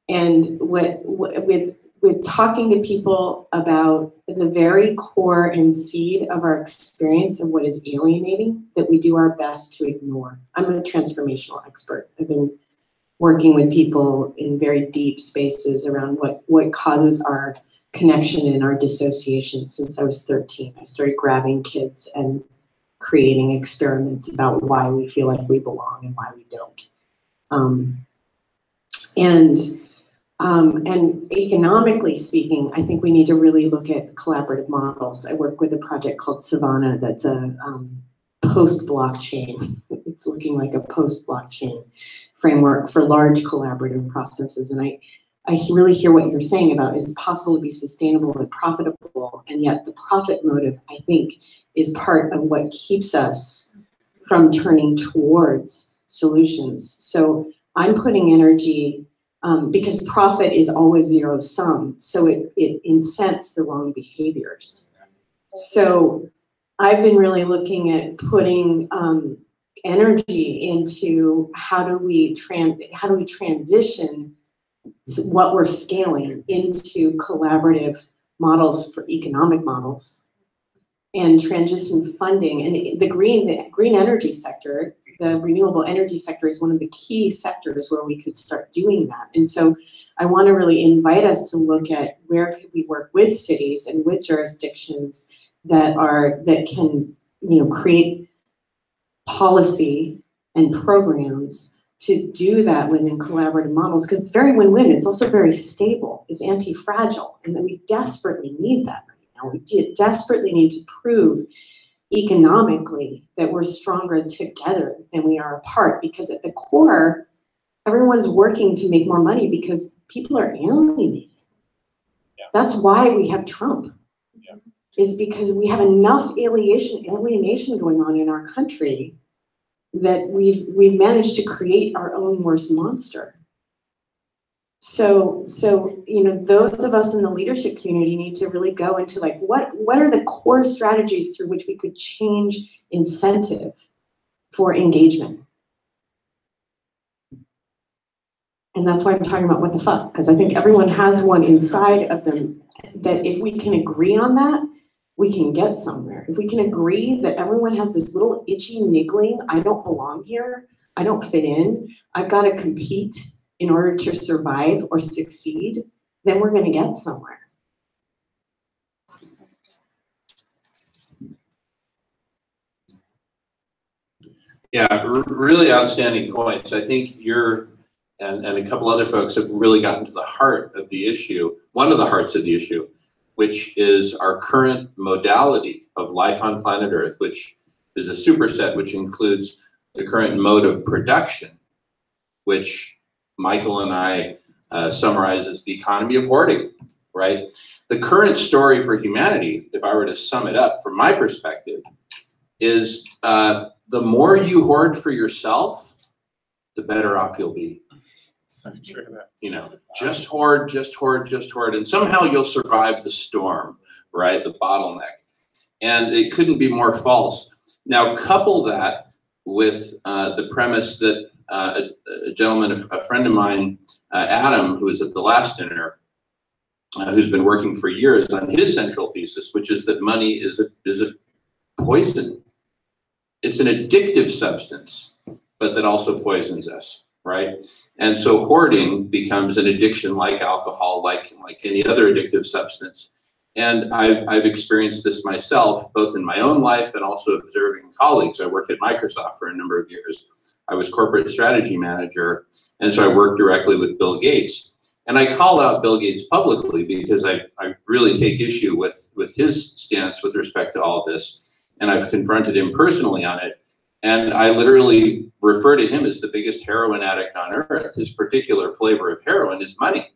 And with talking to people about the very core and seed of our experience of what is alienating that we do our best to ignore. I'm a transformational expert. I've been working with people in very deep spaces around what causes our connection and our dissociation since I was 13. I started grabbing kids and creating experiments about why we feel like we belong and why we don't. And economically speaking, I think we need to really look at collaborative models. I work with a project called Savannah that's a post-blockchain. It's looking like a post-blockchain framework for large collaborative processes. And I really hear what you're saying about it's possible to be sustainable and profitable, and yet the profit motive, I think, is part of what keeps us from turning towards solutions. So I'm putting energy, because profit is always zero sum, so it incents the wrong behaviors. So I've been really looking at putting energy into how do we transition what we're scaling into collaborative models for economic models and transition funding. And the green energy sector, the renewable energy sector, is one of the key sectors where we could start doing that. And so I want to really invite us to look at where could we work with cities and with jurisdictions that can create policy and programs to do that within collaborative models, because it's very win-win. It's also very stable. It's anti-fragile, and that we desperately need that right now. We desperately need to prove economically that we're stronger together than we are apart, because at the core, everyone's working to make more money because people are alienated. Yeah. That's why we have Trump, is because we have enough alienation going on in our country that we've managed to create our own worst monster. So, you know, those of us in the leadership community need to really go into like, what are the core strategies through which we could change incentive for engagement? And that's why I'm talking about what the fuck, because I think everyone has one inside of them that if we can agree on that, we can get somewhere. If we can agree that everyone has this little itchy niggling, I don't belong here, I don't fit in, I've got to compete in order to survive or succeed, then we're going to get somewhere. Yeah, really outstanding points. I think you're, and a couple other folks have really gotten to the heart of the issue, one of the hearts of the issue, which is our current modality of life on planet Earth, which is a superset, which includes the current mode of production, which Michael and I summarize as the economy of hoarding, right? The current story for humanity, if I were to sum it up from my perspective, is the more you hoard for yourself, the better off you'll be. So true. You know, just hoard, just hoard, just hoard, and somehow you'll survive the storm, right? The bottleneck. And it couldn't be more false. Now, couple that with the premise that a gentleman, a friend of mine, Adam, who was at the last dinner, who's been working for years on his central thesis, which is that money is a poison. It's an addictive substance, but that also poisons us, right? And so hoarding becomes an addiction like alcohol, like any other addictive substance. And I've experienced this myself, both in my own life and also observing colleagues. I worked at Microsoft for a number of years. I was corporate strategy manager, and so I worked directly with Bill Gates. And I call out Bill Gates publicly because I really take issue with his stance with respect to all of this. And I've confronted him personally on it. And I literally refer to him as the biggest heroin addict on earth. His particular flavor of heroin is money.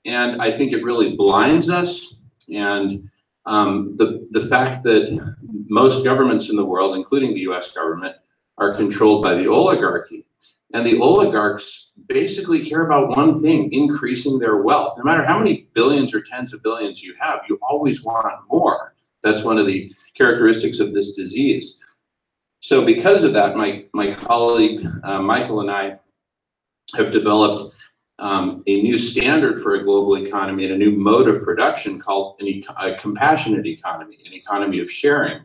And I think it really blinds us. And the fact that most governments in the world, including the US government, are controlled by the oligarchy. And the oligarchs basically care about one thing, increasing their wealth. No matter how many billions or tens of billions you have, you always want more. That's one of the characteristics of this disease. So because of that, my colleague Michael and I have developed a new standard for a global economy and a new mode of production called a compassionate economy, an economy of sharing,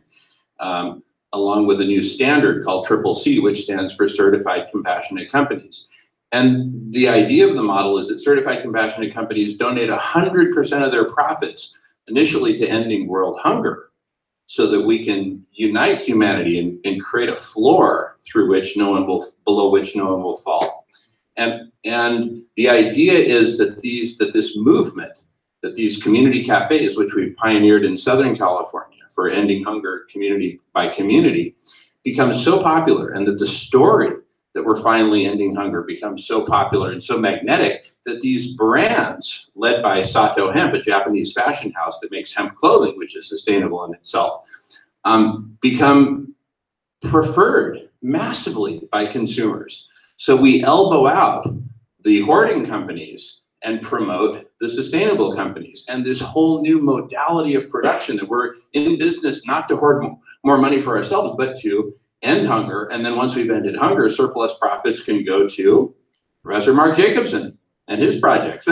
along with a new standard called CCC, which stands for Certified Compassionate Companies. And the idea of the model is that certified compassionate companies donate 100% of their profits initially to ending world hunger, so that we can unite humanity and create a floor through which below which no one will fall. And the idea is that this movement, that these community cafes, which we've pioneered in Southern California for ending hunger community by community, becomes so popular, and that the story that we're finally ending hunger becomes so popular and so magnetic that these brands, led by Sato Hemp, a Japanese fashion house that makes hemp clothing, which is sustainable in itself, become preferred massively by consumers. So we elbow out the hoarding companies and promote the sustainable companies, and this whole new modality of production that we're in business not to hoard more money for ourselves, but to end hunger. And then once we've ended hunger, surplus profits can go to Professor Mark Jacobson and his projects,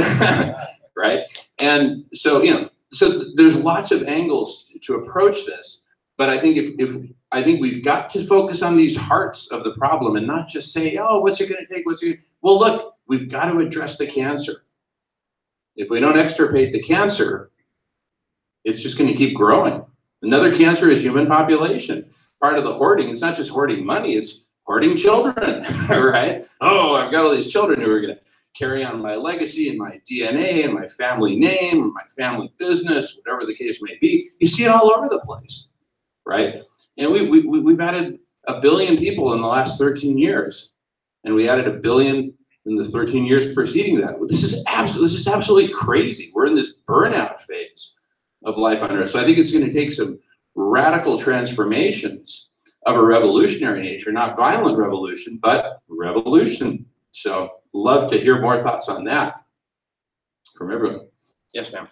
right? And so, you know, so there's lots of angles to approach this, but I think I think we've got to focus on these hearts of the problem and not just say, oh, what's it going to take? Well, look, we've got to address the cancer. If we don't extirpate the cancer, it's just going to keep growing. Another cancer is human population. Part of the hoarding, it's not just hoarding money, it's hoarding children, right? Oh, I've got all these children who are going to carry on my legacy and my DNA and my family name and my family business, whatever the case may be. You see it all over the place, right? And we've added 1 billion people in the last 13 years, and we added 1 billion in the 13 years preceding that. This is absolutely crazy. We're in this burnout phase of life on Earth. So I think it's going to take some radical transformations of a revolutionary nature, not violent revolution, but revolution. So love to hear more thoughts on that. from everyone. Yes, ma'am.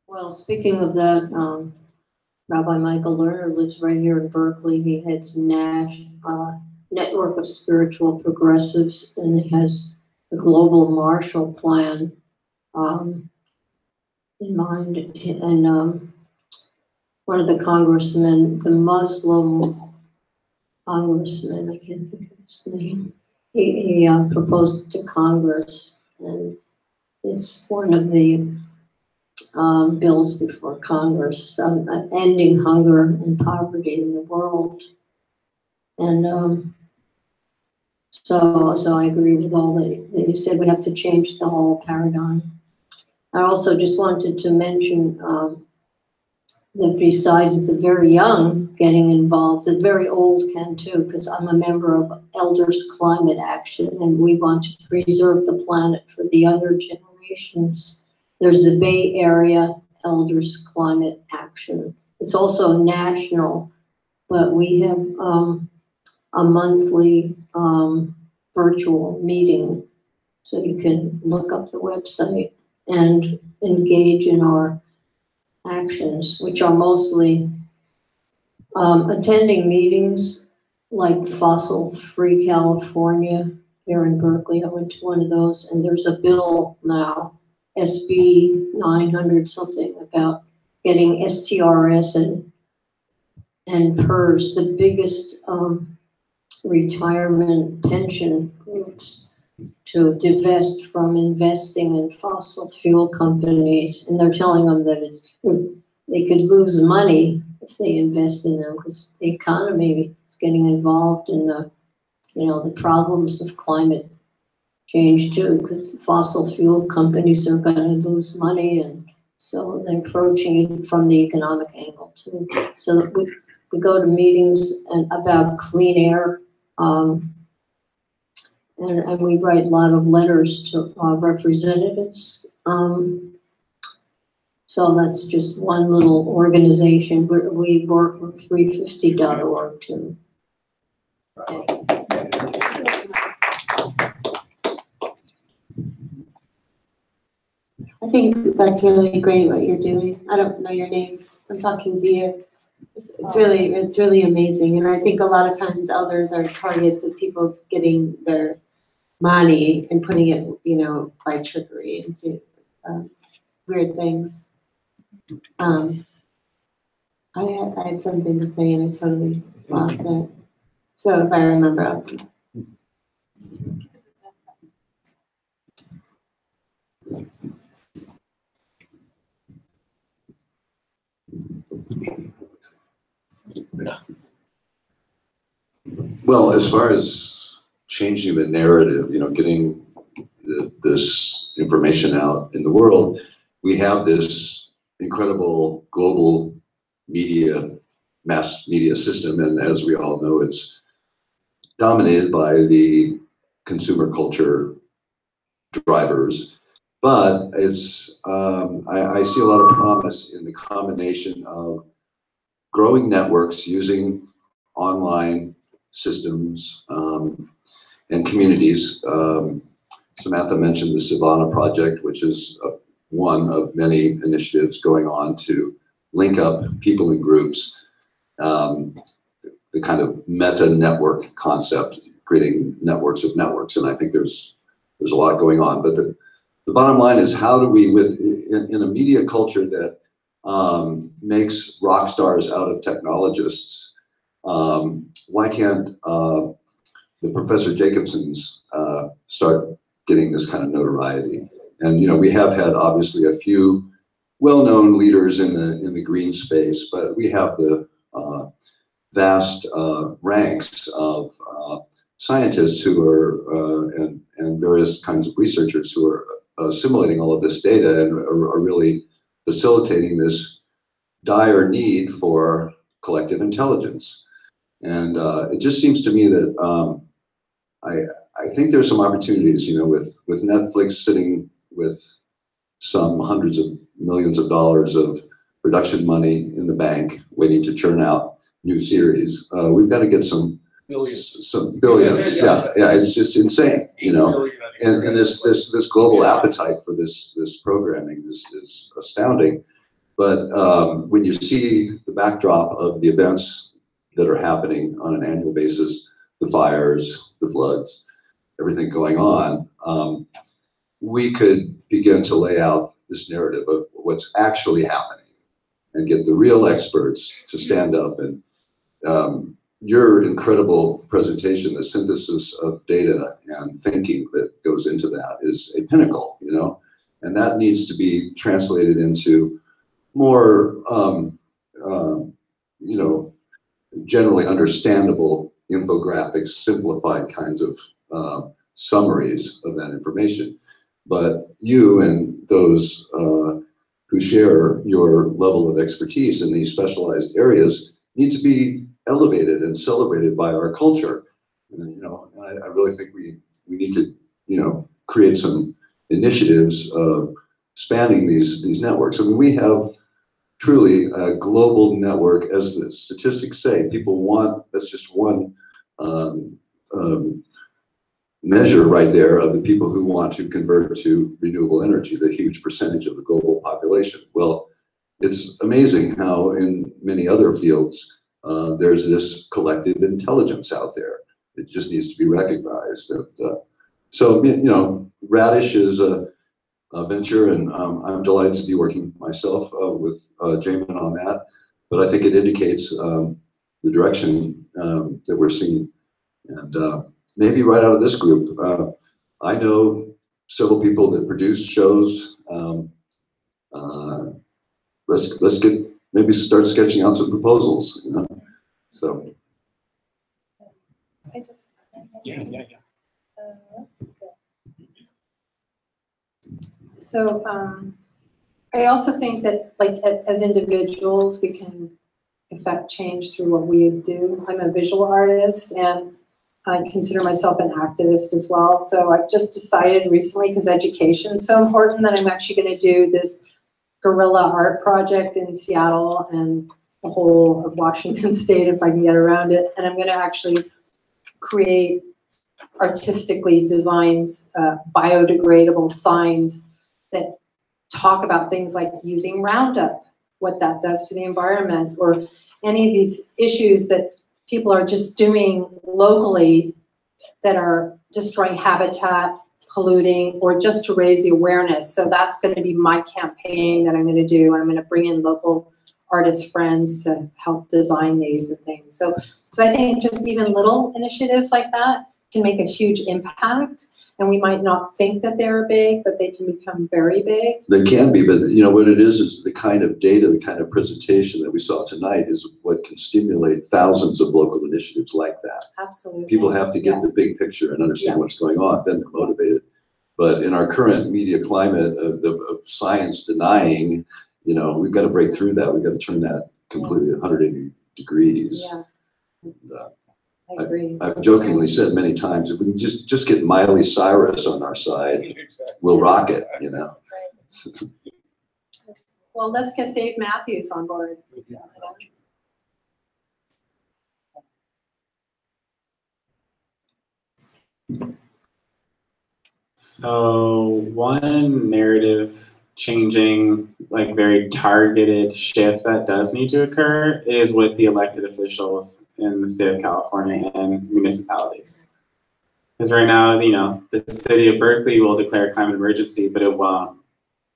Well, speaking of that, Rabbi Michael Lerner lives right here in Berkeley. He heads Network of Spiritual Progressives and has the Global Marshall Plan in mind. And one of the congressmen, the Muslim congressman, I can't think of his name, he proposed to Congress, and it's one of the bills before Congress, ending hunger and poverty in the world. And so I agree with all that you said. We have to change the whole paradigm. I also just wanted to mention that besides the very young getting involved, the very old can too, because I'm a member of Elders Climate Action, and we want to preserve the planet for the younger generations. There's the Bay Area Elders Climate Action. It's also national, but we have a monthly virtual meeting, so you can look up the website and engage in our actions, which are mostly attending meetings like Fossil Free California here in Berkeley. I went to one of those, and there's a bill now, SB 900 something, about getting STRS and PERS, the biggest retirement pension groups, to divest from investing in fossil fuel companies. And they're telling them that they could lose money if they invest in them, because the economy is getting involved in the problems of climate change too, because fossil fuel companies are going to lose money, and so they're approaching it from the economic angle too. So that we go to meetings about clean air, and we write a lot of letters to representatives. So that's just one little organization. We work with 350.org too. I think that's really great what you're doing. I don't know your name. I'm talking to you. It's really amazing. And I think a lot of times elders are targets of people getting their money and putting it, by trickery into weird things. I had something to say and I totally lost it. So if I remember, I'll Well, as far as changing the narrative, getting this information out in the world, we have this incredible global mass media system, and as we all know, it's dominated by the consumer culture drivers. But it's I see a lot of promise in the combination of growing networks using online systems and communities. Samantha mentioned the Savannah Project, which is one of many initiatives going on to link up people and groups, the kind of meta network concept, creating networks of networks. And I think there's a lot going on. But the bottom line is, how do we, in a media culture that makes rock stars out of technologists, why can't the Professor Jacobsons start getting this kind of notoriety? And we have had obviously a few well-known leaders in the green space, but we have the vast ranks of scientists who are and various kinds of researchers who are assimilating all of this data and are really facilitating this dire need for collective intelligence. And it just seems to me that I think there's some opportunities, with Netflix sitting with some hundreds of millions of dollars of production money in the bank, waiting to churn out new series. We've got to get some Billions. some billions, yeah, it's just insane, you know. And this global appetite for this programming is astounding. But when you see the backdrop of the events that are happening on an annual basis, the fires, the floods, everything going on, we could begin to lay out this narrative of what's actually happening and get the real experts to stand up. And your incredible presentation, the synthesis of data and thinking that goes into that is a pinnacle, you know, and that needs to be translated into more, you know, generally understandable infographics, simplified kinds of summaries of that information. But you and those who share your level of expertise in these specialized areas need to be elevated and celebrated by our culture. And, you know, I really think we need to, you know, create some initiatives spanning these networks. I mean, we have truly a global network, as the statistics say. People want, that's just one measure right there of the people who want to convert to renewable energy, the huge percentage of the global population. Well, it's amazing how in many other fields, there's this collective intelligence out there. It just needs to be recognized. And, so, you know, Radish is a venture, and I'm delighted to be working myself with Jamin on that. But I think it indicates the direction that we're seeing. And maybe right out of this group, I know several people that produce shows. Let's get, maybe start sketching out some proposals, you know. So. Yeah. So I also think that, like, as individuals, we can affect change through what we do. I'm a visual artist, and I consider myself an activist as well. So I've just decided recently, because education is so important, that I'm actually going to do this guerrilla art project in Seattle and the whole of Washington State, if I can get around it. And I'm going to actually create artistically designed biodegradable signs that talk about things like using Roundup, what that does to the environment, or any of these issues that people are just doing locally that are destroying habitat, polluting, or just to raise the awareness. So that's going to be my campaign that I'm going to do. I'm going to bring in local artist friends to help design these and things. So I think just even little initiatives like that can make a huge impact. And we might not think that they're big, but they can become very big. They can be, but you know what it is the kind of data, the kind of presentation that we saw tonight is what can stimulate thousands of local initiatives like that. Absolutely. People have to get the big picture and understand what's going on, then they're motivated. But in our current media climate of science denying, you know, we've got to break through that. We've got to turn that completely 180 degrees. Yeah. And, I agree. I've jokingly said many times, if we can just get Miley Cyrus on our side, we'll rock it, you know. Well, let's get Dave Matthews on board. So one narrative changing, like very targeted shift that does need to occur is with the elected officials in the state of California and municipalities. Because right now, you know, the city of Berkeley will declare a climate emergency, but it won't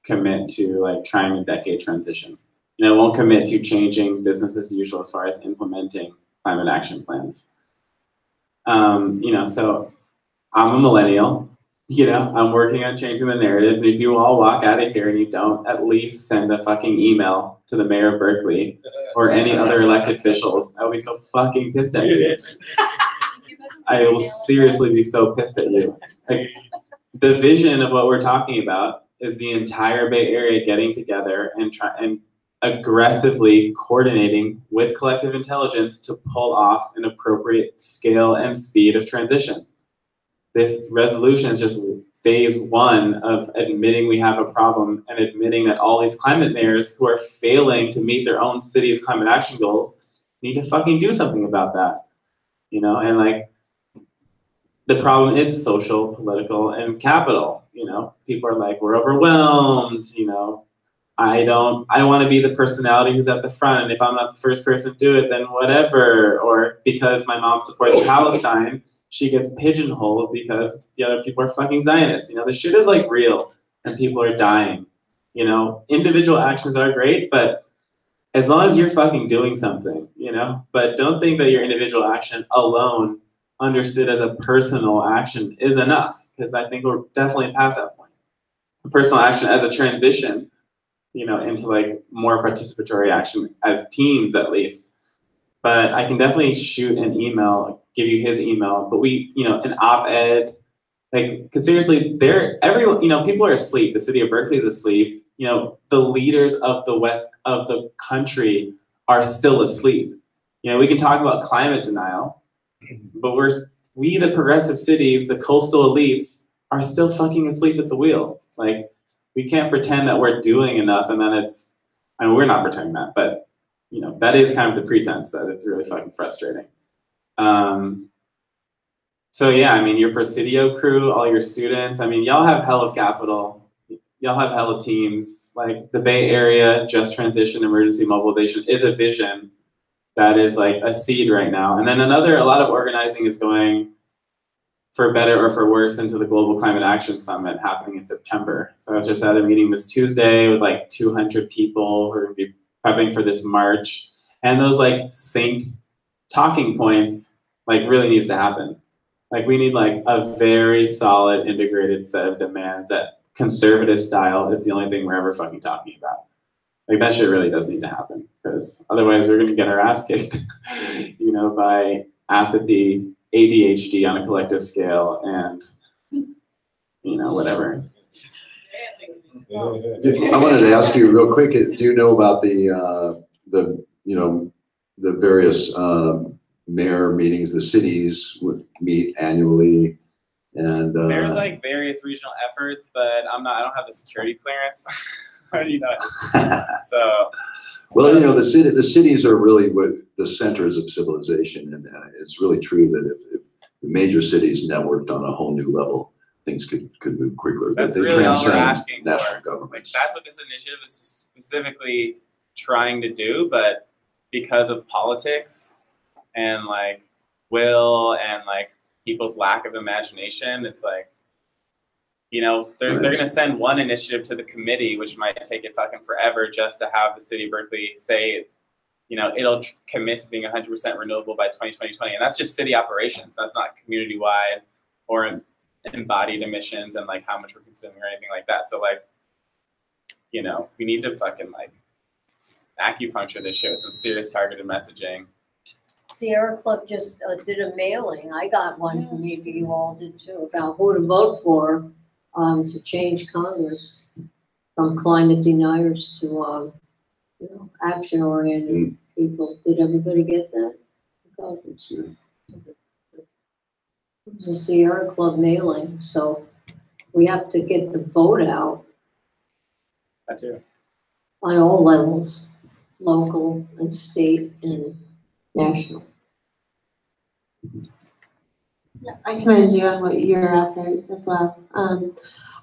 commit to like trying a decade transition. And it won't commit to changing business as usual as far as implementing climate action plans. You know, so I'm a millennial. You know, I'm working on changing the narrative. And if you all walk out of here and you don't at least send a fucking email to the mayor of Berkeley or any other elected officials, I'll be so fucking pissed at you. I will seriously be so pissed at you. Like, the vision of what we're talking about is the entire Bay Area getting together and aggressively coordinating with collective intelligence to pull off an appropriate scale and speed of transition. This resolution is just phase one of admitting we have a problem and admitting that all these climate mayors who are failing to meet their own city's climate action goals need to fucking do something about that. you know, and like the problem is social, political, and capital. You know, people are like, we're overwhelmed, you know. I want to be the personality who's at the front, and if I'm not the first person to do it, then whatever. Or because my mom supports Palestine, she gets pigeonholed because the other people are fucking Zionists. You know, the shit is like real, and people are dying. You know, individual actions are great, but as long as you're fucking doing something, you know. But don't think that your individual action alone, understood as a personal action, is enough, because I think we're definitely past that point. Personal action as a transition, you know, into like more participatory action as teams at least. But I can definitely shoot an email, give you his email, but we, you know, an op-ed, like, because seriously, everyone, you know, people are asleep. The city of Berkeley is asleep. You know, the leaders of the west of the country are still asleep. You know, we can talk about climate denial, but we, the progressive cities, the coastal elites, are still fucking asleep at the wheel. Like, we can't pretend that we're doing enough and then it's, I mean, we're not pretending that, but, you know, that is kind of the pretense that it's really fucking frustrating. So yeah, I mean, your Presidio crew, all your students, I mean, y'all have hell of capital. Y'all have hell of teams. Like, the Bay Area Just Transition Emergency Mobilization is a vision that is like a seed right now. And then a lot of organizing is going, for better or for worse, into the Global Climate Action Summit happening in September. So I was just at a meeting this Tuesday with like 200 people who are gonna be prepping for this march. And those like saint talking points like really needs to happen. Like, we need like a very solid integrated set of demands that conservative style is the only thing we're ever fucking talking about. Like, that shit really does need to happen, because otherwise we're gonna get our ass kicked, you know, by apathy, ADHD on a collective scale, and, you know, whatever. I wanted to ask you real quick, do you know about the you know, the various mayor meetings? The cities would meet annually, and there's like various regional efforts, but I don't have the security clearance. You know, so. Well, you know, the cities are really what the centers of civilization, and it's really true that if the major cities networked on a whole new level, things could move quicker. That's they really all we're transcend asking national for. governments. Like, that's what this initiative is specifically trying to do, but because of politics and like will and like people's lack of imagination, it's like, you know, they're going to send one initiative to the committee, which might take it fucking forever just to have the city of Berkeley say, you know, it'll commit to being 100% renewable by 2020. And that's just city operations. That's not community-wide or embodied emissions and like how much we're consuming or anything like that. So like, you know, we need to fucking like acupuncture this shit with some serious targeted messaging. Sierra Club just did a mailing. I got one, maybe you all did too, about who to vote for to change Congress from climate deniers to you know, action-oriented people. Did everybody get that? It's a Sierra Club mailing, so we have to get the vote out. That too. On all levels, local and state and national. I commend you on what you're after as well.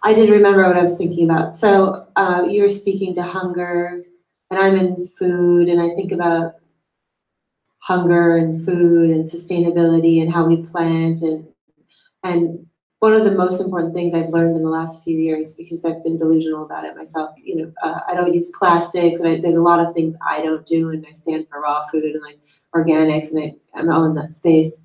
I did remember what I was thinking about. So you were speaking to hunger, and I'm in food, and I think about hunger and food and sustainability and how we plant, and one of the most important things I've learned in the last few years, because I've been delusional about it myself, you know, I don't use plastics, and there's a lot of things I don't do, and I stand for raw food and like organics, and I'm all in that space.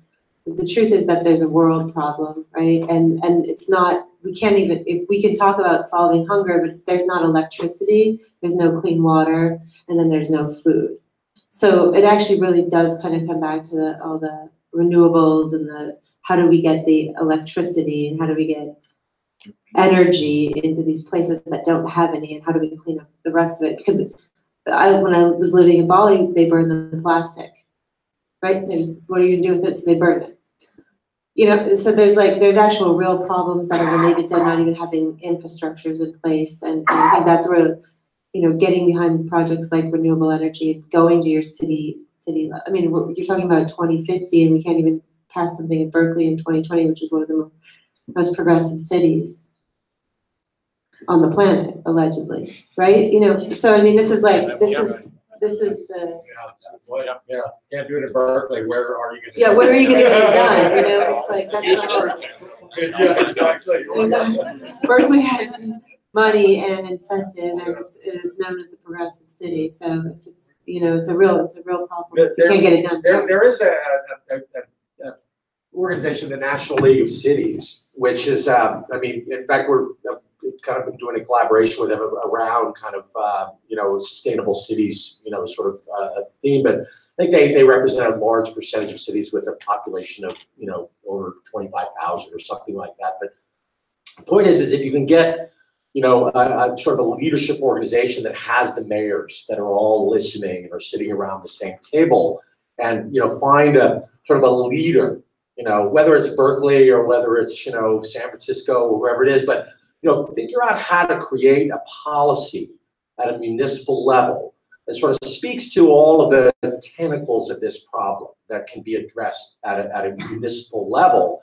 But the truth is that there's a world problem, right? And it's not, we can't even, if we can talk about solving hunger, but if there's not electricity, there's no clean water, and then there's no food. So it actually really does kind of come back to all the renewables and the, how do we get the electricity and how do we get energy into these places that don't have any, and how do we clean up the rest of it? Because when I was living in Bali, they burn the plastic, right? What are you gonna do with it? So they burn it. You know, so there's actual real problems that are related to not even having infrastructures in place, and I think that's where, you know, getting behind projects like renewable energy, going to your city. I mean, you're talking about 2050, and we can't even passed something in Berkeley in 2020, which is one of the most progressive cities on the planet, allegedly, right? You know, so I mean, this is like, this is. Yeah, can't do it in Berkeley, where are you gonna? Yeah, what are you gonna get done, you know, it's like, that's not. Yeah, exactly. Berkeley has money and incentive, and it's known as the progressive city, so it's, you know, it's a real problem, if you can't get it done. There is a organization, the National League of Cities, which is, I mean, in fact, we're kind of been doing a collaboration with them around kind of, you know, sustainable cities, you know, sort of a theme, but I think they represent a large percentage of cities with a population of, you know, over 25,000 or something like that. But the point is if you can get, you know, a sort of a leadership organization that has the mayors that are all listening and are sitting around the same table, and, you know, find a sort of a leader, you know, whether it's Berkeley or whether it's, you know, San Francisco or wherever it is, but, you know, figure out how to create a policy at a municipal level that sort of speaks to all of the tentacles of this problem that can be addressed at a municipal level.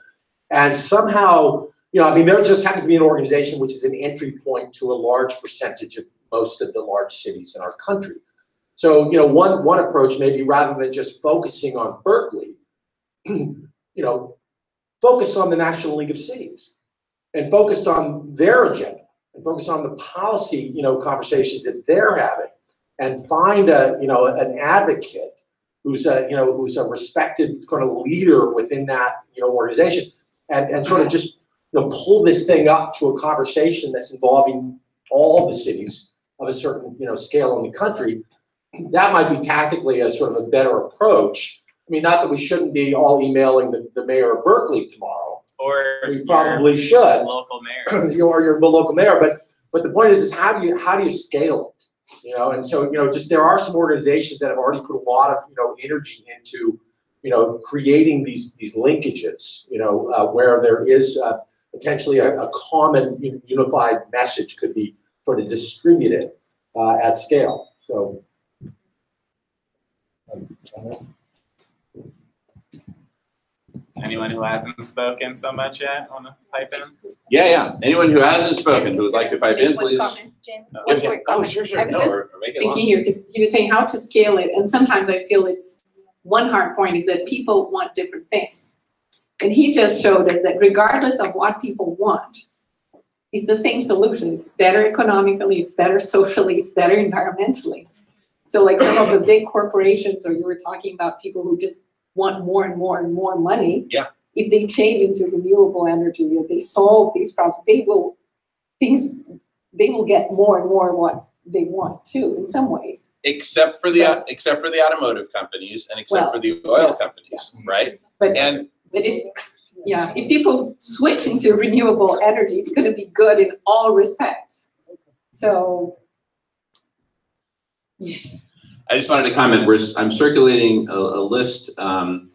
And somehow, you know, I mean, there just happens to be an organization which is an entry point to a large percentage of most of the large cities in our country. So, you know, one approach maybe, rather than just focusing on Berkeley, you know, focus on the National League of Cities and focused on their agenda and focus on the policy, you know, conversations that they're having, and find a, you know, an advocate who's a, you know, who's a respected kind of leader within that, you know, organization, and sort of just, you know, pull this thing up to a conversation that's involving all the cities of a certain, you know, scale in the country. That might be tactically a sort of a better approach. I mean, not that we shouldn't be all emailing the mayor of Berkeley tomorrow. Or we probably should. Local mayor. Or your local mayor, but the point is how do you scale it? You know, and so, you know, just there are some organizations that have already put a lot of, you know, energy into, you know, creating these linkages, you know, where there is potentially a common unified message could be sort of distributed at scale. So. Anyone who hasn't spoken so much yet want to pipe in? Yeah. Anyone who hasn't spoken who would like to pipe in, please. Oh, sure. I was No, just or make it thinking long. here, because he was saying how to scale it, and sometimes I feel it's one hard point is that people want different things. And he just showed us that regardless of what people want, it's the same solution. It's better economically, it's better socially, it's better environmentally. So like some of the big corporations, or you were talking about people who just want more and more and more money. Yeah. If they change into renewable energy, if they solve these problems, they will get more and more what they want too, in some ways. Except for the automotive companies and except for the oil companies, right? But if people switch into renewable energy, it's going to be good in all respects. So. I just wanted to comment. I'm circulating a list, an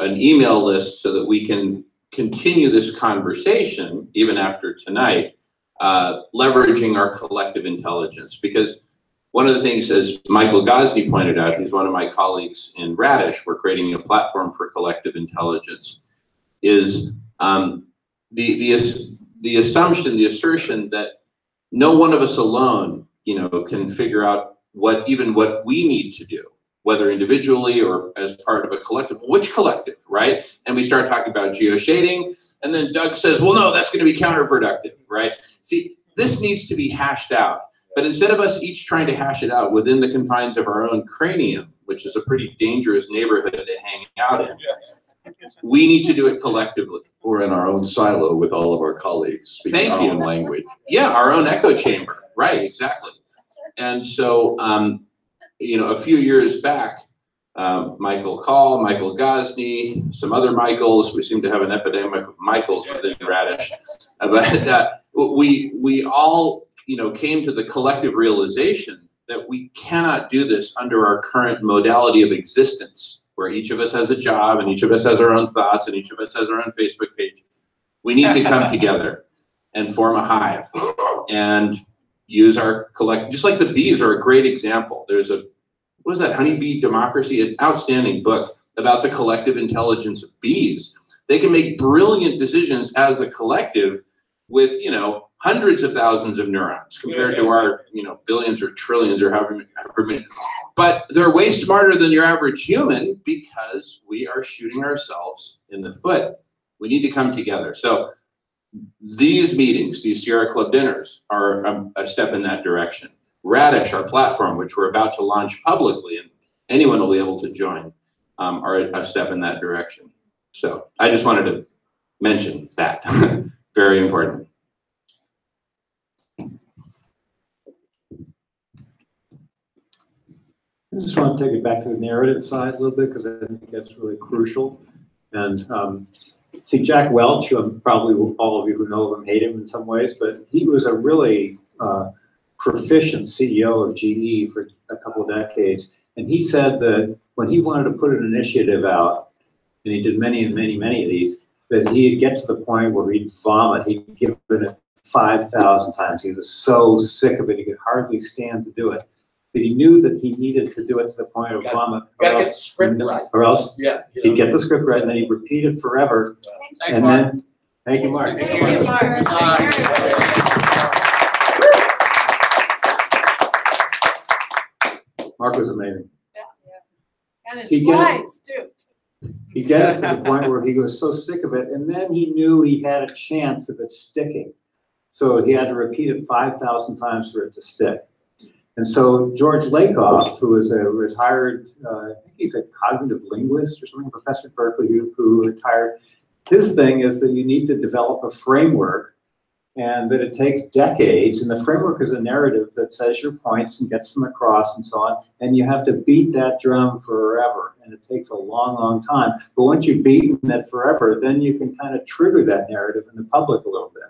email list, so that we can continue this conversation even after tonight, leveraging our collective intelligence. Because one of the things, as Michael Gosney pointed out, he's one of my colleagues in Radish, we're creating a platform for collective intelligence, is the assertion that no one of us alone, you know, can figure out what we need to do, whether individually or as part of a collective. Which collective, right? And we start talking about geoshading, and then Doug says, well, no, that's going to be counterproductive, right? See, this needs to be hashed out. But instead of us each trying to hash it out within the confines of our own cranium, which is a pretty dangerous neighborhood to hang out in, we need to do it collectively. Or in our own silo with all of our colleagues speaking our own language. Yeah, our own echo chamber, right, exactly. And so, you know, a few years back, Michael Call, Michael Gosney, some other Michaels, we seem to have an epidemic of Michaels within Radish, but we all, you know, came to the collective realization that we cannot do this under our current modality of existence, where each of us has a job and each of us has our own thoughts and each of us has our own Facebook page. We need to come together and form a hive and use our just like the bees are a great example. There's what was that, Honeybee Democracy, an outstanding book about the collective intelligence of bees. They can make brilliant decisions as a collective with, hundreds of thousands of neurons compared to our, billions or trillions or however many. But they're way smarter than your average human because we are shooting ourselves in the foot. We need to come together. So these meetings, these Sierra Club dinners, are a step in that direction. Radish, our platform, which we're about to launch publicly, and anyone will be able to join, are a step in that direction. So I just wanted to mention that. Very important. I just want to take it back to the narrative side a little bit because I think that's really crucial. And see, Jack Welch, who probably all of you who know him hate him in some ways, but he was a really proficient CEO of GE for a couple of decades. And he said that when he wanted to put an initiative out, and he did many and many, many of these, that he'd get to the point where he'd vomit. He'd given it 5,000 times. He was so sick of it, he could hardly stand to do it. But he knew that he needed to do it to the point of vomit. Gotta get the script right. Or else he'd get the script right, and then he'd repeat it forever. Thanks, and Mark. then, thank you, Mark. Thank you, Mark. Mark was amazing. And his He get it. slides too. He got it to the point where he was so sick of it, and then he knew he had a chance of it sticking. So he had to repeat it 5,000 times for it to stick. And so George Lakoff, who is a retired, I think he's a cognitive linguist or something, professor at Berkeley who retired, his thing is that you need to develop a framework and that it takes decades. And the framework is a narrative that says your points and gets them across and so on. And you have to beat that drum forever. And it takes a long, long time. But once you've beaten that forever, then you can kind of trigger that narrative in the public a little bit.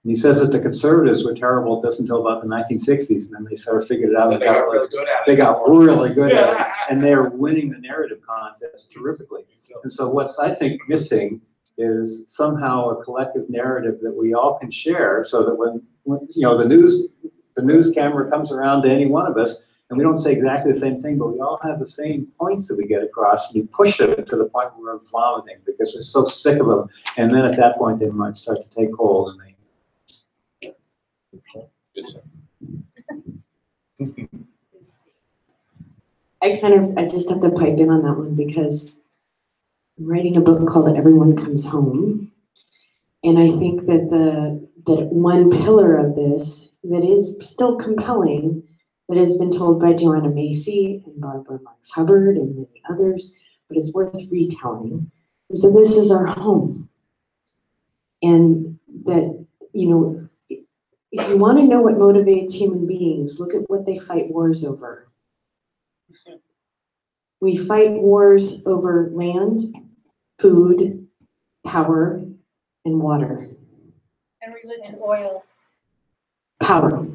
And he says that the conservatives were terrible at this until about the 1960s, and then they sort of figured it out. They got really good at it. They got really good at it, and they are winning the narrative contest terrifically. And so what's, I think, missing is somehow a collective narrative that we all can share, so that when the news camera comes around to any one of us, and we don't say exactly the same thing, but we all have the same points that we get across, and we push it to the point where we're vomiting because we're so sick of them. And then at that point, they might start to take hold, and they I just have to pipe in on that one because I'm writing a book called Everyone Comes Home. And I think that that one pillar of this that is still compelling, that has been told by Joanna Macy and Barbara Marx Hubbard and many others, but it's worth retelling, is that this is our home. And that, if you want to know what motivates human beings, look at what they fight wars over. We fight wars over land, food, power, and water. And religion, oil. Power.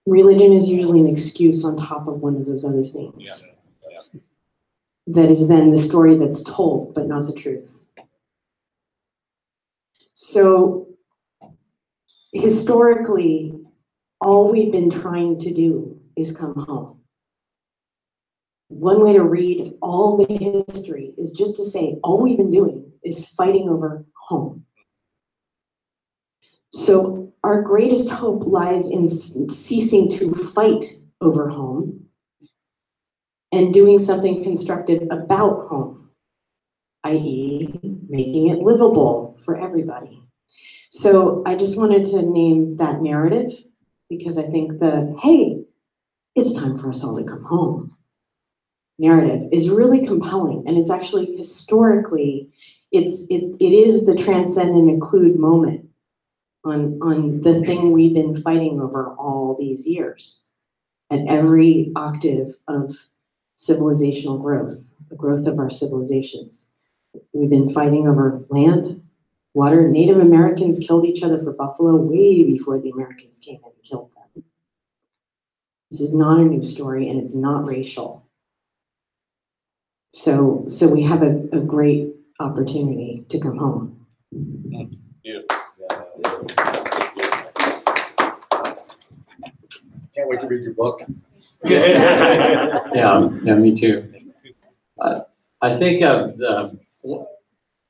Religion is usually an excuse on top of one of those other things. That is then the story that's told, but not the truth. So, historically, all we've been trying to do is come home. One way to read all the history is just to say all we've been doing is fighting over home. So our greatest hope lies in ceasing to fight over home and doing something constructive about home, i.e. making it livable for everybody. So I just wanted to name that narrative because I think hey, it's time for us all to come home narrative is really compelling, and it's actually historically, it is the transcend and include moment on the thing we've been fighting over all these years at every octave of civilizational growth, the growth of our civilizations. We've been fighting over land, water. Native Americans killed each other for buffalo way before the Americans came and killed them. This is not a new story, and it's not racial. So we have a great opportunity to come home. Can't wait to read your book. Yeah, me too. I think the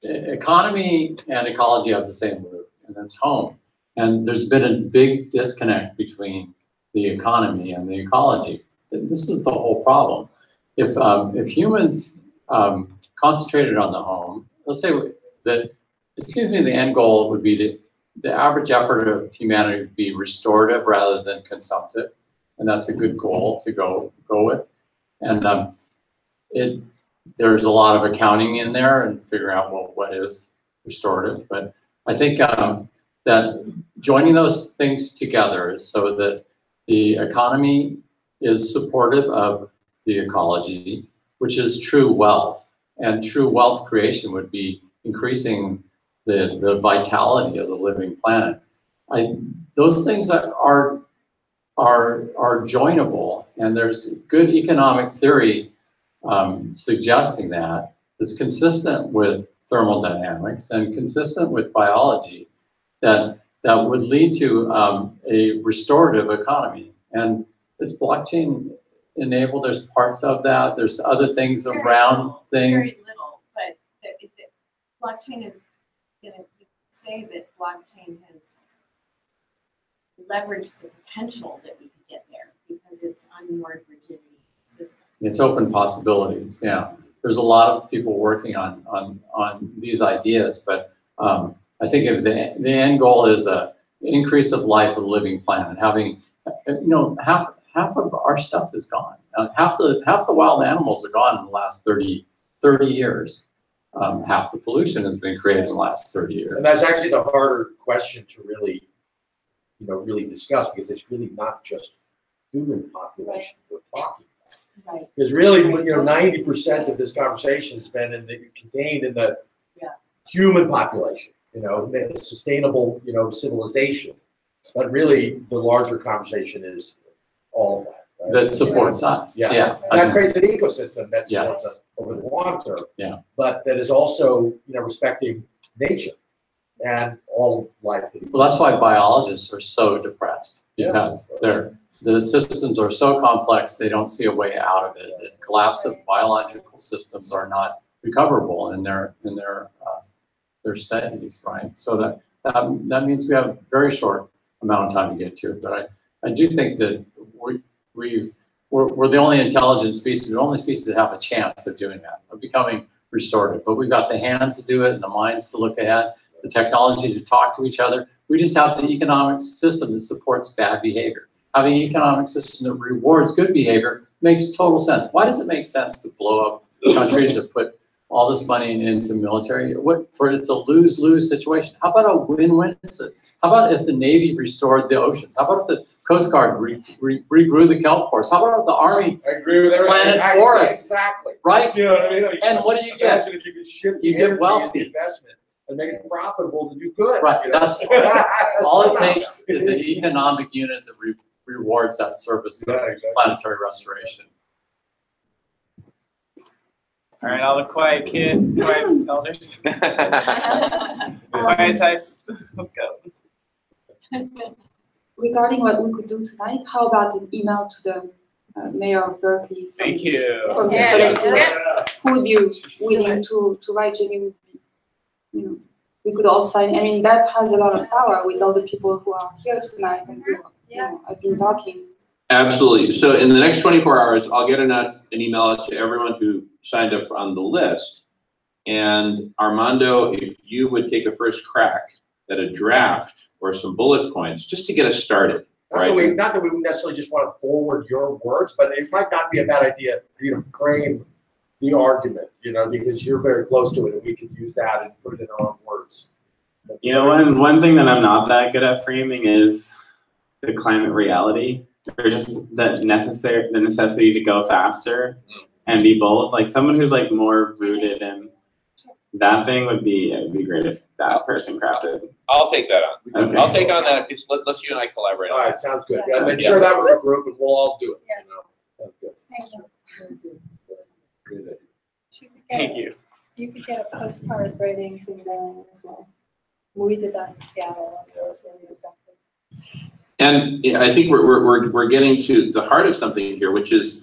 economy and ecology have the same root, and that's home. And there's been a big disconnect between the economy and the ecology. This is the whole problem. If humans concentrated on the home, let's say that, the end goal would be the average effort of humanity would be restorative rather than consumptive, and that's a good goal to go with. And there's a lot of accounting in there and figuring out, well, what is restorative. But I think that joining those things together so that the economy is supportive of the ecology, which is true wealth. And true wealth creation would be increasing the vitality of the living planet. Those things are joinable, and there's good economic theory suggesting that it's consistent with thermodynamics and consistent with biology that would lead to a restorative economy. And it's blockchain enabled. There's parts of that. There's other things around things. Very little, but blockchain is going to say that blockchain has leveraged the potential that we could get there because it's unmoored rigidity system. It's open possibilities, yeah. There's a lot of people working on these ideas, but I think if the end goal is a increase of life of the living planet, having, half of our stuff is gone. Half the wild animals are gone in the last 30 years. Half the pollution has been created in the last 30 years. And that's actually the harder question to really, really discuss, because it's really not just human population we're talking about. Right. Because really, 90% of this conversation has been contained in the human population, sustainable, civilization. But really, the larger conversation is all of that. Right? That supports us. Yeah. That creates an ecosystem that supports us over the long term. Yeah. But that is also, respecting nature and all life. Well, that's why biologists are so depressed, because the systems are so complex, they don't see a way out of it. The collapse of biological systems are not recoverable in their studies, right? So that means we have a very short amount of time to get to it. But I do think that we're the only intelligent species, the only species that have a chance of doing that, of becoming restorative. But we've got the hands to do it and the minds to look ahead, the technology to talk to each other. We just have the economic system that supports bad behavior. Having an economic system that rewards good behavior makes total sense. Why does it make sense to blow up countries that put all this money into military? It's a lose-lose situation. How about a win-win? How about if the Navy restored the oceans? How about if the Coast Guard regrew the kelp forest? How about if the Army planted forests? Exactly. Right? You know what I mean? And what do you get? Imagine if you could shift You get wealthy. investment and make it profitable to do good. Right. That's all it takes is an economic unit that rewards that service of planetary restoration. All right, all the quiet elders. Quiet types. Let's go. Regarding what we could do tonight, how about an email to the mayor of Berkeley? Thank you. From this college, who would you willing to write Jimmy? We could all sign. I mean, that has a lot of power with all the people who are here tonight and who I've been talking. Absolutely. So in the next 24 hours, I'll get an email out to everyone who signed up on the list. And Armando, if you would take a first crack at a draft or some bullet points, just to get us started. Not that we necessarily just want to forward your words, but it might not be a bad idea for you to frame the argument, because you're very close to it, and we can use that and put it in our own words. One thing that I'm not that good at framing is the climate reality, or just the necessity to go faster and be bold. Like someone who's like more rooted in that thing it'd be great if that person crafted. I'll take that on. Okay. I'll take on that. Let's you and I collaborate. All right, sounds good. Yeah, and share that with the group, and we'll all do it. Sounds good. Thank you. Good. Thank you. You could get a postcard writing thing going as well. We did that in Seattle. It was really effective. And I think we're getting to the heart of something here, which is,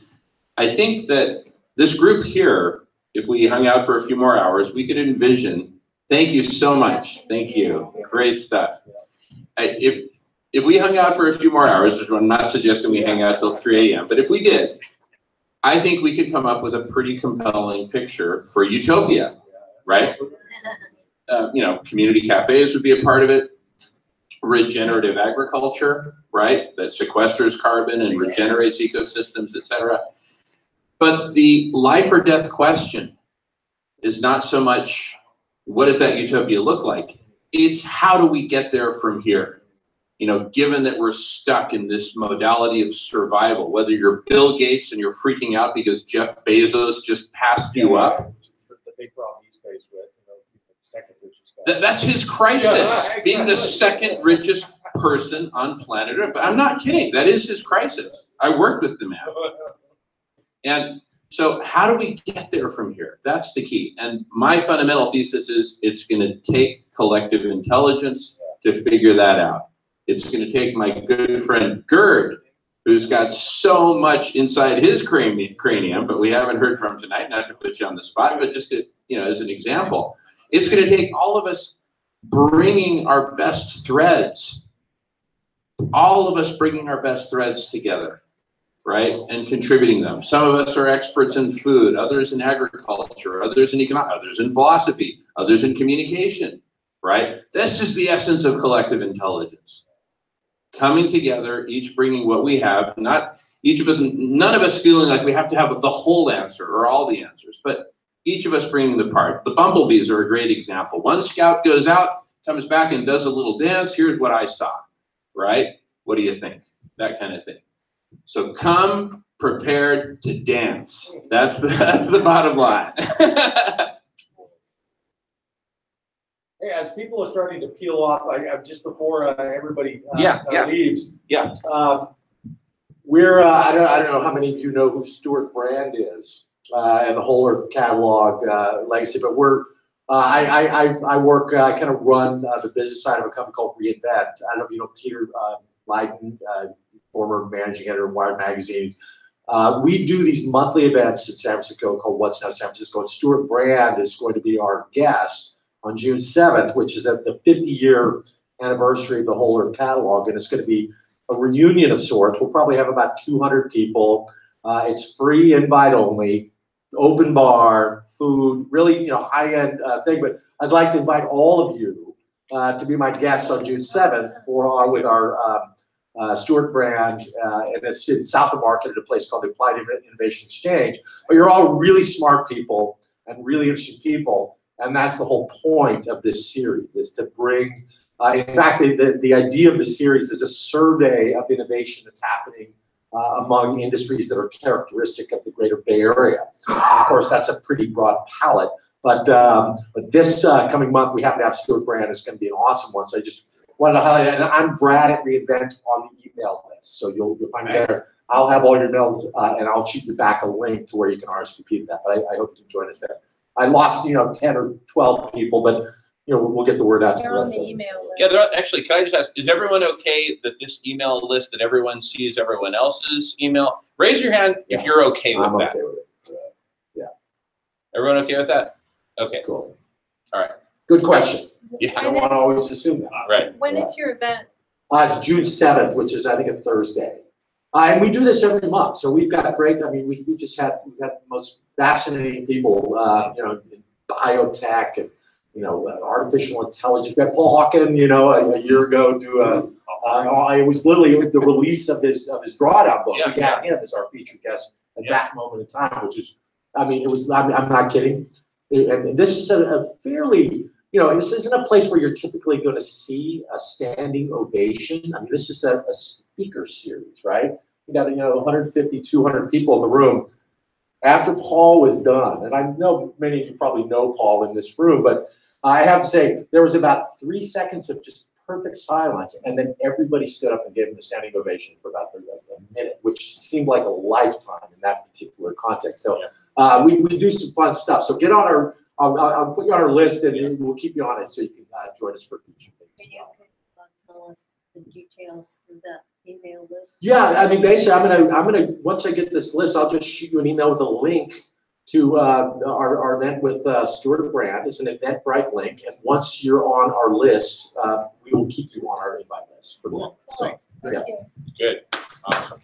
I think that this group here if we hung out for a few more hours, we could envision. Thank you so much. Thank you. Great stuff. If we hung out for a few more hours, which I'm not suggesting we hang out till 3 a.m., but if we did, I think we could come up with a pretty compelling picture for utopia, right? Community cafes would be a part of it. Regenerative agriculture, right? That sequesters carbon and regenerates ecosystems, et cetera. But the life or death question is not so much, what does that utopia look like? It's how do we get there from here? Given that we're stuck in this modality of survival, whether you're Bill Gates and you're freaking out because Jeff Bezos just passed you up. The big problem he's faced with, second richest guy. That's his crisis, being the second richest person on planet Earth. But I'm not kidding, that is his crisis. I worked with the man. And so how do we get there from here? That's the key. And my fundamental thesis is it's going to take collective intelligence to figure that out. It's going to take my good friend Gerd, who's got so much inside his cranium, but we haven't heard from tonight, not to put you on the spot, but just to, as an example. It's going to take all of us bringing our best threads, together, right? And contributing them. Some of us are experts in food, others in agriculture, others in economics, others in philosophy, others in communication, right? This is the essence of collective intelligence. Coming together, each bringing what we have, not each of us, none of us feeling like we have to have the whole answer or all the answers, but each of us bringing the part. The bumblebees are a great example. One scout goes out, comes back and does a little dance. Here's what I saw, right? What do you think? That kind of thing. So come prepared to dance. That's the bottom line. Hey, as people are starting to peel off, just before everybody leaves, we're I don't know how many of you know who Stuart Brand is and the Whole Earth Catalog legacy, but I work, I kind of run the business side of a company called Reinvent. I don't know if you know Peter Leiden, former managing editor of Wired Magazine. We do these monthly events in San Francisco called What's Now San Francisco, and Stuart Brand is going to be our guest on June 7th, which is at the 50-year anniversary of the Whole Earth Catalog, and it's going to be a reunion of sorts. We'll probably have about 200 people. It's free, invite only, open bar, food, really high-end thing. But I'd like to invite all of you to be my guests on June 7th with our Stuart Brand, and it's in South of Market at a place called the Applied Innovation Exchange. But you're all really smart people and really interesting people. And that's the whole point of this series, is to bring, in fact, the idea of the series is a survey of innovation that's happening among industries that are characteristic of the greater Bay Area. Of course, that's a pretty broad palette, but this coming month, we happen to have Stuart Brand. It's going to be an awesome one. So I just wanted to highlight that. And I'm Brad at Reinvent on the email list. So you'll find me there. I'll have all your emails and I'll shoot you back a link to where you can RSVP to that. But I hope you can join us there. I lost, 10 or 12 people, but we'll get the word out to the rest of them. Email list. Yeah, actually, can I just ask, is everyone okay that this email list, that everyone sees everyone else's email? Raise your hand if you're okay with that. I'm okay with it. Yeah. Everyone okay with that? Okay. Cool. All right. Good question. Yeah. I don't want to always assume that. Right. When is your event? It's June 7th, which is, I think, a Thursday. And we do this every month. So we've got we've had the most fascinating people, in biotech and, artificial intelligence. We had Paul Hawken, a year ago do it was literally the release of his drawdown book. We had him as our featured guest at that moment in time, which is, I'm not kidding. And this is a fairly, this isn't a place where you're typically going to see a standing ovation. I mean, this is a speaker series, right? You got 150, 200 people in the room. After Paul was done, and I know many of you probably know Paul in this room, but I have to say there was about 3 seconds of just perfect silence, and then everybody stood up and gave him a standing ovation for about a minute, which seemed like a lifetime in that particular context. So we do some fun stuff. So get on our, I'll put you on our list, and we'll keep you on it so you can join us for future things. Can you tell us the details of that email list? Yeah, I mean, basically, I'm gonna once I get this list, I'll just shoot you an email with a link to our event with Stuart Brand. It's an Eventbrite link, and once you're on our list, we will keep you on our invite list for the event. So, yeah. Good. Awesome.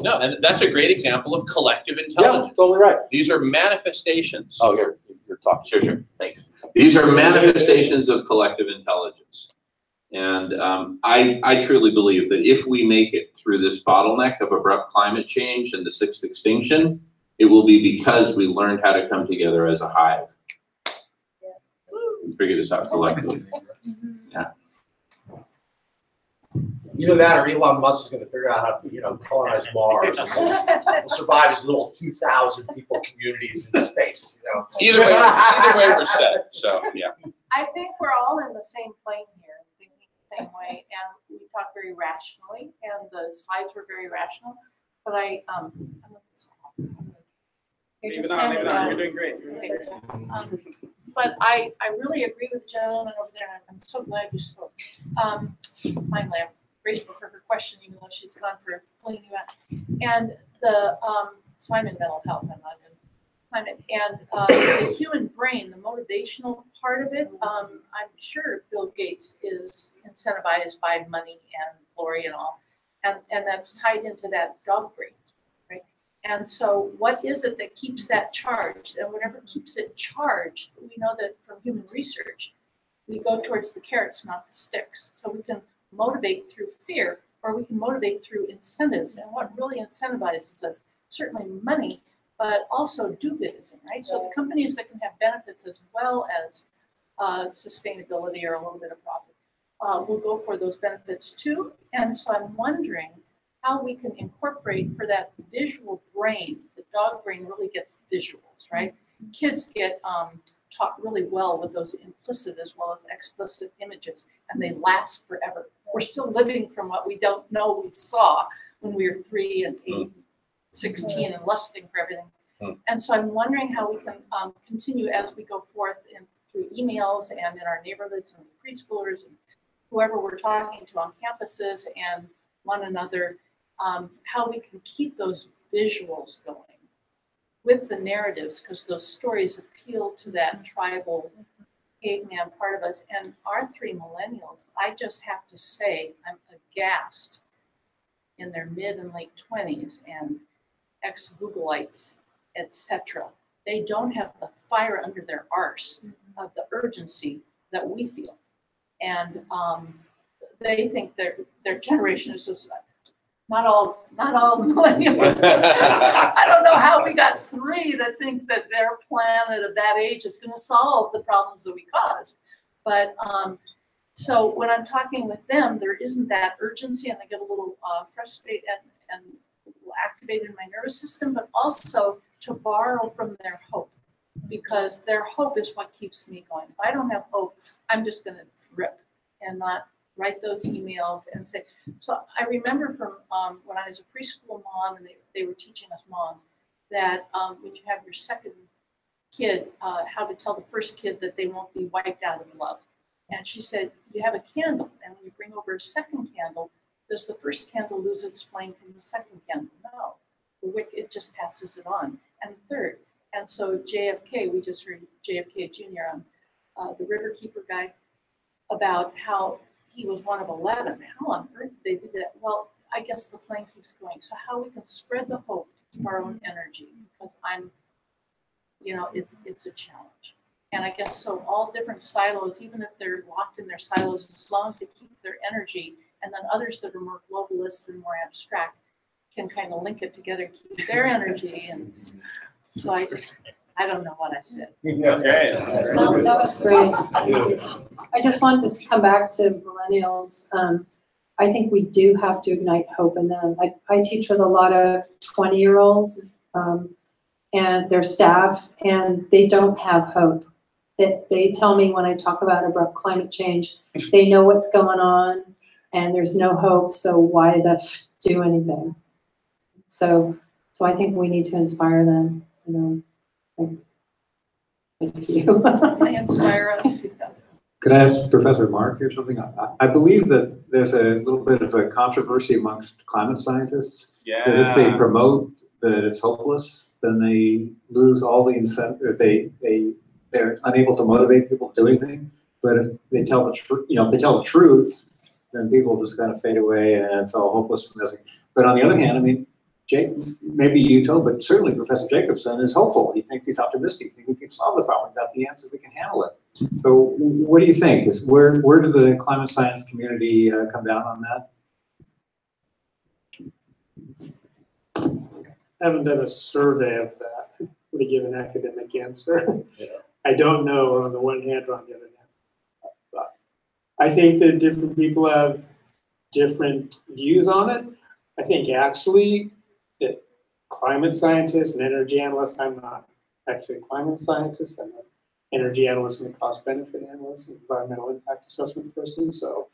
No, and that's a great example of collective intelligence. Yeah, totally right. These are manifestations. Oh, you're talking. Sure, sure. Thanks. These are manifestations of collective intelligence. And I truly believe that if we make it through this bottleneck of abrupt climate change and the sixth extinction, it will be because we learned how to come together as a hive. And figure this out collectively. Yeah. Either that or Elon Musk is going to figure out how to, colonize Mars. We'll survive his little 2,000 people communities in space. Either way we're set. So yeah. I think we're all in the same plane here, thinking the same way, and we talk very rationally, and the slides were very rational. But Leave it on. You're doing great. But I really agree with the gentleman over there, and I'm so glad you spoke. I'm grateful for her question, even though she's gone for pulling you out. And so I'm in mental health, I'm not in climate. And the human brain, the motivational part of it, I'm sure Bill Gates is incentivized by money and glory and all. And that's tied into that dog brain. And so what is it that keeps that charged? And whatever keeps it charged, we know that from human research, we go towards the carrots, not the sticks. So we can motivate through fear, or we can motivate through incentives. And what really incentivizes us, certainly money, but also do-goodism, right? So the companies that can have benefits as well as sustainability or a little bit of profit will go for those benefits too. And so I'm wondering how we can incorporate for that visual brain. The dog brain really gets visuals, right? Kids get taught really well with those implicit as well as explicit images, and they last forever. We're still living from what we don't know we saw when we were 3 and 8, 16 and lusting for everything. And so I'm wondering how we can continue as we go forth through emails and in our neighborhoods and preschoolers and whoever we're talking to on campuses and one another, how we can keep those visuals going with the narratives, because those stories appeal to that tribal caveman part of us. And our 3 millennials, I just have to say, I'm aghast in their mid and late 20s and ex-Googleites, etc. They don't have the fire under their arse of the urgency that we feel. And they think their generation is just not all millennials. I don't know how we got 3 that think that their planet of that age is going to solve the problems that we caused. But so when I'm talking with them, there isn't that urgency, and I get a little frustrated and activated in my nervous system, but also to borrow from their hope, because their hope is what keeps me going. If I don't have hope, I'm just going to drip and not write those emails and say. So I remember from when I was a preschool mom, and they were teaching us moms that when you have your second kid, how to tell the first kid that they won't be wiped out of love. And she said, you have a candle, and when you bring over a second candle, does the first candle lose its flame from the second candle? No, the wick, it just passes it on. And third, and so JFK, we just heard JFK Jr. on the Riverkeeper guy about how he was one of 11. How on earth did they do that? Well, I guess the flame keeps going. So how we can spread the hope to keep our own energy, because it's a challenge. And I guess so all different silos, even if they're locked in their silos, as long as they keep their energy, and then others that are more globalist and more abstract can kind of link it together, keep their energy. And so I don't know what I said. That's great. That was great. I just wanted to come back to millennials. I think we do have to ignite hope in them. I teach with a lot of 20-year-olds and their staff, and they don't have hope. They tell me when I talk about abrupt climate change, they know what's going on and there's no hope, so why do anything? So I think we need to inspire them, Thank you. They inspire us. Could I ask Professor Mark here something? I believe that there's a little bit of a controversy amongst climate scientists. Yeah. That if they promote that it's hopeless, then they lose all the incentive. They're unable to motivate people to do anything. But if they tell the truth, if they tell the truth, then people just kind of fade away and it's all hopeless and nothing. But on the other hand, I mean, maybe you told, but certainly Professor Jacobson is hopeful. He thinks he's optimistic. He thinks we can solve the problem. We've got the answer. We can handle it. So what do you think? Where does the climate science community come down on that? I haven't done a survey of that to give an academic answer. I don't know on the one hand or on the other hand. But I think that different people have different views on it. I think actually that climate scientists and energy analysts, I'm not actually a climate scientist, I'm an energy analyst and a cost benefit analyst and environmental impact assessment person, so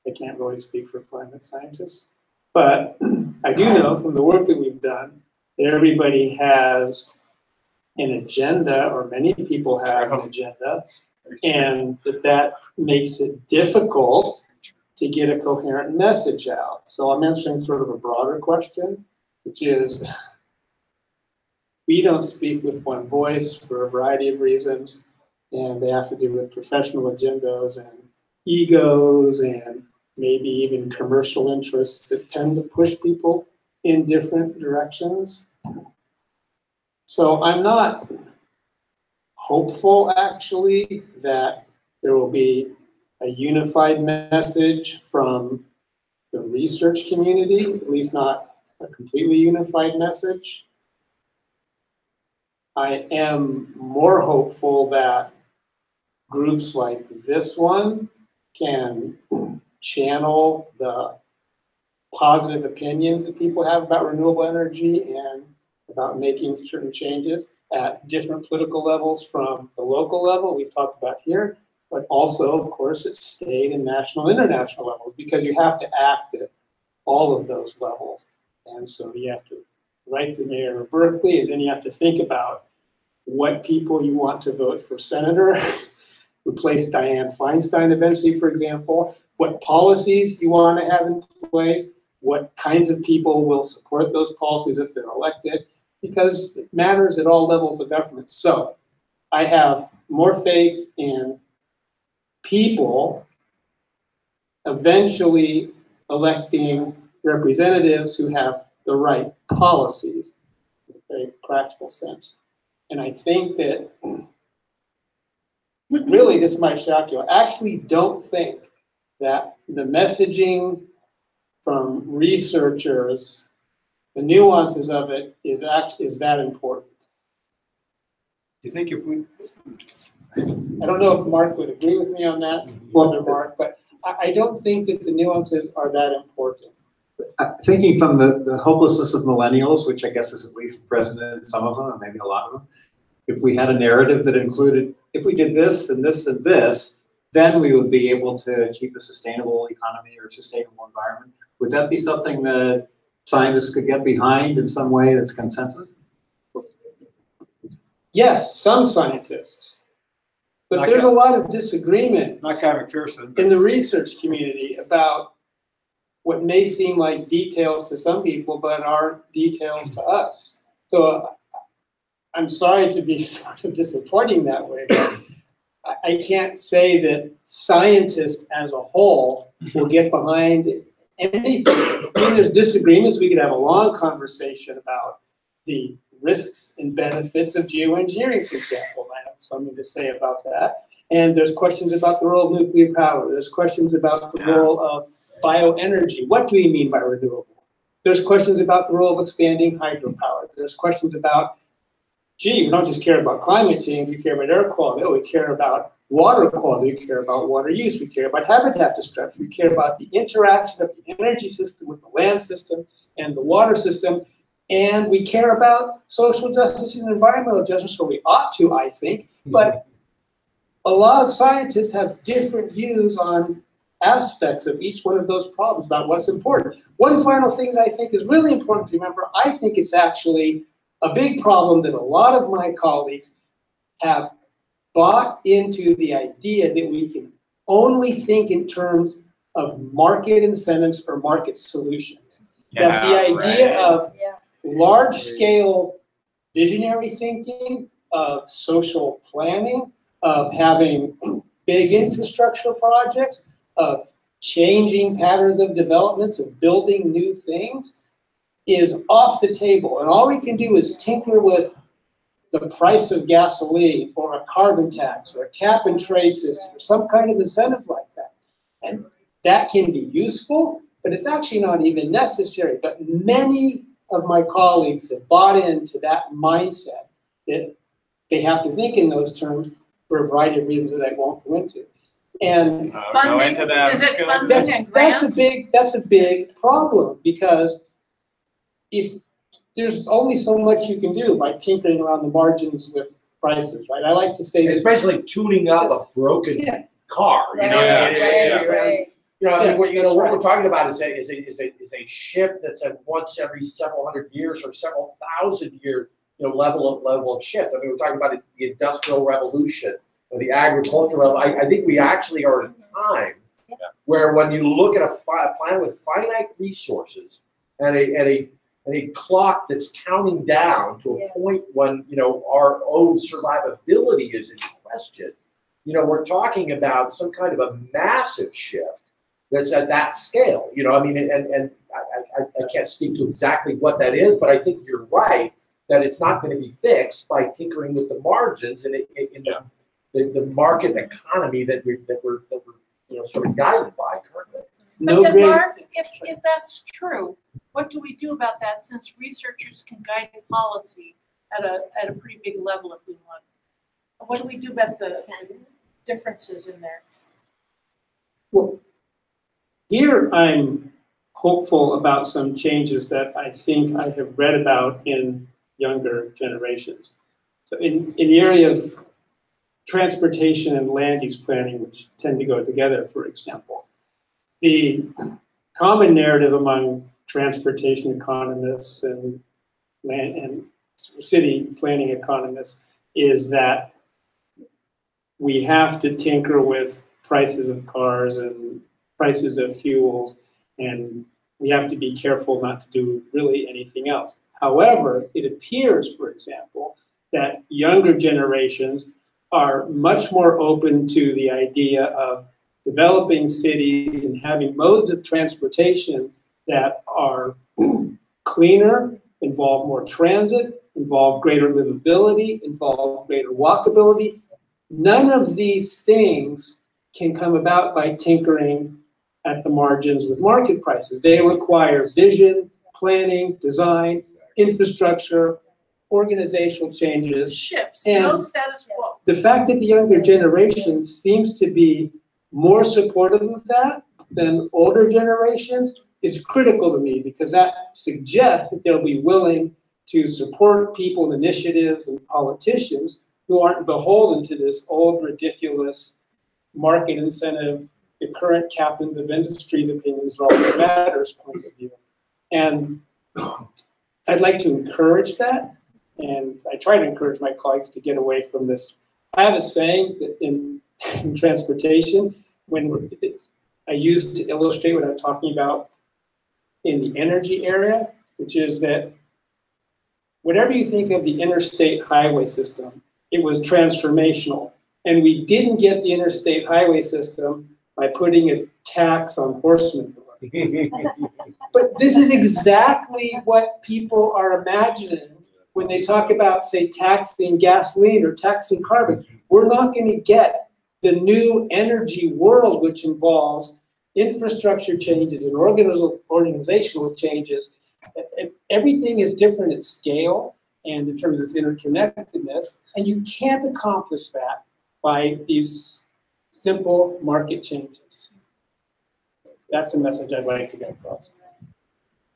I can't really speak for climate scientists. But I do know from the work that we've done that everybody has an agenda, or many people have an agenda, and that makes it difficult to get a coherent message out. So I'm answering sort of a broader question, which is, we don't speak with one voice for a variety of reasons, and they have to do with professional agendas and egos and maybe even commercial interests that tend to push people in different directions. So I'm not hopeful, actually, that there will be a unified message from the research community, at least not a completely unified message. I am more hopeful that groups like this one can channel the positive opinions that people have about renewable energy and about making certain changes at different political levels, from the local level we've talked about here, but also, of course, at state and national, international levels, because you have to act at all of those levels. And so you have to write the mayor of Berkeley, and then you have to think about what people you want to vote for senator, replace Dianne Feinstein eventually, for example, what policies you want to have in place, what kinds of people will support those policies if they're elected, because it matters at all levels of government. So I have more faith in people eventually electing representatives who have the right policies in a very practical sense. And I think that, really, this might shock you, I actually don't think that the messaging from researchers, the nuances of it is that important. Do you think if we... I don't know if Mark would agree with me on that, Mark, but I don't think that the nuances are that important. Thinking from the hopelessness of millennials, which I guess is at least present in some of them, or maybe a lot of them, if we had a narrative that included, if we did this and this and this, then we would be able to achieve a sustainable economy or sustainable environment. Would that be something that scientists could get behind in some way that's consensus? Yes, some scientists. But there's a lot of disagreement in the research community about what may seem like details to some people, but aren't details to us. So I'm sorry to be sort of disappointing that way, but I can't say that scientists as a whole will get behind anything. I mean, there's disagreements. We could have a long conversation about the risks and benefits of geoengineering, for example. I have something to say about that. And there's questions about the role of nuclear power. There's questions about the role of bioenergy. What do we mean by renewable? There's questions about the role of expanding hydropower. There's questions about, gee, we don't just care about climate change, we care about air quality. Oh, we care about water quality, we care about water use, we care about habitat destruction, we care about the interaction of the energy system with the land system and the water system. And we care about social justice and environmental justice, or we ought to, I think. But a lot of scientists have different views on aspects of each one of those problems about what's important. One final thing that I think is really important to remember, I think it's actually a big problem that a lot of my colleagues have bought into the idea that we can only think in terms of market incentives or market solutions. That the idea of large-scale visionary thinking, of social planning, of having big infrastructure projects, of changing patterns of developments, of building new things, is off the table. And all we can do is tinker with the price of gasoline or a carbon tax or a cap and trade system or some kind of incentive like that. And that can be useful, but it's actually not even necessary. But many of my colleagues have bought into that mindset that they have to think in those terms for a variety of reasons that I won't go into. And go into that. Is it funding and grants? that's a big problem, because if there's only so much you can do by tinkering around the margins with prices, right? I like to say It's basically tuning up a broken car. You know, You know, I mean, what we're talking about is a shift that's a once every several hundred years or several thousand year level of shift. I mean, we're talking about the Industrial Revolution or the agricultural. I think we actually are at a time where when you look at a planet with finite resources and a clock that's counting down to a point when our own survivability is in question, we're talking about some kind of a massive shift that's at that scale. I mean, and I can't speak to exactly what that is, but I think you're right that it's not going to be fixed by tinkering with the margins and the market economy that we're sort of guided by currently. But then, Mark, if that's true, what do we do about that, since researchers can guide policy at a pretty big level if we want? What do we do about the differences in there? Well, here I'm hopeful about some changes that I think I have read about in younger generations. So in the area of transportation and land use planning, which tend to go together, for example, the common narrative among transportation economists and land and city planning economists is that we have to tinker with prices of cars and prices of fuels, and we have to be careful not to do really anything else. However, it appears, for example, that younger generations are much more open to the idea of developing cities and having modes of transportation that are cleaner, involve more transit, involve greater livability, involve greater walkability. None of these things can come about by tinkering at the margins with market prices. They require vision, planning, design, infrastructure, organizational changes. Shifts, and no status quo. the fact that the younger generation seems to be more supportive of that than older generations is critical to me, because that suggests that they'll be willing to support people, initiatives, and politicians who aren't beholden to this old, ridiculous market incentive, the current captains of industry's opinions are all that matters point of view. And I'd like to encourage that, and I try to encourage my colleagues to get away from this. I have a saying that in transportation, I use to illustrate what I'm talking about in the energy area, which is that whatever you think of the interstate highway system, it was transformational. And we didn't get the interstate highway system by putting a tax on horse manure. But this is exactly what people are imagining when they talk about, say, taxing gasoline or taxing carbon. We're not going to get the new energy world, which involves infrastructure changes and organizational changes. Everything is different at scale and in terms of interconnectedness, and you can't accomplish that by these simple market changes. That's the message I'd like to get across.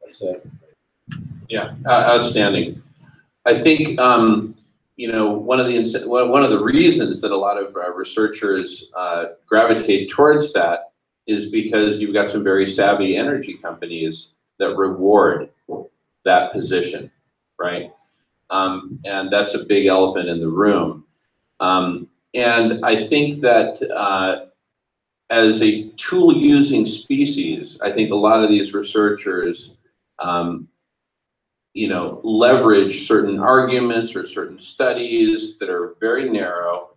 That's it. Yeah, outstanding. I think one of the reasons that a lot of researchers gravitate towards that is because you've got some very savvy energy companies that reward that position, right? And that's a big elephant in the room. And I think that as a tool-using species, I think a lot of these researchers, you know, leverage certain arguments or certain studies that are very narrow.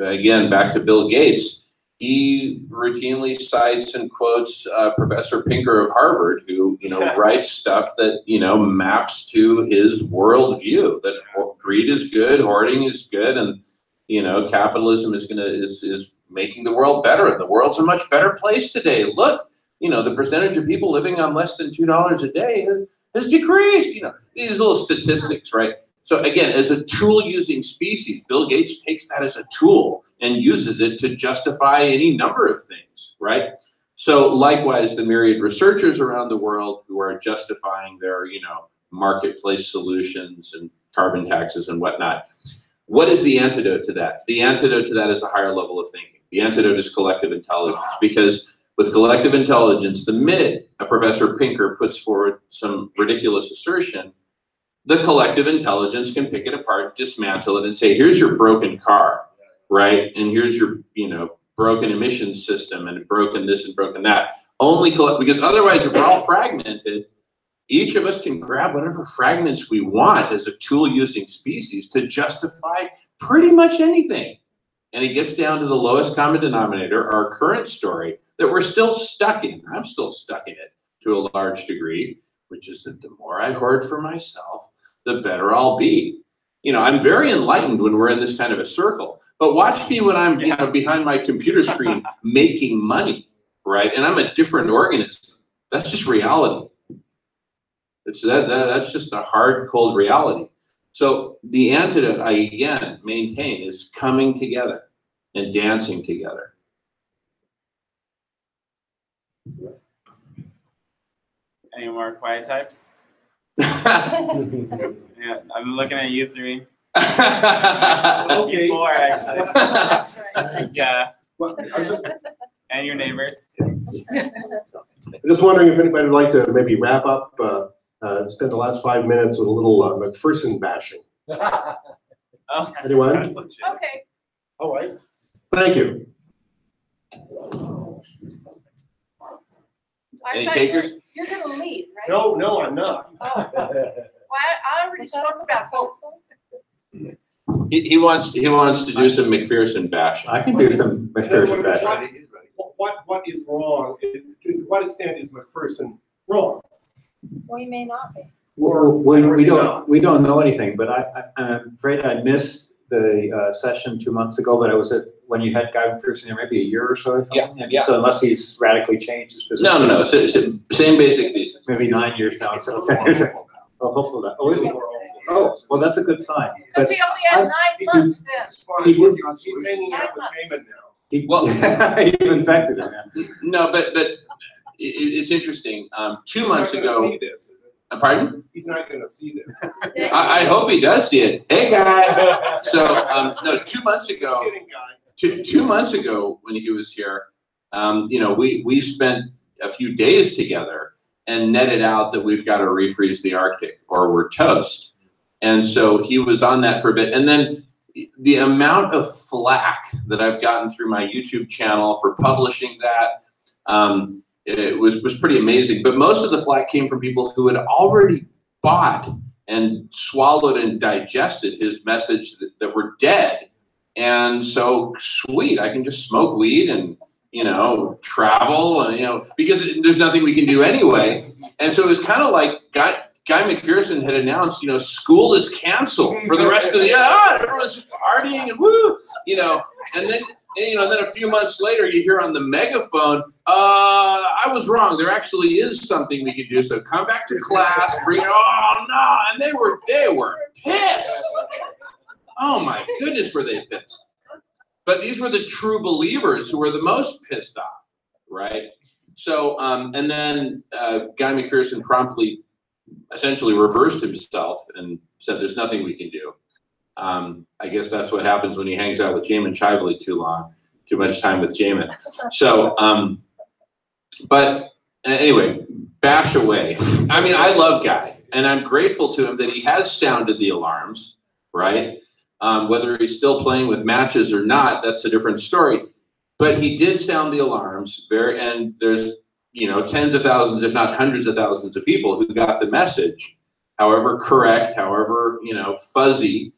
Again, back to Bill Gates, he routinely cites and quotes Professor Pinker of Harvard, who, you know, writes stuff that, you know, maps to his worldview, that greed is good, hoarding is good, and, you know, capitalism is making the world better, and the world's a much better place today. Look, you know, the percentage of people living on less than $2 a day has decreased, you know, these little statistics, right? So again, as a tool-using species, Bill Gates takes that as a tool and uses it to justify any number of things, right? So likewise, the myriad researchers around the world who are justifying their, you know, marketplace solutions and carbon taxes and whatnot. What is the antidote to that? The antidote to that is a higher level of thinking. The antidote is collective intelligence, because with collective intelligence, the minute a Professor Pinker puts forward some ridiculous assertion, the collective intelligence can pick it apart, dismantle it, and say, here's your broken car, right? And here's your, you know, broken emissions system, and broken this and broken that. Because otherwise, if we're all fragmented, each of us can grab whatever fragments we want as a tool-using species to justify pretty much anything. And it gets down to the lowest common denominator, our current story, that we're still stuck in. I'm still stuck in it to a large degree, which is that the more I hoard for myself, the better I'll be. You know, I'm very enlightened when we're in this kind of a circle, but watch me when I'm, you know, behind my computer screen making money, right? And I'm a different organism. That's just reality. That's just a hard, cold reality. So the antidote, I again maintain, is coming together and dancing together. Any more quiet types? Yeah, I'm looking at you three. Okay. You four, actually. That's right. Yeah. Well, I was just, And your neighbors. just wondering if anybody would like to maybe wrap up, spend the last 5 minutes with a little McPherson bashing. Oh, Anyone? Okay. All right. Thank you. Any I thought takers? you're gonna lead, right? No, I'm not. Oh. Well, I already spoke about hope. He wants to do some McPherson bashing. I can do some McPherson bashing. What is wrong? To what extent is McPherson wrong? We may not be. We don't know anything, but I'm afraid I missed the session 2 months ago, but I was at when you had Guy McPherson there maybe a year or so. Yeah. So unless he's radically changed his position. No. Same basic thesis. Maybe 9 years now. So 10 years. Oh, hopefully that. Oh, is he? Oh, well, that's a good sign. Because he only had 9 months then. He's hanging out with Jamin now. Well, he infected him. No, but it's interesting. 2 months ago. See this, Pardon? He's not going to see this. I hope he does see it. Hey, Guy. So no, 2 months ago. Kidding, Guy. 2 months ago when he was here, you know, we spent a few days together and netted out that we've got to refreeze the Arctic or we're toast. And so he was on that for a bit. And then the amount of flack that I've gotten through my YouTube channel for publishing that, it was pretty amazing. But most of the flack came from people who had already bought and swallowed and digested his message that we're dead. And so, sweet, I can just smoke weed and, you know, travel and, you know, because there's nothing we can do anyway. And so it was kind of like Guy McPherson had announced, you know, school is canceled for the rest of the year. Everyone's just partying and woo, you know, and then a few months later you hear on the megaphone, I was wrong. There actually is something we can do. So come back to class, bring it. Oh no. And they were pissed. Oh my goodness, were they pissed. But these were the true believers who were the most pissed off, right? So, and then Guy McPherson promptly essentially reversed himself and said there's nothing we can do. I guess that's what happens when he hangs out with Jamin Shively too much time with Jamin. So, but anyway, bash away. I mean, I love Guy, and I'm grateful to him that he has sounded the alarms, right? Whether he's still playing with matches or not, that's a different story. But he did sound the alarms and there's, tens of thousands, if not hundreds of thousands of people who got the message, however correct, however, fuzzy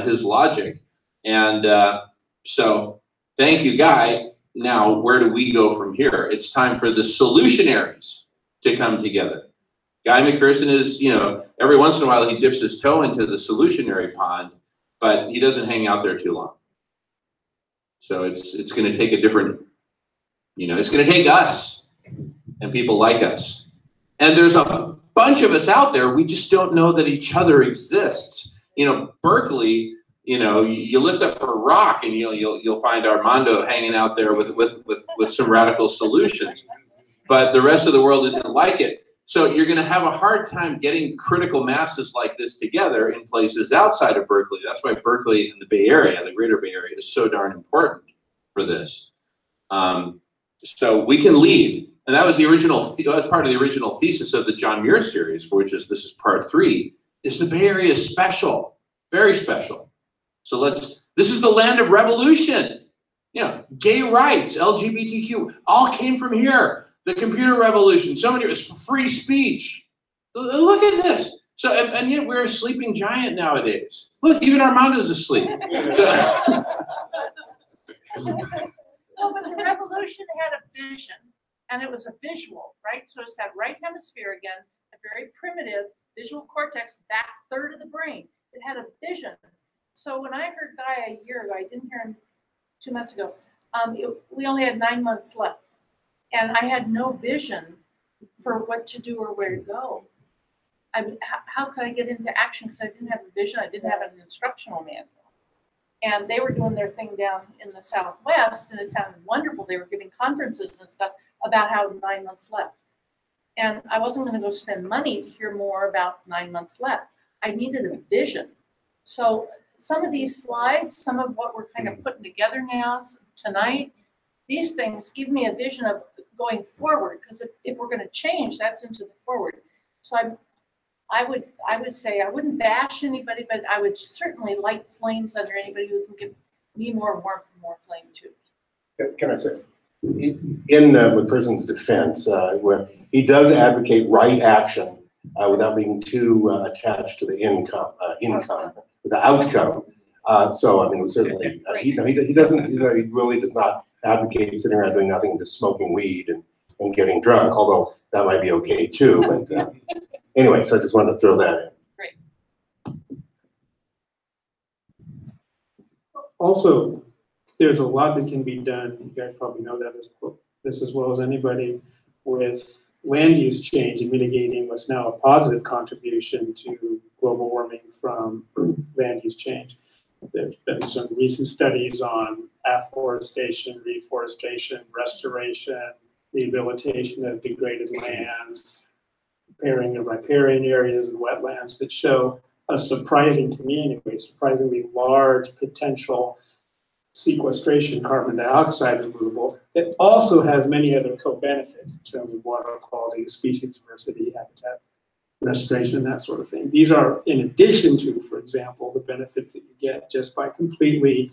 his logic. And so thank you, Guy. Now, where do we go from here? It's time for the solutionaries to come together. Guy McPherson is, every once in a while he dips his toe into the solutionary pond, but he doesn't hang out there too long. So it's going to take a different, it's going to take us and people like us. And there's a bunch of us out there, we just don't know that each other exists. Berkeley, you lift up a rock and you'll find Armando hanging out there with some radical solutions. But the rest of the world isn't like it. So you're going to have a hard time getting critical masses like this together in places outside of Berkeley. That's why Berkeley and the Bay Area, the greater Bay Area, is so darn important for this. So we can lead. And that was part of the original thesis of the John Muir series, for which this is part 3, is the Bay Area is special, very special. So this is the land of revolution. Gay rights, LGBTQ, all came from here. The computer revolution, so many, free speech. Look at this. So, and yet we're a sleeping giant nowadays. Look, even Armando's asleep. So, well, but the revolution had a vision, and it was a visual, right? So it's that right hemisphere again, a very primitive visual cortex, that third of the brain. It had a vision. So when I heard Guy a year ago, I didn't hear him 2 months ago, we only had 9 months left. And I had no vision for what to do or where to go. How could I get into action? Because I didn't have a vision. I didn't have an instructional manual. And they were doing their thing down in the Southwest, and it sounded wonderful. They were giving conferences and stuff about how 9 months left. And I wasn't going to go spend money to hear more about 9 months left. I needed a vision. So some of these slides, some of what we're kind of putting together now tonight, these things give me a vision of going forward, because if we're going to change, that's into the forward. So I would say I wouldn't bash anybody, but I would certainly light flames under anybody who can give me more warmth and more flame too. Can I say, in McPherson's defense, where he does advocate right action without being too attached to the the outcome. So I mean, certainly, he doesn't, he really does not advocate sitting around doing nothing and just smoking weed and getting drunk, although that might be okay too. But anyway, so I just wanted to throw that in. Great. Also, there's a lot that can be done. You guys probably know that as well as anybody, with land use change and mitigating what's now a positive contribution to global warming from land use change. There's been some recent studies on afforestation, reforestation, restoration, rehabilitation of degraded lands, repairing of riparian areas and wetlands that show a surprising, to me anyway, surprisingly large potential sequestration, carbon dioxide removal. It also has many other co-benefits in terms of water quality, species diversity, habitat restoration, that sort of thing. These are in addition to, for example, the benefits that you get just by completely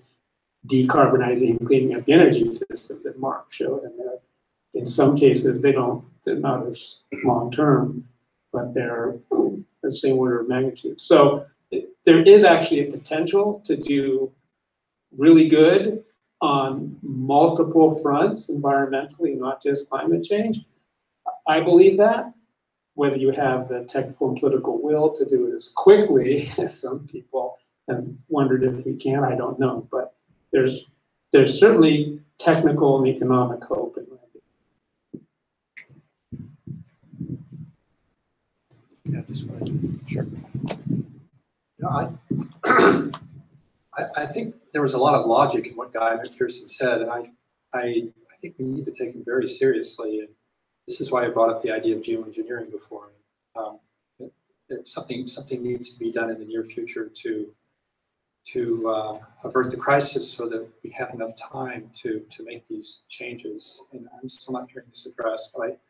decarbonizing and cleaning up the energy system that Mark showed. And in some cases, they're not as long-term, but they're the same order of magnitude. So there is actually a potential to do really good on multiple fronts environmentally, not just climate change. I believe that. Whether you have the technical and political will to do it as quickly as some people have wondered if we can, I don't know. But there's certainly technical and economic hope in my view. Yeah, this way. Sure. I think there was a lot of logic in what Guy McPherson said, and I think we need to take him very seriously. And this is why I brought up the idea of geoengineering before. Something needs to be done in the near future to avert the crisis, so that we have enough time to make these changes. And I'm still not hearing this addressed, but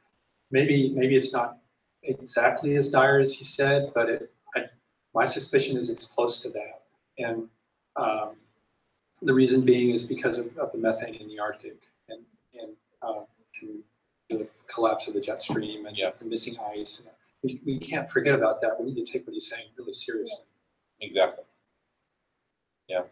maybe it's not exactly as dire as he said, but my suspicion is it's close to that. And the reason being is because of the methane in the Arctic. and the collapse of the jet stream and the missing ice. We can't forget about that. We need to take what he's saying really seriously. Exactly. Yeah.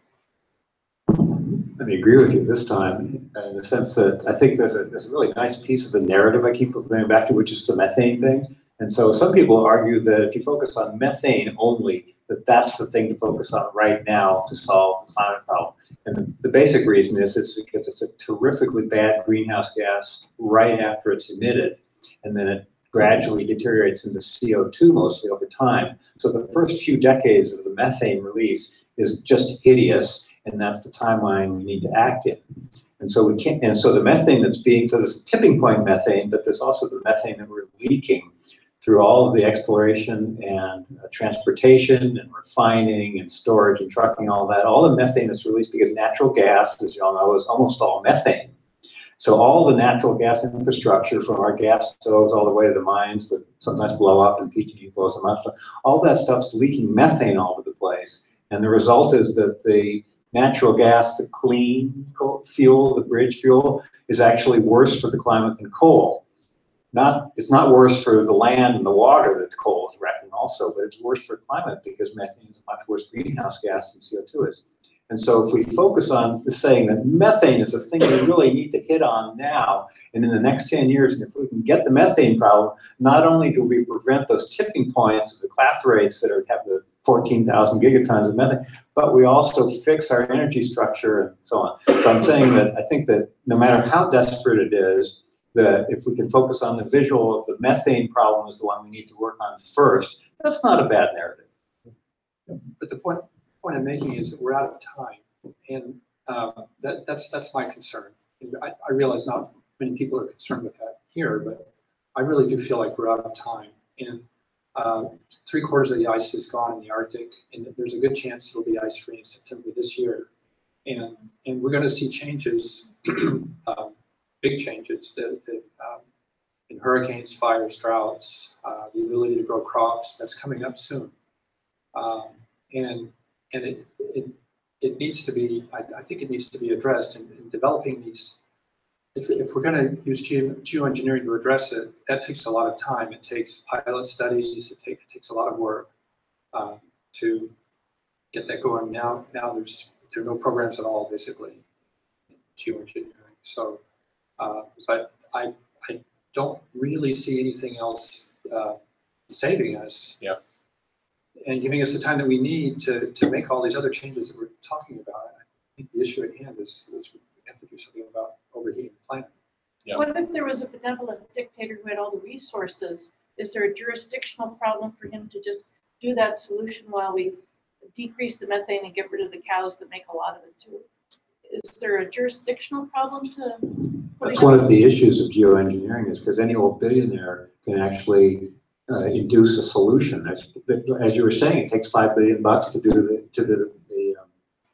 Let me agree with you this time in the sense that I think there's a really nice piece of the narrative I keep going back to, which is the methane thing. And so some people argue that if you focus on methane only, that's the thing to focus on right now to solve the climate problem. And the basic reason is because it's a terrifically bad greenhouse gas right after it's emitted, and then it gradually deteriorates into CO2 mostly over time. So the first few decades of the methane release is just hideous, and that's the timeline we need to act in. And so we can't, and so the methane that's being, so there's tipping point methane, but there's also the methane that we're leaking through all of the exploration and transportation and refining and storage and trucking, all that. All the methane that's released, because natural gas, as you all know, is almost all methane. So all the natural gas infrastructure, from our gas stoves all the way to the mines that sometimes blow up and PG&E blows them up, all that stuff's leaking methane all over the place. And the result is that the natural gas, the clean fuel, the bridge fuel, is actually worse for the climate than coal. It's not worse for the land and the water that coal is wrecking also, but it's worse for climate because methane is a much worse greenhouse gas than CO2 is. And so if we focus on saying that methane is a thing we really need to hit on now and in the next 10 years, and if we can get the methane problem, not only do we prevent those tipping points, the clathrates that have the 14,000 gigatons of methane, but we also fix our energy structure and so on. So I'm saying that I think that no matter how desperate it is, that if we can focus on the visual of the methane problem is the one we need to work on first, that's not a bad narrative. But the point I'm making is that we're out of time, and that's my concern. I realize not many people are concerned with that here, but I really do feel like we're out of time. And 3/4 of the ice is gone in the Arctic, and there's a good chance it'll be ice-free in September this year. And we're going to see changes, big changes in hurricanes, fires, droughts, the ability to grow crops. That's coming up soon. And it needs to be, I think it needs to be addressed in developing these. If we're going to use geoengineering to address it, that takes a lot of time. It takes pilot studies. It takes a lot of work to get that going. Now there are no programs at all, basically, in geoengineering. So, but I don't really see anything else saving us. Yeah. And giving us the time that we need to make all these other changes that we're talking about. I think the issue at hand is we have to do something about overheating the planet. Yeah. What if there was a benevolent dictator who had all the resources? Is there a jurisdictional problem for him to just do that solution while we decrease the methane and get rid of the cows that make a lot of it too? Is there a jurisdictional problem to? That's one of the issues of geoengineering, is because any old billionaire can actually induce a solution. As you were saying, it takes $5 billion to do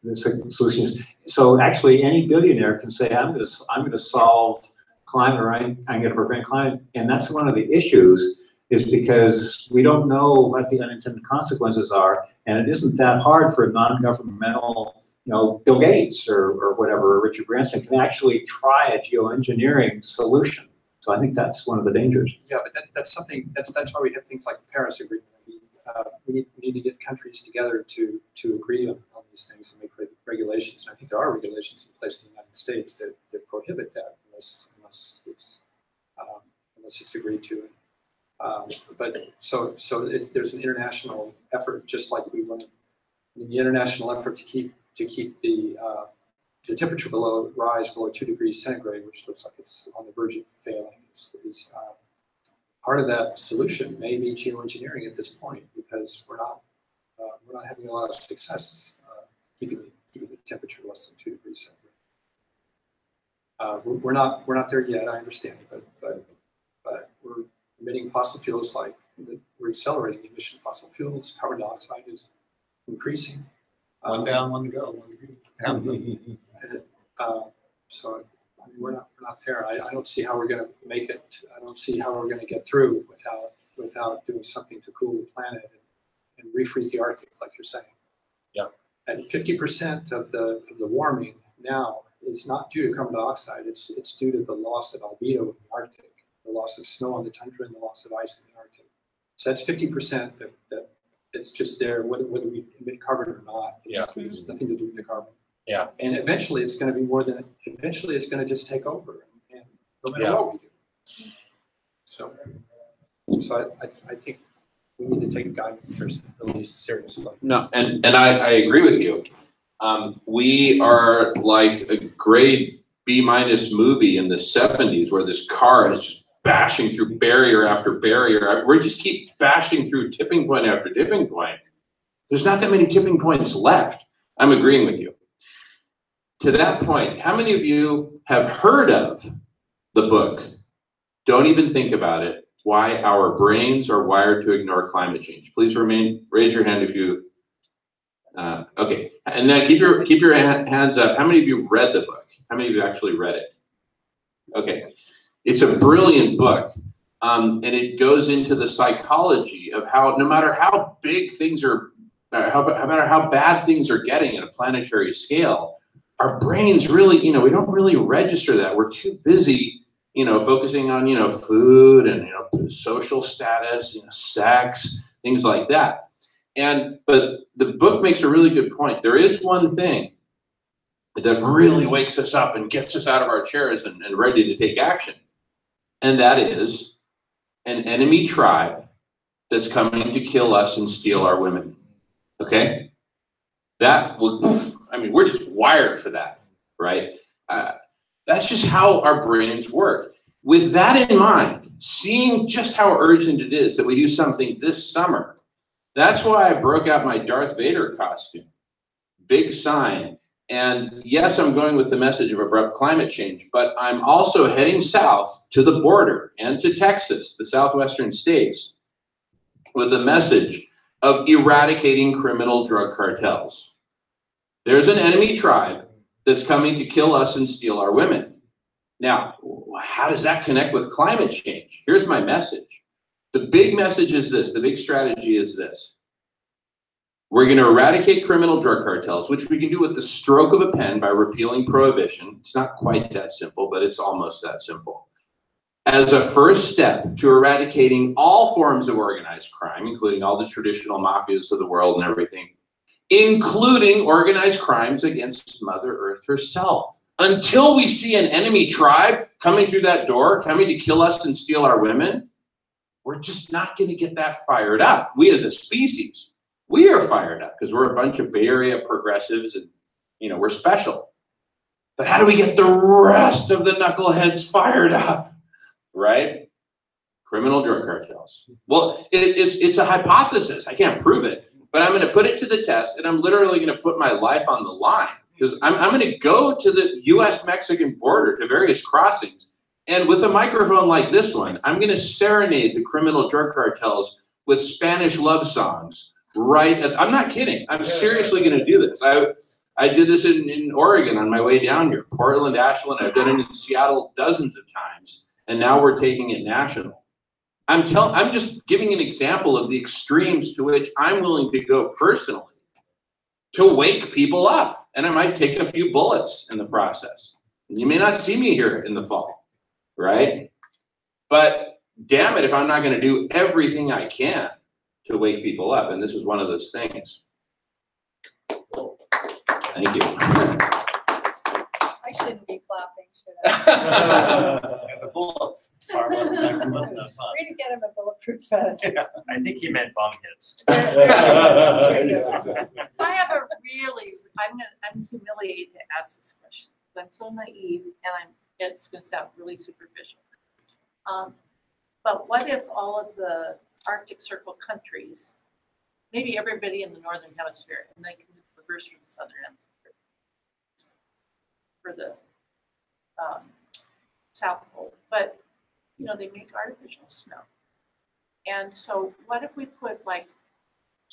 the solutions. So actually, any billionaire can say, "I'm going to solve climate, or I'm going to prevent climate," and that's one of the issues, is because we don't know what the unintended consequences are, and it isn't that hard for a non-governmental, Bill Gates or whatever, or Richard Branson can actually try a geoengineering solution. So I think that's one of the dangers. Yeah, but that's something. That's why we have things like the Paris Agreement. We need to get countries together to agree on these things and make regulations. And I think there are regulations in place in the United States that prohibit that unless it's agreed to. But there's an international effort, just like we want the international effort to keep the temperature rise below 2 degrees centigrade, which looks like it's on the verge of failing. Is part of that solution may be geoengineering at this point, because we're not having a lot of success keeping the temperature less than 2 degrees centigrade. We're not there yet. I understand, but we're emitting fossil fuels we're accelerating the emission of fossil fuels. Carbon dioxide is increasing. One down, one to go. So I mean, we're not there. I don't see how we're going to make it. I don't see how we're going to get through without doing something to cool the planet and refreeze the Arctic, like you're saying. Yeah. And 50% of the warming now it's not due to carbon dioxide, it's due to the loss of albedo in the Arctic, the loss of snow on the tundra and the loss of ice in the Arctic. So that's 50% that it's just there, whether we emit carbon or not. It's nothing to do with the carbon. Yeah. And eventually it's going to be more than, eventually it's going to just take over, and no matter what we do. So I think we need to take God really seriously. No, and I agree with you. We are like a grade B- movie in the 70s where this car is just bashing through barrier after barrier. We just keep bashing through tipping point after tipping point. There's not that many tipping points left. I'm agreeing with you. To that point, how many of you have heard of the book, Don't Even Think About It, Why Our Brains Are Wired to Ignore Climate Change? Please raise your hand if you, okay. And then keep your hands up. How many of you read the book? How many of you actually read it? Okay. It's a brilliant book. And it goes into the psychology of how, no matter how big things are, no matter how bad things are getting at a planetary scale, our brains really, we don't really register that. We're too busy, focusing on, food and, social status, sex, things like that. But the book makes a really good point. There is one thing that really wakes us up and gets us out of our chairs and ready to take action. And that is an enemy tribe that's coming to kill us and steal our women. Okay? That will, we're just wired for that, right? That's just how our brains work. With that in mind, seeing just how urgent it is that we do something this summer, that's why I broke out my Darth Vader costume. Big sign. And yes, I'm going with the message of abrupt climate change, but I'm also heading south to the border and to Texas, the southwestern states, with a message of eradicating criminal drug cartels. There's an enemy tribe that's coming to kill us and steal our women. Now, how does that connect with climate change? Here's my message. The big message is this. The big strategy is this. We're going to eradicate criminal drug cartels, which we can do with the stroke of a pen by repealing prohibition. It's not quite that simple, but it's almost that simple. As a first step to eradicating all forms of organized crime, including all the traditional mafias of the world and everything, including organized crimes against Mother Earth herself. Until we see an enemy tribe coming through that door, coming to kill us and steal our women, we're just not going to get that fired up. We as a species, we are fired up because we're a bunch of Bay Area progressives and, we're special. But how do we get the rest of the knuckleheads fired up, right? Criminal drug cartels. Well, it's a hypothesis. I can't prove it, but I'm going to put it to the test, and I'm literally going to put my life on the line because I'm going to go to the U.S.-Mexican border to various crossings, and with a microphone like this one, I'm going to serenade the criminal drug cartels with Spanish love songs. Right, I'm not kidding. I'm seriously going to do this. I did this in Oregon on my way down here, Portland, Ashland. I've done it in Seattle dozens of times, and now we're taking it national. I'm just giving an example of the extremes to which I'm willing to go personally to wake people up, and I might take a few bullets in the process. You may not see me here in the fall, right? But damn it, if I'm not going to do everything I can to wake people up, and this is one of those things. Thank you. I shouldn't be clapping, should I? The bullets. Way to get him a bulletproof vest. I think he meant bomb hits. I have a really, I'm humiliated to ask this question. I'm so naive, and it's going to sound really superficial. But what if all of the Arctic Circle countries, maybe everybody in the Northern Hemisphere, and they can reverse from the Southern Hemisphere for the South Pole, but they make artificial snow. And so what if we put like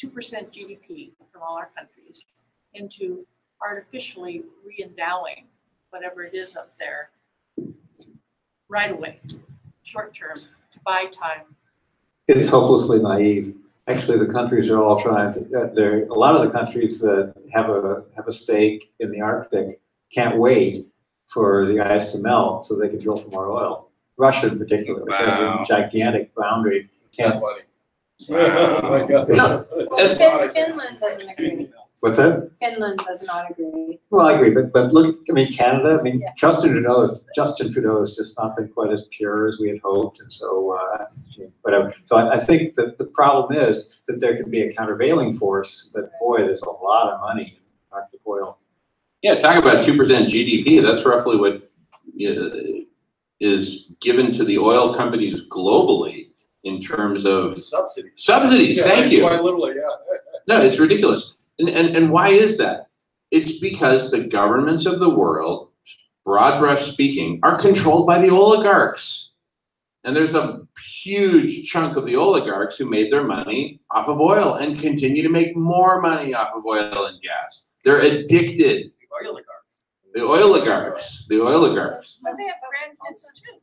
2% GDP from all our countries into artificially re-endowing whatever it is up there right away, short term, to buy time? It's hopelessly naive. Actually, the countries are all trying to. A lot of the countries that have a stake in the Arctic can't wait for the ice to melt so they could drill for more oil. Russia in particular, which has a gigantic boundary. Can't. Oh my God. Well, Finland doesn't agree. What's that? Finland does not agree. Well, I agree, but look, I mean, Canada, I mean, Justin Trudeau has just not been quite as pure as we had hoped, and so, whatever. So I think that the problem is that there can be a countervailing force, but boy, there's a lot of money in Arctic oil. Yeah, talk about 2% GDP. That's roughly what is given to the oil companies globally in terms of subsidies. Subsidies, Yeah, thank you. Quite literally, yeah. No, it's ridiculous. And why is that? It's because the governments of the world, broad brush speaking, are controlled by the oligarchs. And there's a huge chunk of the oligarchs who made their money off of oil and continue to make more money off of oil and gas. They're addicted. The oligarchs. The oligarchs. But they have grandkids too.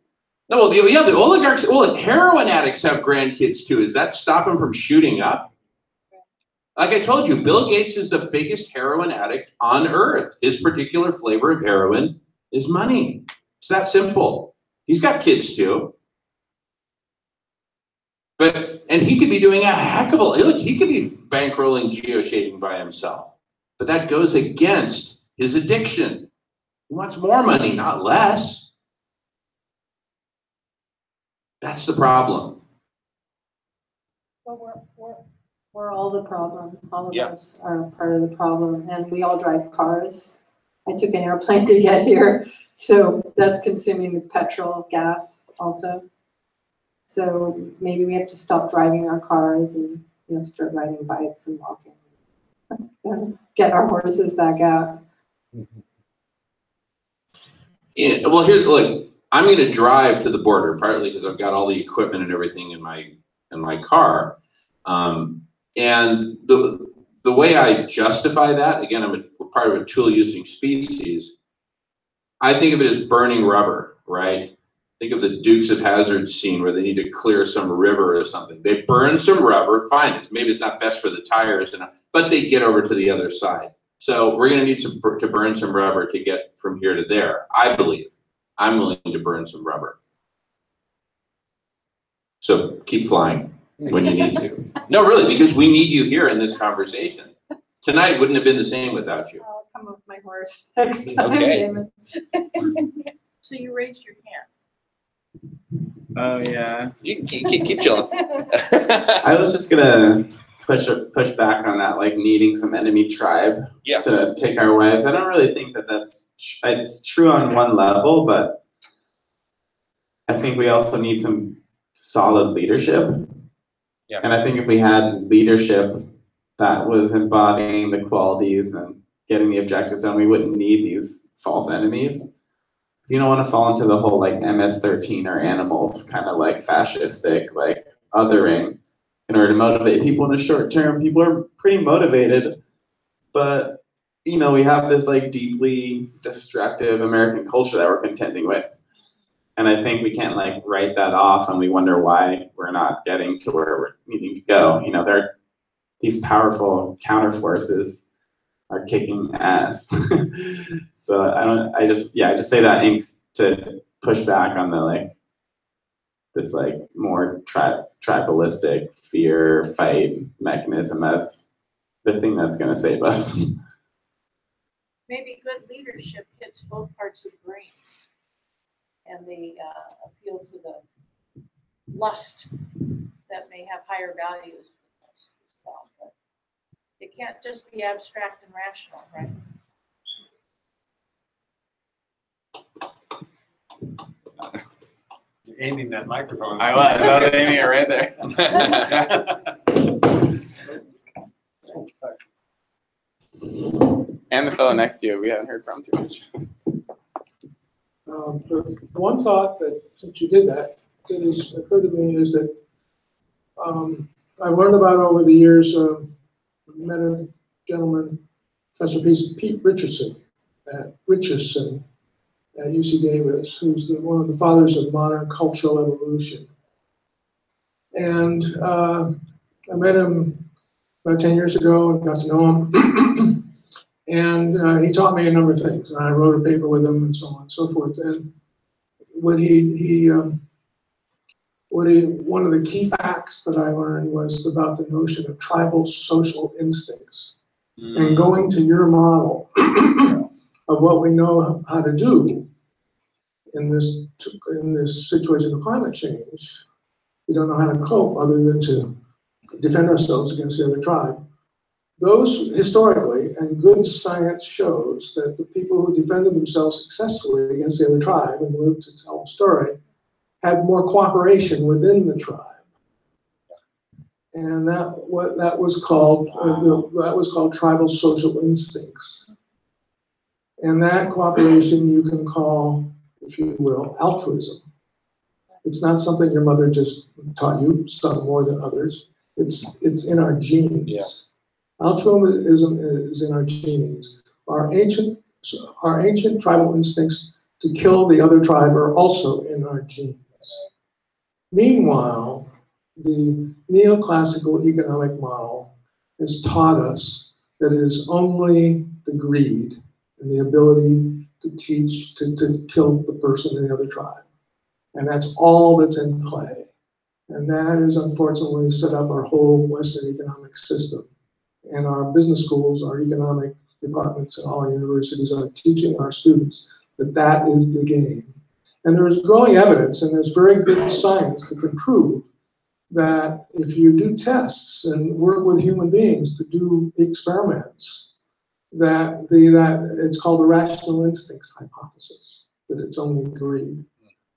No, well, the oligarchs, well, heroin addicts have grandkids too. Does that stop them from shooting up? Like I told you, Bill Gates is the biggest heroin addict on earth. His particular flavor of heroin is money. It's that simple. He's got kids too. And he could be doing a heck of a, look, he could be bankrolling geoshading by himself. But that goes against his addiction. He wants more money, not less. That's the problem. Well, we're all the problem. All of us are part of the problem, and we all drive cars. I took an airplane to get here, so that's consuming petrol, gas also. So maybe we have to stop driving our cars and start riding bikes and walking. Get our horses back out. Yeah, well, here, look, I'm going to drive to the border partly because I've got all the equipment and everything in my car. And the way I justify that, again, I'm part of a tool-using species. I think of it as burning rubber, right? Think of the Dukes of Hazzard scene where they need to clear some river or something. They burn some rubber, fine. Maybe it's not best for the tires, but they get over to the other side. So we're going to need to burn some rubber to get from here to there, I believe. I'm willing to burn some rubber. So keep flying when you need to. No, really, because we need you here in this conversation. Tonight wouldn't have been the same without you. I'll come with my horse next time, Okay. Damon. So you raised your hand. Oh yeah. You keep chilling. I was just gonna push back on that, like needing some enemy tribe to take our wives. I don't really think it's true on one level, but I think we also need some solid leadership. Yeah. And I think if we had leadership that was embodying the qualities and getting the objectives done, we wouldn't need these false enemies. Because you don't want to fall into the whole like MS-13 or animals kind of like fascistic, like othering in order to motivate people in the short term. People are pretty motivated, but we have this like deeply destructive American culture that we're contending with. And I think we can't like write that off and we wonder why we're not getting to where we're needing to go. These powerful counter forces are kicking ass. So I just say that to push back on the this more tribalistic fear fight mechanism as the thing that's going to save us. Maybe good leadership hits both parts of the brain. And they appeal to the lust that may have higher values as well. But it can't just be abstract and rational, right? You're aiming that microphone. I was aiming it right there. And the fellow next to you, we haven't heard from too much. One thought that, since you did that, that has occurred to me is that I've learned about over the years, met a gentleman, Professor Pete Richardson at UC Davis, who's one of the fathers of modern cultural evolution. And I met him about 10 years ago and got to know him. And he taught me a number of things. And I wrote a paper with him and so on and so forth. And what one of the key facts that I learned was about the notion of tribal social instincts. And going to your model of what we know how to do in this situation of climate change, we don't know how to cope other than to defend ourselves against the other tribe. Those historically, and good science shows that the people who defended themselves successfully against the other tribe and lived to tell the story had more cooperation within the tribe. And that was called tribal social instincts. And that cooperation you can call, if you will, altruism. It's not something your mother just taught you, some more than others. It's in our genes. Yeah. Altruism is in our genes. Our ancient tribal instincts to kill the other tribe are also in our genes. Meanwhile, the neoclassical economic model has taught us that it is only the greed and the ability to teach, to kill the person in the other tribe. And that's all that's in play. And that has unfortunately set up our whole Western economic system. And our business schools, our economic departments, and all our universities are teaching our students that that is the game. And there's growing evidence, and there's very good science that can prove that if you do tests and work with human beings to do experiments, that it's called the rational instincts hypothesis, that it's only greed,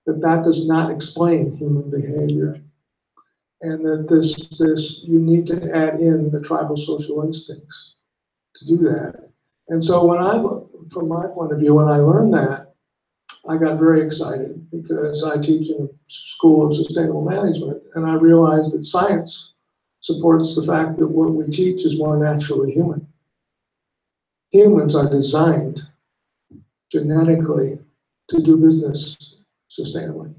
that does not explain human behavior, and that you need to add in the tribal social instincts to do that. And so from my point of view, when I learned that, I got very excited because I teach in a school of sustainable management, and I realized that science supports the fact that what we teach is more naturally human. Humans are designed genetically to do business sustainably.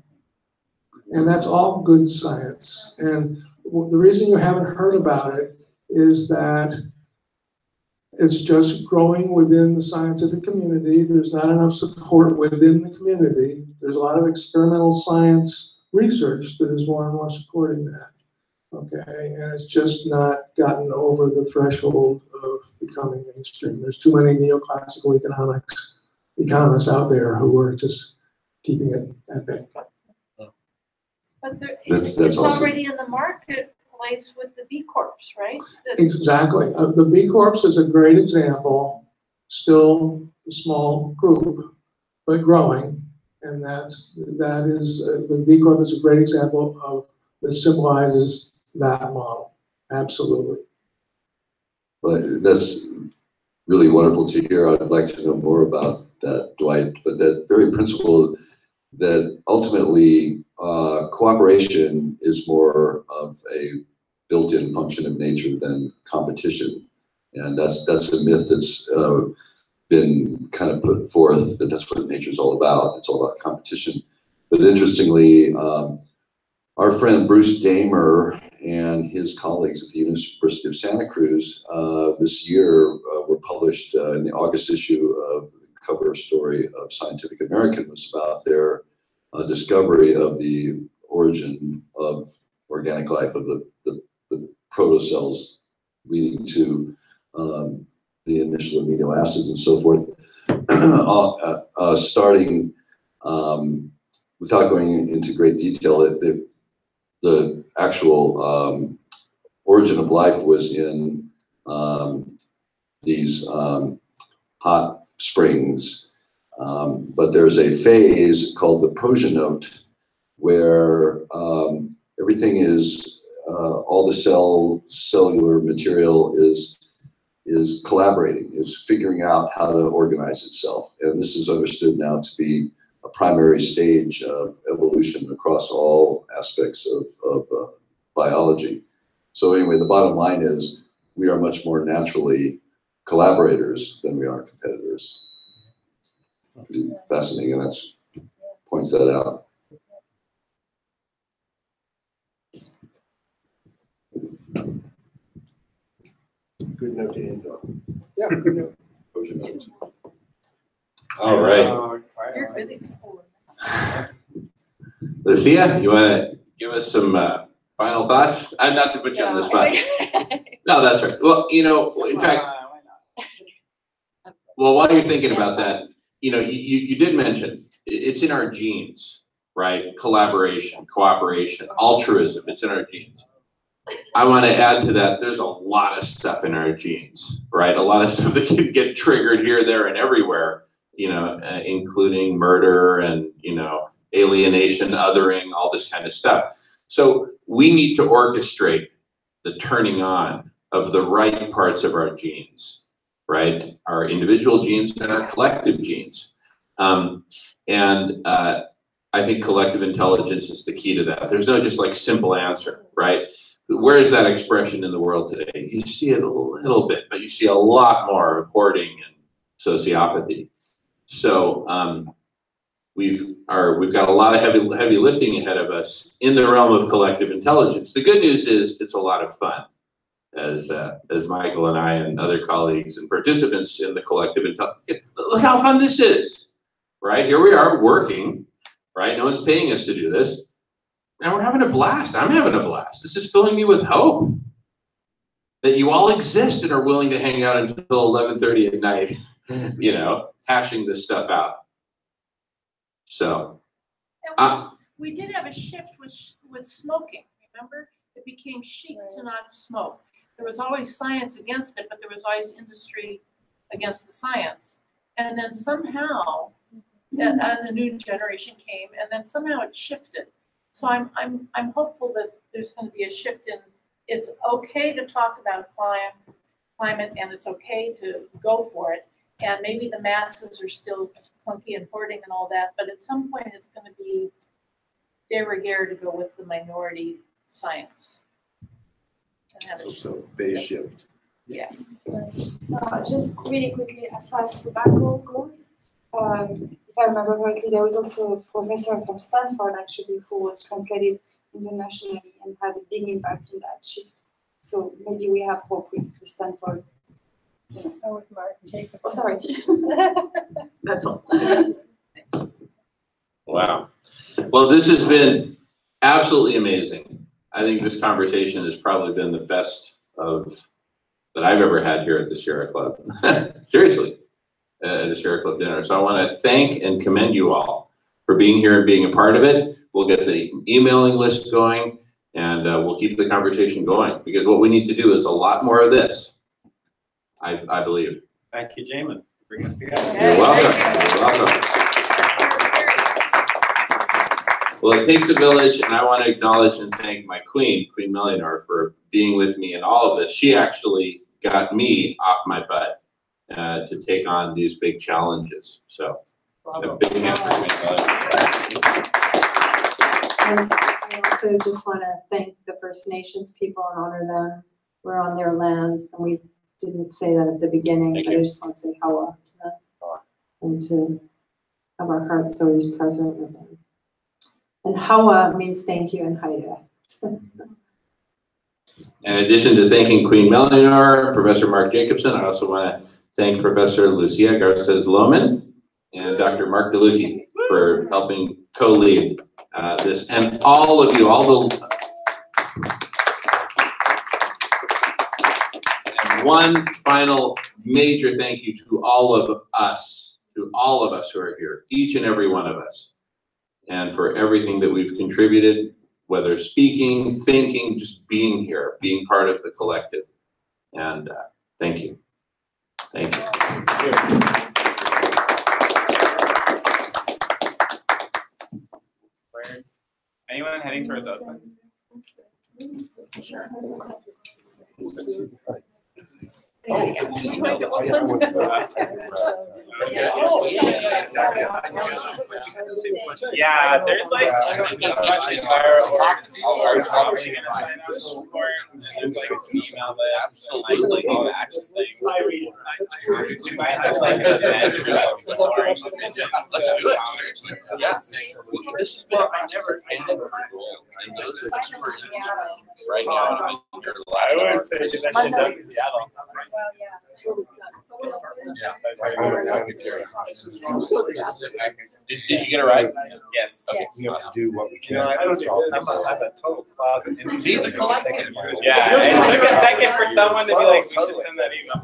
And that's all good science. And the reason you haven't heard about it is that it's just growing within the scientific community. There's not enough support within the community. There's a lot of experimental science research that is more and more supporting that. Okay, and it's just not gotten over the threshold of becoming mainstream. There's too many neoclassical economists out there who are just keeping it at bay. But That's it's awesome. already in the marketplace with the B Corps, right? Exactly. The B Corps is a great example, still a small group, but growing. And the B Corp is a great example of that symbolizes that model. Absolutely. But that's really wonderful to hear. I'd like to know more about that, Dwight. But that very principle that ultimately cooperation is more of a built-in function of nature than competition. And that's a myth that's been kind of put forth, that that's what nature is all about. It's all about competition. But interestingly, our friend Bruce Damer and his colleagues at the University of Santa Cruz this year were published in the August issue of the cover story of Scientific American was about their discovery of the origin of organic life, of the protocells leading to the initial amino acids and so forth. Starting, without going into great detail, the actual origin of life was in these hot springs. But there's a phase called the progenote where everything is, all the cellular material is collaborating, is figuring out how to organize itself. And this is understood now to be a primary stage of evolution across all aspects of biology. So anyway, the bottom line is we are much more naturally collaborators than we are competitors. Fascinating, and that points that out. Good note to end on. Yeah, good note. All right. You're really cool. Lucia, you want to give us some final thoughts? Not to put you on the spot. No, that's right. Well, you know, in fact, well, while you're thinking about that, you know, you did mention it's in our genes, right? Collaboration, cooperation, altruism, it's in our genes. I want to add to that, there's a lot of stuff in our genes, right? A lot of stuff that can get triggered here, there, and everywhere, you know, including murder and, you know, alienation, othering, all this kind of stuff. So we need to orchestrate the turning on of the right parts of our genes, right? Our individual genes and our collective genes. I think collective intelligence is the key to that. There's no just like simple answer, right? Where is that expression in the world today? You see it a little bit, but you see a lot more of hoarding and sociopathy. So we've got a lot of heavy lifting ahead of us in the realm of collective intelligence. The good news is it's a lot of fun, as Michael and I and other colleagues and participants in the collective intelligence. Look how fun this is, right? Here we are working, right? No one's paying us to do this. And we're having a blast. I'm having a blast. This is filling me with hope that you all exist and are willing to hang out until 11:30 at night, you know, hashing this stuff out. So, we did have a shift with smoking. Remember, it became chic to not smoke. There was always science against it, but there was always industry against the science. And then somehow, a new generation came, and then somehow it shifted. So I'm hopeful that there's going to be a shift in it's okay to talk about climate, and it's okay to go for it. And maybe the masses are still clunky and hoarding and all that, but at some point it's going to be de rigueur to go with the minority science. So phase shift. Yeah. Just really quickly, as far as tobacco goes, if I remember correctly, there was also a professor from Stanford actually who was translated internationally and had a big impact in that shift. So maybe we have hope with the Stanford, you know, with Jacobson authority. That's all. Wow. Well, this has been absolutely amazing. I think this conversation has probably been the best that I've ever had here at the Sierra Club. Seriously, at the Sierra Club dinner. So I want to thank and commend you all for being here and being a part of it. We'll get the emailing list going, and we'll keep the conversation going, because what we need to do is a lot more of this, I believe. Thank you, Jamin. Bring us together. You're welcome. You're welcome. Well, it takes a village, and I want to acknowledge and thank my queen, Queen Melianor, for being with me in all of this. She actually got me off my butt to take on these big challenges. So, a big hand for Queen Melianor. I also just want to thank the First Nations people and honor them. We're on their land, and we didn't say that at the beginning, but I just want to say hawa to them and to have our hearts always present with them. And hawa means thank you in Haida. In addition to thanking Queen Melianor, Professor Mark Jacobson, I also want to thank Professor Lucia Garces-Loman and Dr. Mark DeLucchi for helping co-lead this, and all of you, and one final major thank you to all of us who are here, each and every one of us, and for everything that we've contributed, whether speaking, thinking, just being here, being part of the collective. And thank you. Thank you. Anyone heading towards Oakland? Sure. Yeah, there's like there's like an email list and like all the action things. We might have like an event for Let's do it, seriously. Yeah. This has been, I never and those are the super right now. I would say that shit done in Seattle. Well, yeah. Did you get it right? Yes. Okay. We have to do what we can. I don't do this. I'm a total closet. See the collective. Yeah, it took a second for someone to be like, we should send that email. I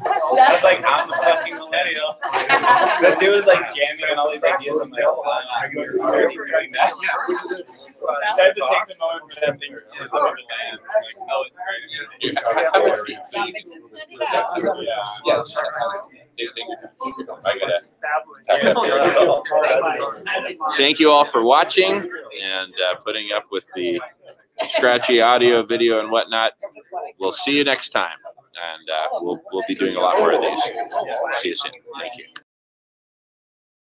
was like, I'm the fucking millennial. The dude was like jamming on all these ideas. I'm like, you're already doing that. I had to take the moment for that thing for something to land. I'm like, oh, it's great. Have a seat. So you can, yes. Thank you all for watching and putting up with the scratchy audio, video, and whatnot. We'll see you next time, and we'll be doing a lot more of these. See you soon. Thank you.